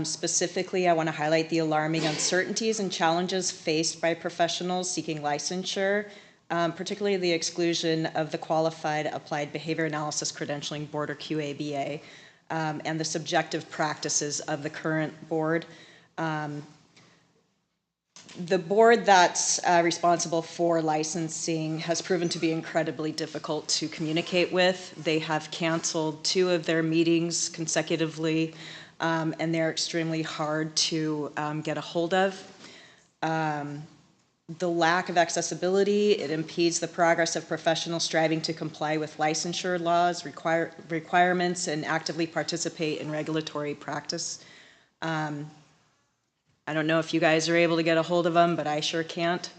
Specifically, I want to highlight the alarming uncertainties and challenges faced by professionals seeking licensure, particularly the exclusion of the Qualified Applied Behavior Analysis Credentialing Board, or QABA, and the subjective practices of the current board. The board that's responsible for licensing has proven to be incredibly difficult to communicate with. They have canceled 2 of their meetings consecutively, and they're extremely hard to get a hold of. The lack of accessibility, it impedes the progress of professionals striving to comply with licensure laws, requirements, and actively participate in regulatory practice. I don't know if you guys are able to get a hold of them, but I sure can't.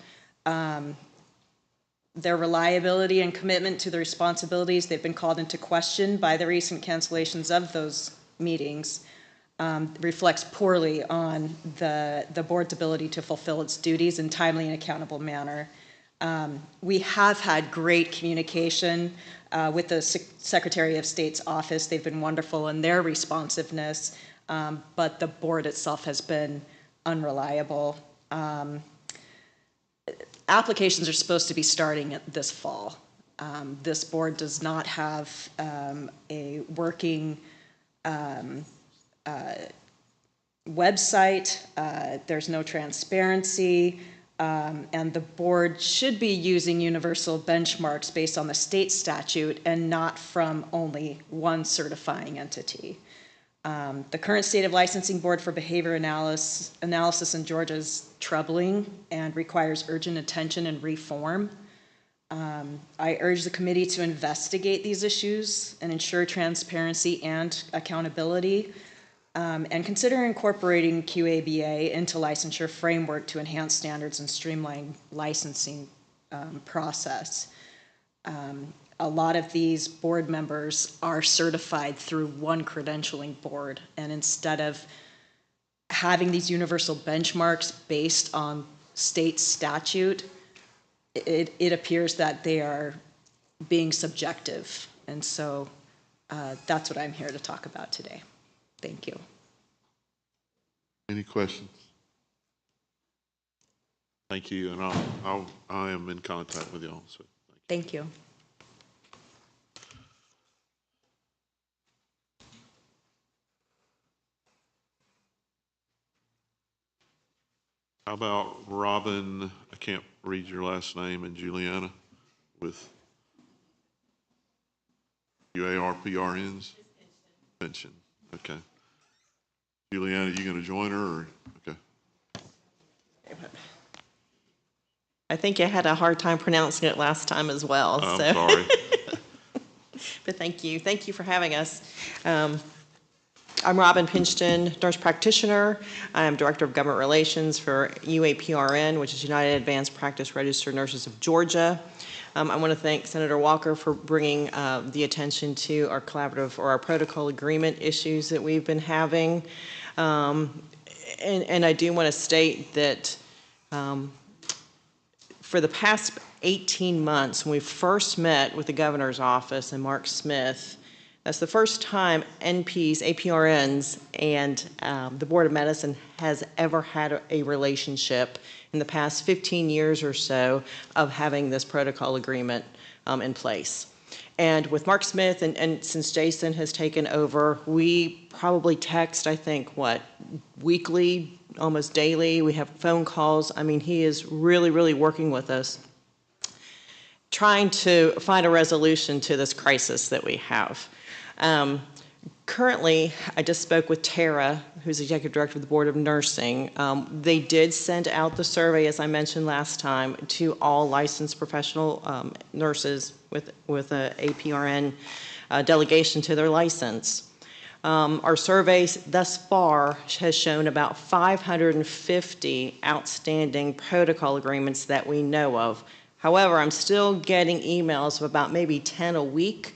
Their reliability and commitment to the responsibilities, they've been called into question by the recent cancellations of those meetings, reflects poorly on the board's ability to fulfill its duties in timely and accountable manner. We have had great communication with the Secretary of State's office. They've been wonderful in their responsiveness, but the board itself has been unreliable. Applications are supposed to be starting this fall. This board does not have a working website. There's no transparency, and the board should be using universal benchmarks based on the state statute and not from only one certifying entity. The current state of licensing board for behavior analysis in Georgia is troubling and requires urgent attention and reform. I urge the committee to investigate these issues and ensure transparency and accountability, and consider incorporating QABA into licensure framework to enhance standards and streamline licensing process. A lot of these board members are certified through one credentialing board, and instead of having these universal benchmarks based on state statute, it appears that they are being subjective. And so that's what I'm here to talk about today. Thank you. Any questions? Thank you, and I am in contact with y'all. So thank you. How about Robin, I can't read your last name, and Juliana with UARPRNs? Pension. Okay. Juliana, you going to join her? Or? Okay. I think I had a hard time pronouncing it last time as well. I'm so. sorry. But thank you. Thank you for having us. I'm Robin Pinchton, nurse practitioner. I am Director of Government Relations for UAPRN, which is United Advanced Practice Registered Nurses of Georgia. I want to thank Senator Walker for bringing the attention to our collaborative or our protocol agreement issues that we've been having. And I do want to state that for the past 18 months, when we first met with the governor's office and Mark Smith, that's the first time NPs, APRNs, and the Board of Medicine has ever had a relationship in the past 15 years or so of having this protocol agreement in place. And with Mark Smith, and since Jason has taken over, we probably text, I think, weekly, almost daily. We have phone calls. I mean, he is really, really working with us, trying to find a resolution to this crisis that we have. Currently, I just spoke with Tara, who's Executive Director of the Board of Nursing. They did send out the survey, as I mentioned last time, to all licensed professional nurses with a APRN delegation to their license. Our surveys thus far has shown about 550 outstanding protocol agreements that we know of. However, I'm still getting emails of about maybe 10 a week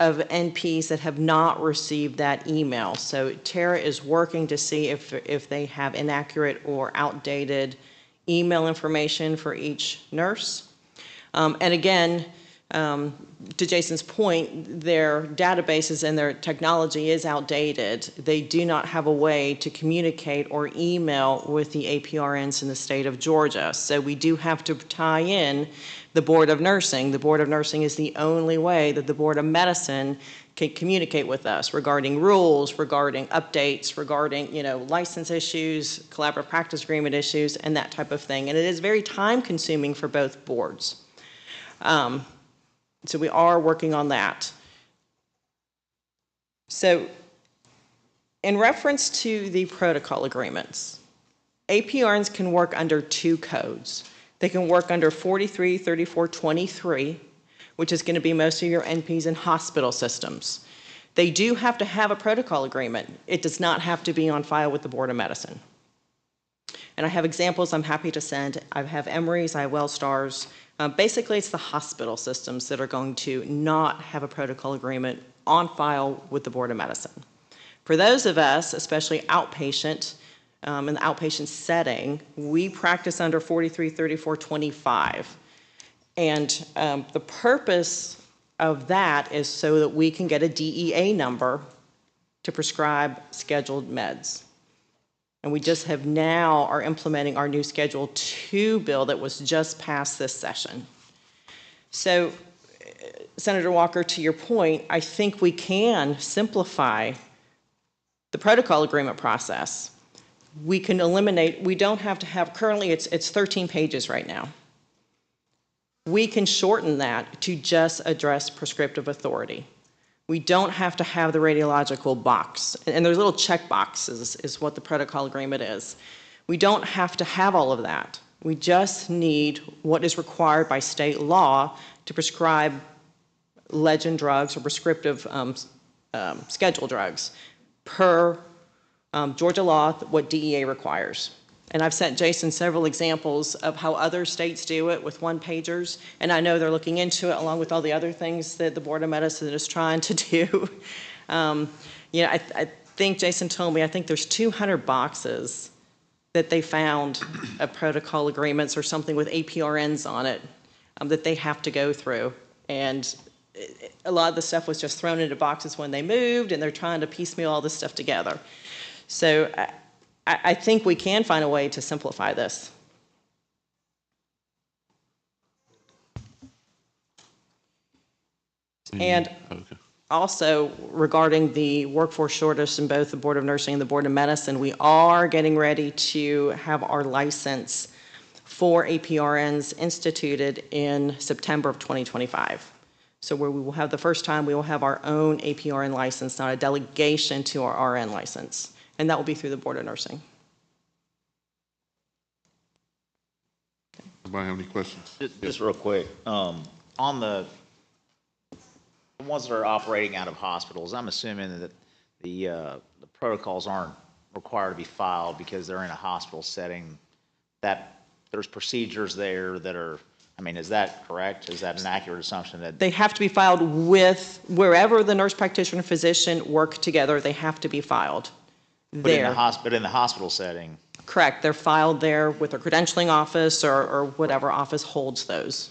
of NPs that have not received that email. So Tara is working to see if they have inaccurate or outdated email information for each nurse. And again, to Jason's point, their databases and their technology is outdated. They do not have a way to communicate or email with the APRNs in the state of Georgia. So we do have to tie in the Board of Nursing. The Board of Nursing is the only way that the Board of Medicine can communicate with us regarding rules, regarding updates, regarding, license issues, collaborative practice agreement issues, and that type of thing. And it is very time consuming for both boards. So we are working on that. So in reference to the protocol agreements, APRNs can work under two codes. They can work under 433423, which is going to be most of your NPs in hospital systems. They do have to have a protocol agreement. It does not have to be on file with the Board of Medicine. And I have examples I'm happy to send. I have Emory's, I have WellStar's. Basically, it's the hospital systems that are going to not have a protocol agreement on file with the Board of Medicine. For those of us, especially outpatient, in the outpatient setting, we practice under 433425. And the purpose of that is so that we can get a DEA number to prescribe scheduled meds. And we just have now are implementing our new Schedule 2 bill that was just passed this session. So, Senator Walker, to your point, I think we can simplify the protocol agreement process. We can eliminate, we don't have to have, currently it's 13 pages right now. We can shorten that to just address prescriptive authority. We don't have to have the radiological box. And there's little check boxes is what the protocol agreement is. We don't have to have all of that. We just need what is required by state law to prescribe legend drugs or prescriptive schedule drugs per Georgia law, what DEA requires. And I've sent Jason several examples of how other states do it with one-pagers, and I know they're looking into it along with all the other things that the Board of Medicine is trying to do. I think Jason told me, I think there's 200 boxes that they found of protocol agreements or something with APRNs on it that they have to go through. And a lot of the stuff was just thrown into boxes when they moved, and they're trying to piecemeal all this stuff together. So I think we can find a way to simplify this. And also regarding the workforce shortage in both the Board of Nursing and the Board of Medicine, we are getting ready to have our license for APRNs instituted in September of 2025. So where we will have the first time we will have our own APRN license, not a delegation to our RN license. And that will be through the Board of Nursing. Anybody have any questions? Just real quick, on the ones that are operating out of hospitals, I'm assuming that the protocols aren't required to be filed because they're in a hospital setting, that there's procedures there that are, I mean, is that correct? Is that an accurate assumption? That they have to be filed with, wherever the nurse practitioner and physician work together, they have to be filed but there. in the hospital setting? Correct. They're filed there with their credentialing office or whatever office holds those.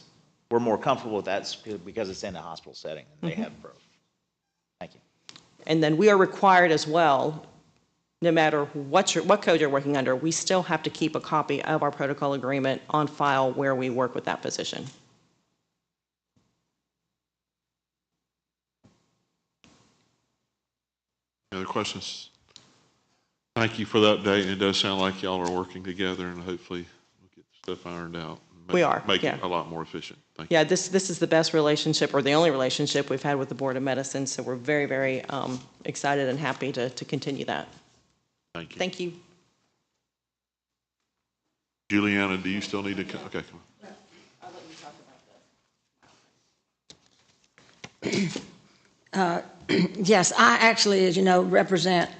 We're more comfortable with that because it's in a hospital setting and they have both. Thank you. And then we are required as well, no matter what code you're working under, we still have to keep a copy of our protocol agreement on file where we work with that physician. Any other questions? Thank you for the update. It does sound like y'all are working together, and hopefully we'll get stuff ironed out. We are, Make yeah. it a lot more efficient. Thank you. Yeah, this is the best relationship, or the only relationship we've had with the Board of Medicine, so we're very, very excited and happy to continue that. Thank you. Thank you. Juliana, do you still need to come? Okay, come on. Yes, I actually, as you know, represent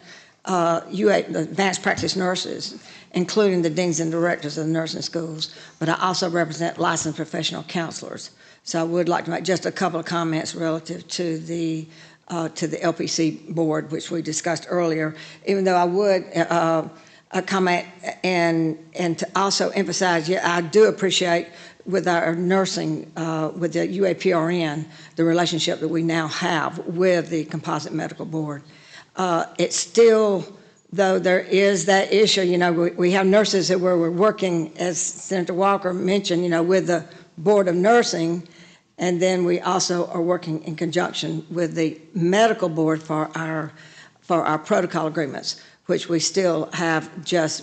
UA, the advanced practice nurses, including the deans and directors of the nursing schools, but I also represent licensed professional counselors. So I would like to make just a couple of comments relative to the LPC board, which we discussed earlier, even though I would comment and to also emphasize, yeah, I do appreciate with our nursing, with the UAPRN, the relationship that we now have with the Composite Medical Board. It's still, though there is that issue, you know, we have nurses that we're working, as Senator Walker mentioned, you know, with the Board of Nursing, and then we also are working in conjunction with the medical board for our protocol agreements, which we still have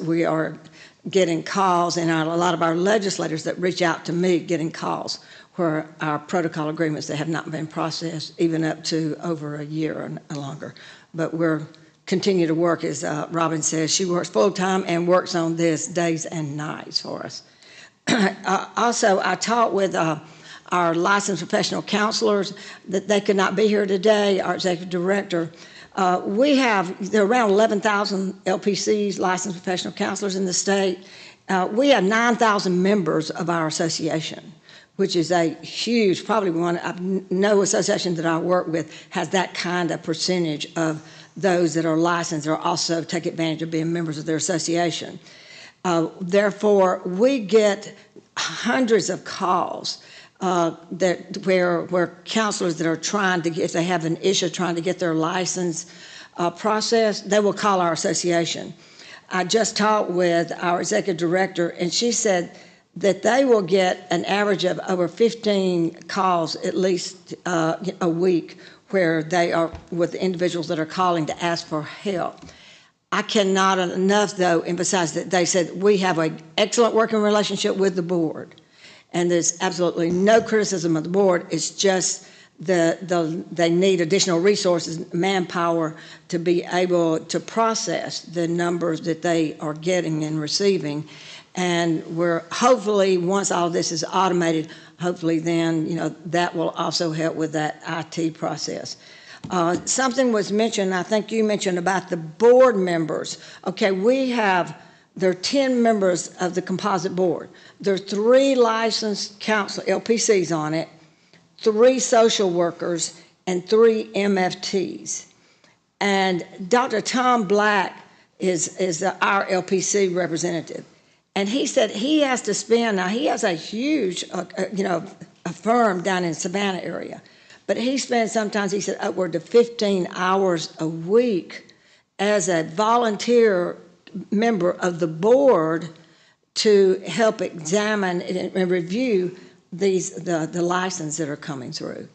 we are getting calls, and a lot of our legislators that reach out to me getting calls where our protocol agreements that have not been processed, even up to over a year or longer. But we're continue to work, as Robin says, she works full-time and works on this days and nights for us. Also, I talked with our licensed professional counselors that they could not be here today, our executive director. There are around 11,000 LPCs, licensed professional counselors in the state. We have 9,000 members of our association, which is a huge, probably no association that I work with has that kind of percentage of those that are licensed or also take advantage of being members of their association. Therefore, we get hundreds of calls where counselors that are trying to, if they have an issue trying to get their license processed, they will call our association. I just talked with our executive director, and she said that they will get an average of over 15 calls at least a week where they are with the individuals that are calling to ask for help. I cannot enough, though, emphasize that they said we have an excellent working relationship with the board. And there's absolutely no criticism of the board. It's just they need additional resources, manpower, to be able to process the numbers that they are getting and receiving. And we're hopefully, once all this is automated, hopefully then, you know, that will also help with that IT process. Something was mentioned, I think you mentioned, about the board members. Okay, there are 10 members of the composite board. There are 3 licensed counselors, LPCs on it, 3 social workers, and 3 MFTs. And Dr. Tom Black is our LPC representative. And he said he has to spend, now he has a huge, a firm down in Savannah area, but he spends sometimes, he said, upward to 15 hours a week as a volunteer member of the board to help examine and review the license that are coming through.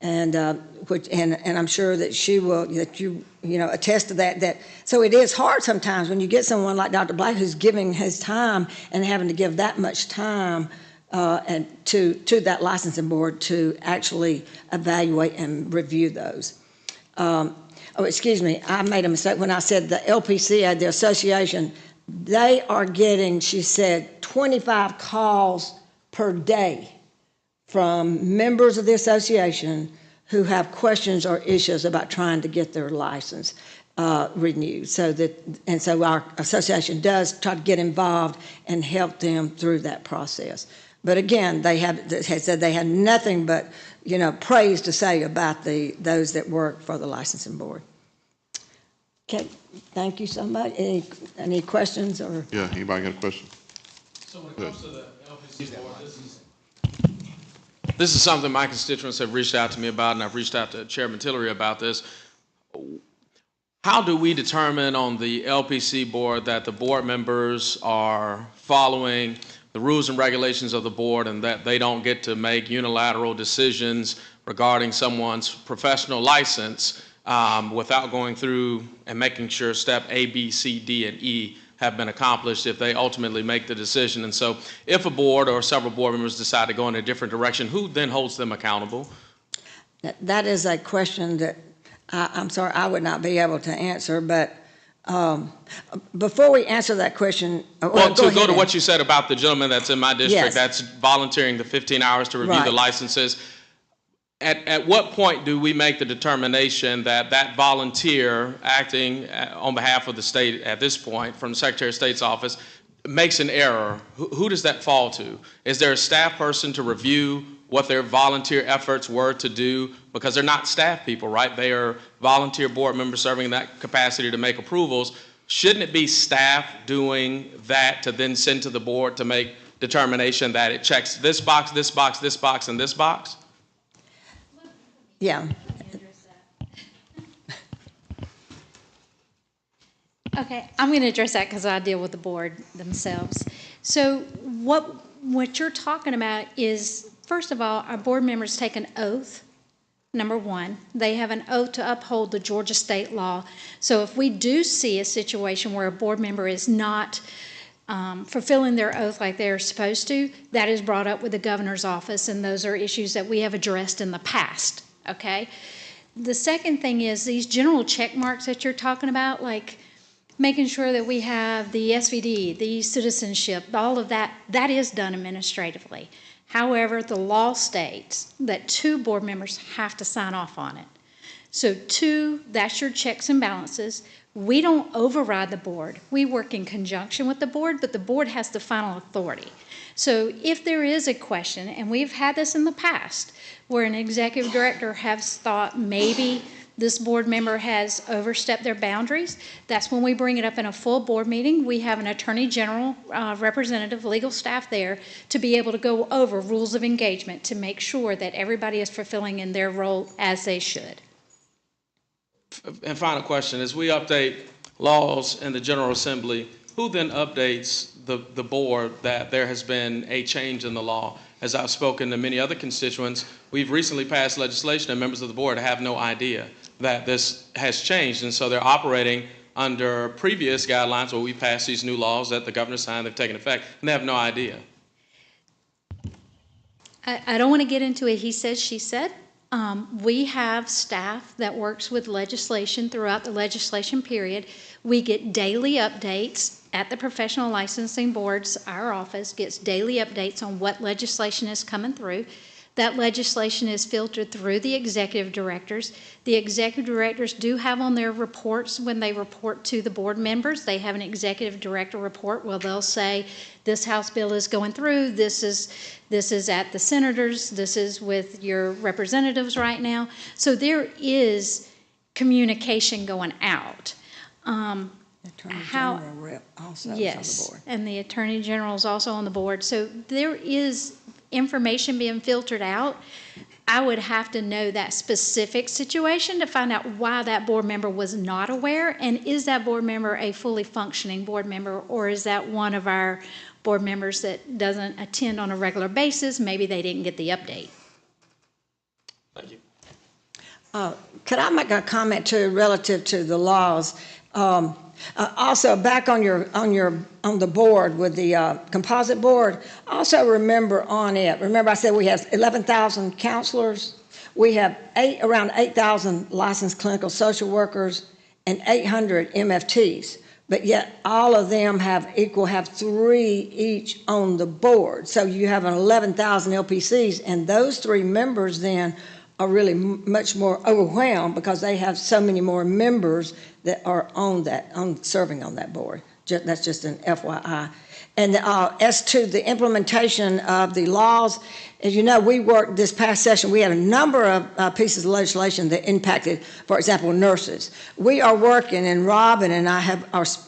And I'm sure that she will, that you attest to that. So it is hard sometimes when you get someone like Dr. Black who's giving his time and having to give that much time and to that licensing board to actually evaluate and review those. Oh, excuse me, I made a mistake when I said the LPC, the association, they are getting, she said, 25 calls per day from members of the association who have questions or issues about trying to get their license renewed. So our association does try to get involved and help them through that process. But again, they said they had nothing but praise to say about those that work for the licensing board. Okay, thank you so much. Any questions or? Yeah, anybody got a question? So when it comes to the LPC board, this is something my constituents have reached out to me about, and I've reached out to Chairman Tillery about this. How do we determine on the LPC board that the board members are following the rules and regulations of the board and that they don't get to make unilateral decisions regarding someone's professional license without going through and making sure step A, B, C, D, and E have been accomplished if they ultimately make the decision. And so if a board or several board members decide to go in a different direction, who then holds them accountable? That is a question that I'm sorry, I would not be able to answer, but before we answer that question, Well, to go to what you said about the gentleman that's in my district, Yes. that's volunteering the 15 hours to review the Right. licenses. At what point do we make the determination that that volunteer acting on behalf of the state at this point from the Secretary of State's office makes an error? Who does that fall to? Is there a staff person to review what their volunteer efforts were to do? Because they're not staff people, right? They are volunteer board members serving in that capacity to make approvals. Shouldn't it be staff doing that to then send to the board to make determination that it checks this box, this box, this box, and this box? Yeah. Okay, I'm going to address that because I deal with the board themselves. So what you're talking about is, first of all, our board members take an oath. Number one, they have an oath to uphold the Georgia state law. So if we do see a situation where a board member is not fulfilling their oath like they're supposed to, that is brought up with the governor's office, and those are issues that we have addressed in the past. Okay. The second thing is these general check marks that you're talking about, like making sure that we have the SVD, the citizenship, all of that, that is done administratively. However, the law states that 2 board members have to sign off on it. So 2, that's your checks and balances. We don't override the board. We work in conjunction with the board, but the board has the final authority. So if there is a question, and we've had this in the past, where an executive director has thought maybe this board member has overstepped their boundaries, that's when we bring it up in a full board meeting. We have an attorney general, representative, legal staff there to be able to go over rules of engagement to make sure that everybody is fulfilling in their role as they should. And final question, as we update laws in the General Assembly, who then updates the board that there has been a change in the law? As I've spoken to many other constituents, we've recently passed legislation and members of the board have no idea that this has changed. And so they're operating under previous guidelines where we passed these new laws that the governor signed, they've taken effect, and they have no idea. I don't want to get into it, he said, she said. We have staff that works with legislation throughout the legislation period. We get daily updates at the professional licensing boards. Our office gets daily updates on what legislation is coming through. That legislation is filtered through the executive directors. The executive directors do have on their reports, when they report to the board members, they have an executive director report where they'll say, this House bill is going through, this is at the senators, this is with your representatives right now. So there is communication going out. Attorney General rep also Yes, is on the board. and the Attorney General is also on the board. So there is information being filtered out. I would have to know that specific situation to find out why that board member was not aware, and is that board member a fully functioning board member, or is that one of our board members that doesn't attend on a regular basis? Maybe they didn't get the update. Thank you. Could I make a comment too relative to the laws? Also, back on the board with the composite board, also remember on it. Remember, I said we have 11,000 counselors. We have around 8,000 licensed clinical social workers and 800 MFTs. But yet, all of them have 3 each on the board. So you have an 11,000 LPCs, and those 3 members then are really much more overwhelmed because they have so many more members that are serving on that board. That's just an FYI. And as to the implementation of the laws, as you know, we worked this past session, we had a number of pieces of legislation that impacted, for example, nurses. We are working, and Robin and I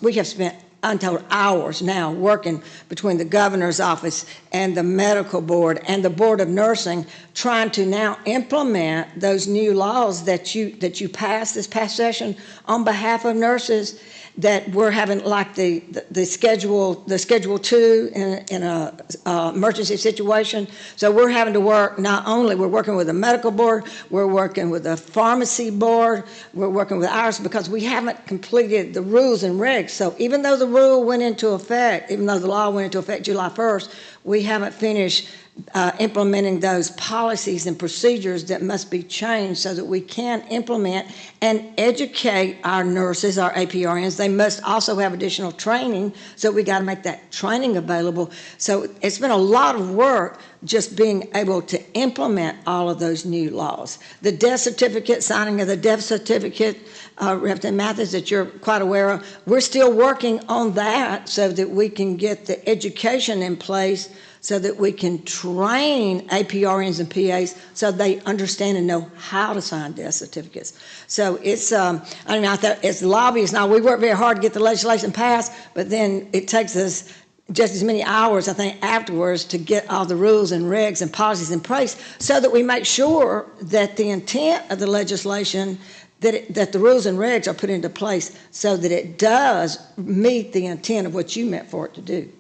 we have spent untold hours now working between the governor's office and the medical board and the board of nursing, trying to now implement those new laws that you passed this past session on behalf of nurses. that we're having like the schedule 2 in a emergency situation. So we're having to work, not only we're working with the medical board, we're working with the pharmacy board, we're working with ours because we haven't completed the rules and regs. So even though the rule went into effect, even though the law went into effect July 1st, we haven't finished implementing those policies and procedures that must be changed so that we can implement and educate our nurses, our APRNs. They must also have additional training, so we got to make that training available. So it's been a lot of work just being able to implement all of those new laws. The death certificate, signing of the death certificate, Representative Mathis, that you're quite aware of, we're still working on that so that we can get the education in place so that we can train APRNs and PAs so they understand and know how to sign death certificates. So it's, I thought as lobbyists, now we work very hard to get the legislation passed, but then it takes us just as many hours, I think, afterwards to get all the rules and regs and policies in place so that we make sure that the intent of the legislation, that the rules and regs are put into place so that it does meet the intent of what you meant for it to do.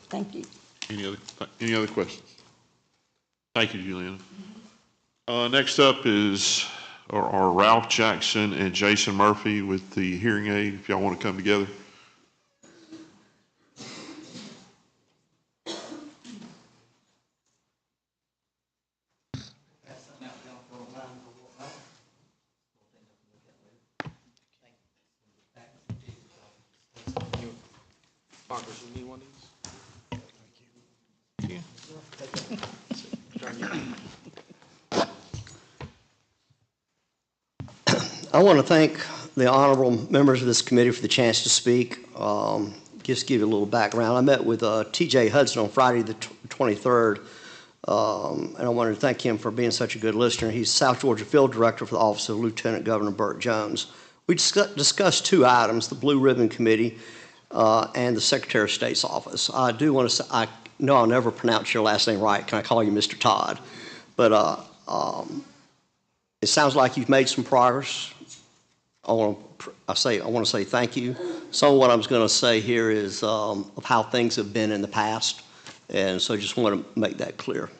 Thank you. Any other questions? Thank you, Juliana. Next up are Ralph Jackson and Jason Murphy with the hearing aid, if y'all want to come together. Marcus, you need one of these? I want to thank the honorable members of this committee for the chance to speak. Just give you a little background. I met with T.J. Hudson on Friday the 23rd, and I wanted to thank him for being such a good listener. He's South Georgia Field Director for the Office of Lieutenant Governor Burt Jones. We discussed two items, the Blue Ribbon Committee and the Secretary of State's office. I do want to say, I know I'll never pronounce your last name right. Can I call you Mr. Todd? But it sounds like you've made some progress. I want to say thank you. Some of what I was going to say here is of how things have been in the past, and so I just want to make that clear.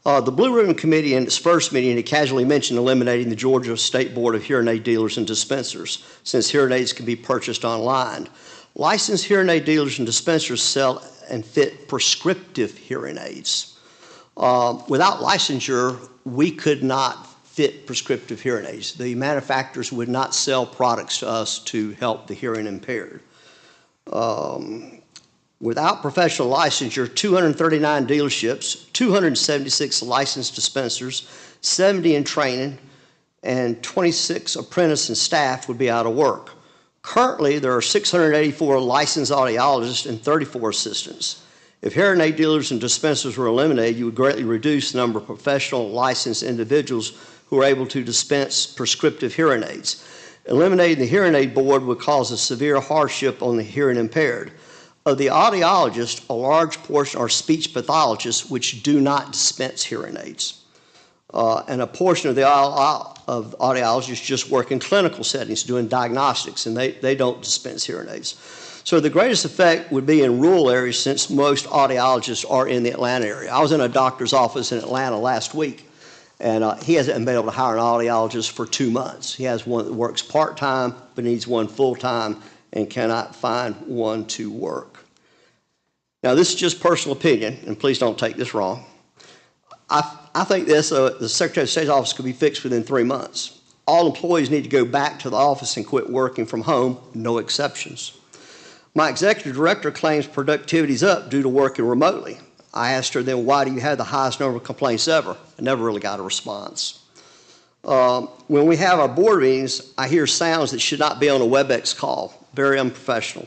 The Blue Ribbon Committee in its first meeting had casually mentioned eliminating the Georgia State Board of Hearing Aid Dealers and Dispensers, since hearing aids can be purchased online. Licensed hearing aid dealers and dispensers sell and fit prescriptive hearing aids. Without licensure, we could not fit prescriptive hearing aids. The manufacturers would not sell products to us to help the hearing impaired. Without professional licensure, 239 dealerships, 276 licensed dispensers, 70 in training, and 26 apprentices and staff would be out of work. Currently, there are 684 licensed audiologists and 34 assistants. If hearing aid dealers and dispensers were eliminated, you would greatly reduce the number of professional licensed individuals who are able to dispense prescriptive hearing aids. Eliminating the hearing aid board would cause a severe hardship on the hearing impaired. Of the audiologists, a large portion are speech pathologists, which do not dispense hearing aids. And a portion of the audiologists just work in clinical settings doing diagnostics, and they don't dispense hearing aids. So the greatest effect would be in rural areas, since most audiologists are in the Atlanta area. I was in a doctor's office in Atlanta last week, and he hasn't been able to hire an audiologist for 2 months. He has one that works part-time, but needs one full-time, and cannot find one to work. Now, this is just personal opinion, and please don't take this wrong. I think the Secretary of State's office could be fixed within 3 months. All employees need to go back to the office and quit working from home, no exceptions. My executive director claims productivity is up due to working remotely. I asked her then, why do you have the highest number of complaints ever? I never really got a response. When we have our board meetings, I hear sounds that should not be on a WebEx call. Very unprofessional.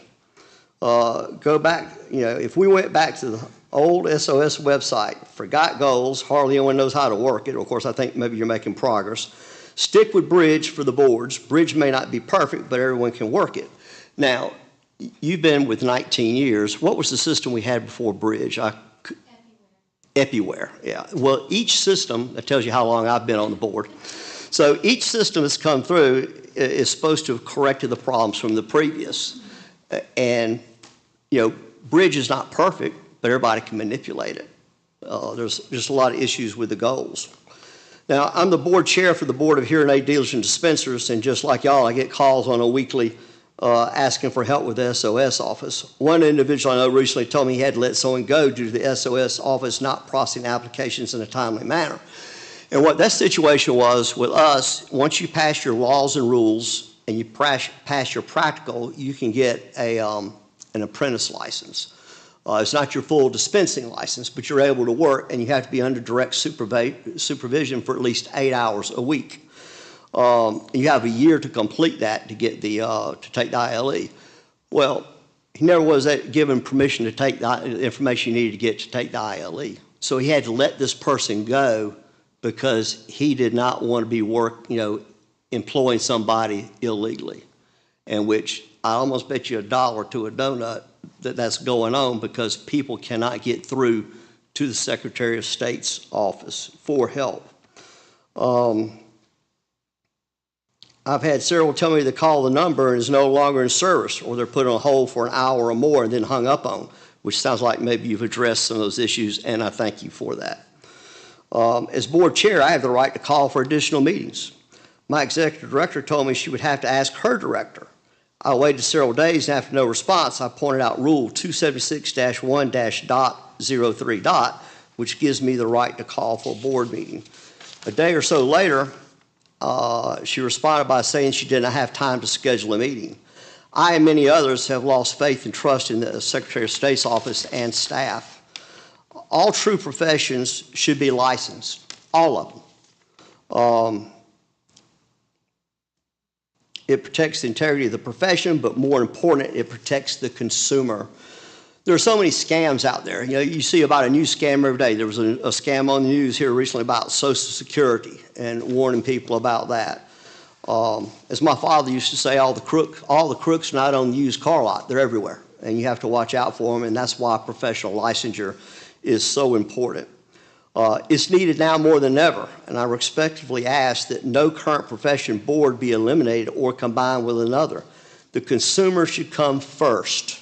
Go back, if we went back to the old SOS website, forgot goals, hardly anyone knows how to work it. Of course, I think maybe you're making progress. Stick with Bridge for the boards. Bridge may not be perfect, but everyone can work it. Now, you've been with 19 years. What was the system we had before Bridge? Epiware, yeah. Well, each system, that tells you how long I've been on the board. So each system that's come through is supposed to have corrected the problems from the previous. And, you know, Bridge is not perfect, but everybody can manipulate it. There's just a lot of issues with the goals. Now, I'm the board chair for the Board of Hearing Aid Dealers and Dispensers, and just like y'all, I get calls on a weekly asking for help with the SOS office. One individual I know recently told me he had to let someone go due to the SOS office not processing applications in a timely manner. And what that situation was with us, once you pass your laws and rules and you pass your practical, you can get an apprentice license. It's not your full dispensing license, but you're able to work, and you have to be under direct supervision for at least 8 hours a week. You have a year to complete that to get to take the ILE. Well, he never was given permission to take the information he needed to get to take the ILE. So he had to let this person go because he did not want to be employing somebody illegally, and which I almost bet you $1 to a donut that's going on because people cannot get through to the Secretary of State's office for help. I've had several tell me to call the number and is no longer in service, or they're put on hold for an hour or more and then hung up on, which sounds like maybe you've addressed some of those issues, and I thank you for that. As board chair, I have the right to call for additional meetings. My executive director told me she would have to ask her director. I waited several days, and after no response, I pointed out Rule 276-1-.03, which gives me the right to call for a board meeting. A day or so later, she responded by saying she did not have time to schedule a meeting. I and many others have lost faith and trust in the Secretary of State's office and staff. All true professions should be licensed, all of them. It protects the integrity of the profession, but more important, it protects the consumer. There are so many scams out there. You know, you see about a new scam every day. There was a scam on the news here recently about Social Security and warning people about that. As my father used to say, all the crooks are not on the used car lot. They're everywhere, and you have to watch out for them, and that's why professional licensure is so important. It's needed now more than ever, and I respectfully ask that no current profession board be eliminated or combined with another. The consumer should come first.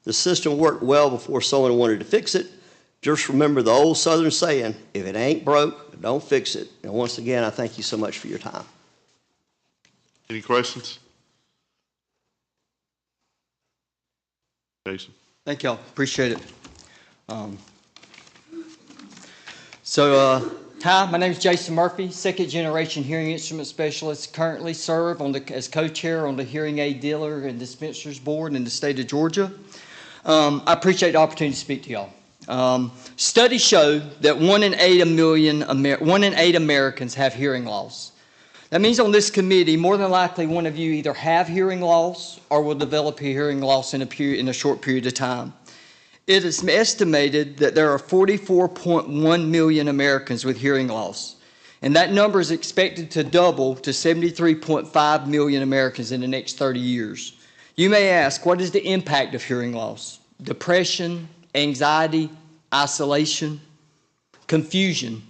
The system worked well before someone wanted to fix it. Just remember the old Southern saying, if it ain't broke, don't fix it. And once again, I thank you so much for your time. Any questions? Jason. Thank y'all. Appreciate it. Hi, my name is Jason Murphy, second generation hearing instrument specialist. Currently serve as co-chair on the Hearing Aid Dealer and Dispensers Board in the state of Georgia. I appreciate the opportunity to speak to y'all. Studies show that 1 in 8 Americans have hearing loss. That means on this committee, more than likely one of you either have hearing loss or will develop a hearing loss in a short period of time. It is estimated that there are 44.1 million Americans with hearing loss, and that number is expected to double to 73.5 million Americans in the next 30 years. You may ask, what is the impact of hearing loss? Depression, anxiety, isolation, confusion.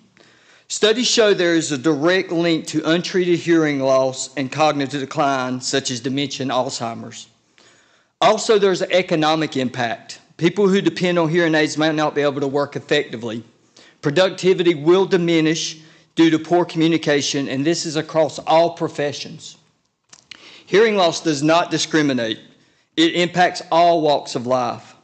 Studies show there is a direct link to untreated hearing loss and cognitive decline, such as dementia and Alzheimer's. Also, there's an economic impact. People who depend on hearing aids might not be able to work effectively. Productivity will diminish due to poor communication, and this is across all professions. Hearing loss does not discriminate. It impacts all walks of life.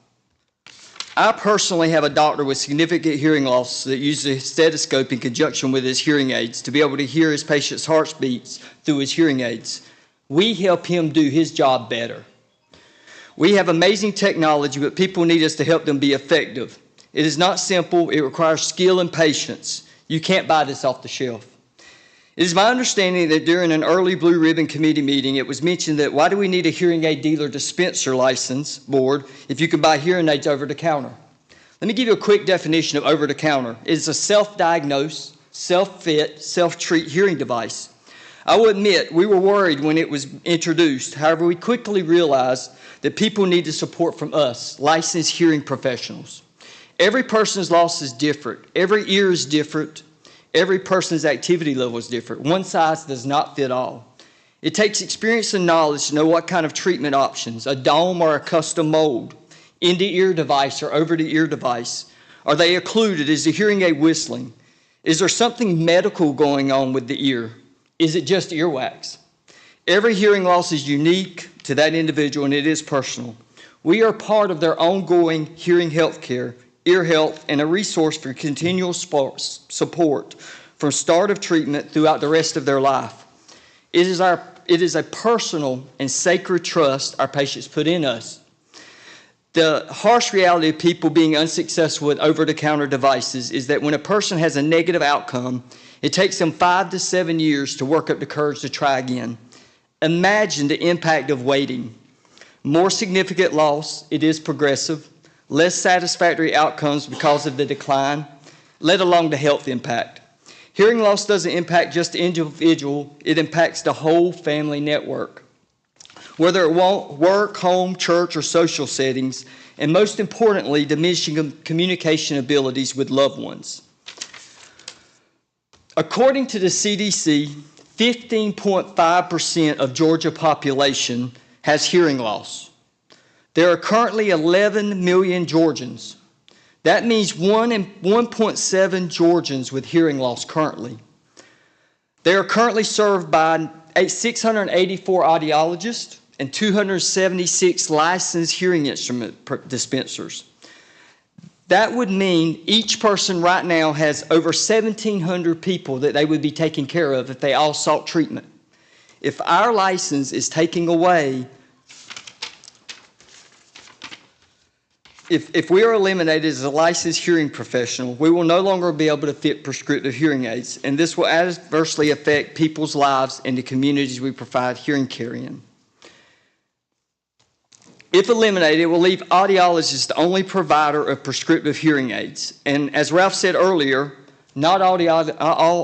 I personally have a doctor with significant hearing loss that uses a stethoscope in conjunction with his hearing aids to be able to hear his patient's heartbeats through his hearing aids. We help him do his job better. We have amazing technology, but people need us to help them be effective. It is not simple. It requires skill and patience. You can't buy this off the shelf. It is my understanding that during an early Blue Ribbon Committee meeting, it was mentioned that why do we need a hearing aid dealer dispenser license board if you can buy hearing aids over the counter? Let me give you a quick definition of over the counter. It is a self-diagnose, self-fit, self-treat hearing device. I will admit we were worried when it was introduced. However, we quickly realized that people need the support from us, licensed hearing professionals. Every person's loss is different. Every ear is different. Every person's activity level is different. One size does not fit all. It takes experience and knowledge to know what kind of treatment options, a dome or a custom mold, in-the-ear device or over-the-ear device. Are they occluded? Is the hearing aid whistling? Is there something medical going on with the ear? Is it just earwax? Every hearing loss is unique to that individual, and it is personal. We are part of their ongoing hearing health care, ear health, and a resource for continual support from start of treatment throughout the rest of their life. It is a personal and sacred trust our patients put in us. The harsh reality of people being unsuccessful with over-the-counter devices is that when a person has a negative outcome, it takes them 5 to 7 years to work up the courage to try again. Imagine the impact of waiting. More significant loss, it is progressive, less satisfactory outcomes because of the decline, let alone the health impact. Hearing loss doesn't impact just the individual, it impacts the whole family network. Whether it work, home, church, or social settings, and most importantly, diminishing communication abilities with loved ones. According to the CDC, 15.5% of Georgia population has hearing loss. There are currently 11 million Georgians. That means 1.7 Georgians with hearing loss currently. They are currently served by 684 audiologists and 276 licensed hearing instrument dispensers. That would mean each person right now has over 1,700 people that they would be taking care of if they all sought treatment. If our license is taking away, if we are eliminated as a licensed hearing professional, we will no longer be able to fit prescriptive hearing aids, and this will adversely affect people's lives and the communities we provide hearing care in. If eliminated, it will leave audiologists the only provider of prescriptive hearing aids. And as Ralph said earlier, not all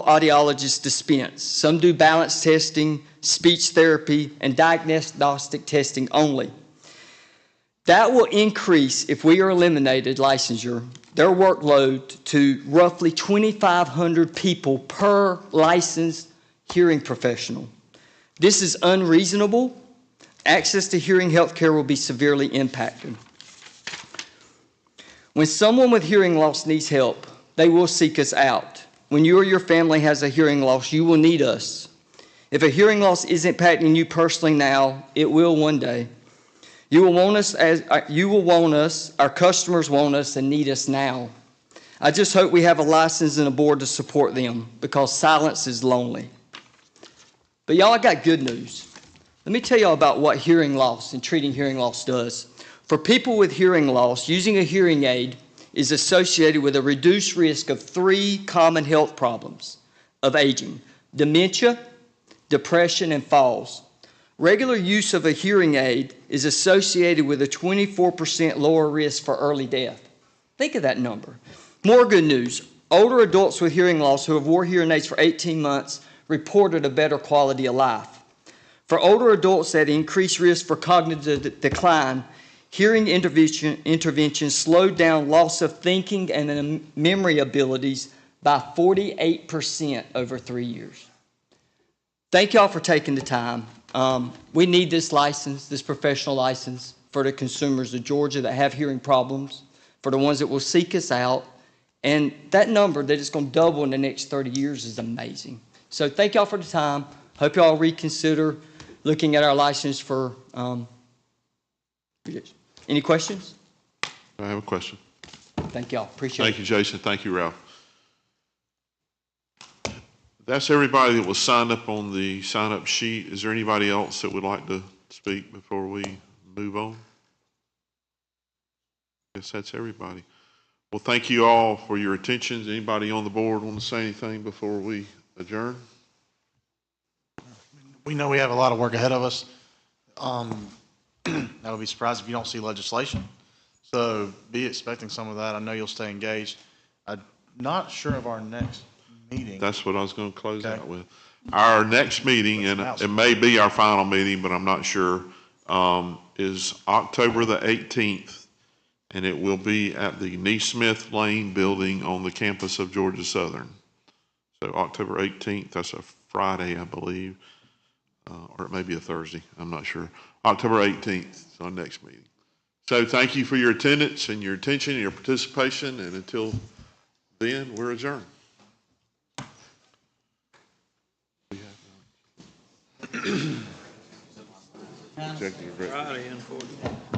audiologists dispense. Some do balance testing, speech therapy, and diagnostic testing only. That will increase, if we are eliminated licensure, their workload to roughly 2,500 people per licensed hearing professional. This is unreasonable. Access to hearing health care will be severely impacted. When someone with hearing loss needs help, they will seek us out. When you or your family has a hearing loss, you will need us. If a hearing loss is impacting you personally now, it will one day. You will want us, our customers want us and need us now. I just hope we have a license and a board to support them, because silence is lonely. But y'all, I got good news. Let me tell y'all about what hearing loss and treating hearing loss does. For people with hearing loss, using a hearing aid is associated with a reduced risk of 3 common health problems of aging: dementia, depression, and falls. Regular use of a hearing aid is associated with a 24% lower risk for early death. Think of that number. More good news. Older adults with hearing loss who have worn hearing aids for 18 months reported a better quality of life. For older adults at increased risk for cognitive decline, hearing interventions slowed down loss of thinking and memory abilities by 48% over 3 years. Thank y'all for taking the time. We need this license, this professional license, for the consumers of Georgia that have hearing problems, for the ones that will seek us out. And that number that is going to double in the next 30 years is amazing. So thank y'all for the time. Hope y'all reconsider looking at our license for, any questions? I have a question. Thank y'all. Appreciate it. Thank you, Jason. Thank you, Ralph. That's everybody that was signed up on the sign-up sheet. Is there anybody else that would like to speak before we move on? I guess that's everybody. Well, thank you all for your attention. Does anybody on the board want to say anything before we adjourn? We know we have a lot of work ahead of us. I would be surprised if you don't see legislation. So be expecting some of that. I know you'll stay engaged. I'm not sure of our next meeting. That's what I was going to close out with. Our next meeting, and it may be our final meeting, but I'm not sure, is October the 18th, and it will be at the Neesmith Lane building on the campus of Georgia Southern. So October 18th, that's a Friday, I believe, or it may be a Thursday, I'm not sure. October 18th is our next meeting. So thank you for your attendance and your attention and your participation, and until then, we're adjourned. Executive director. Friday, unfortunately.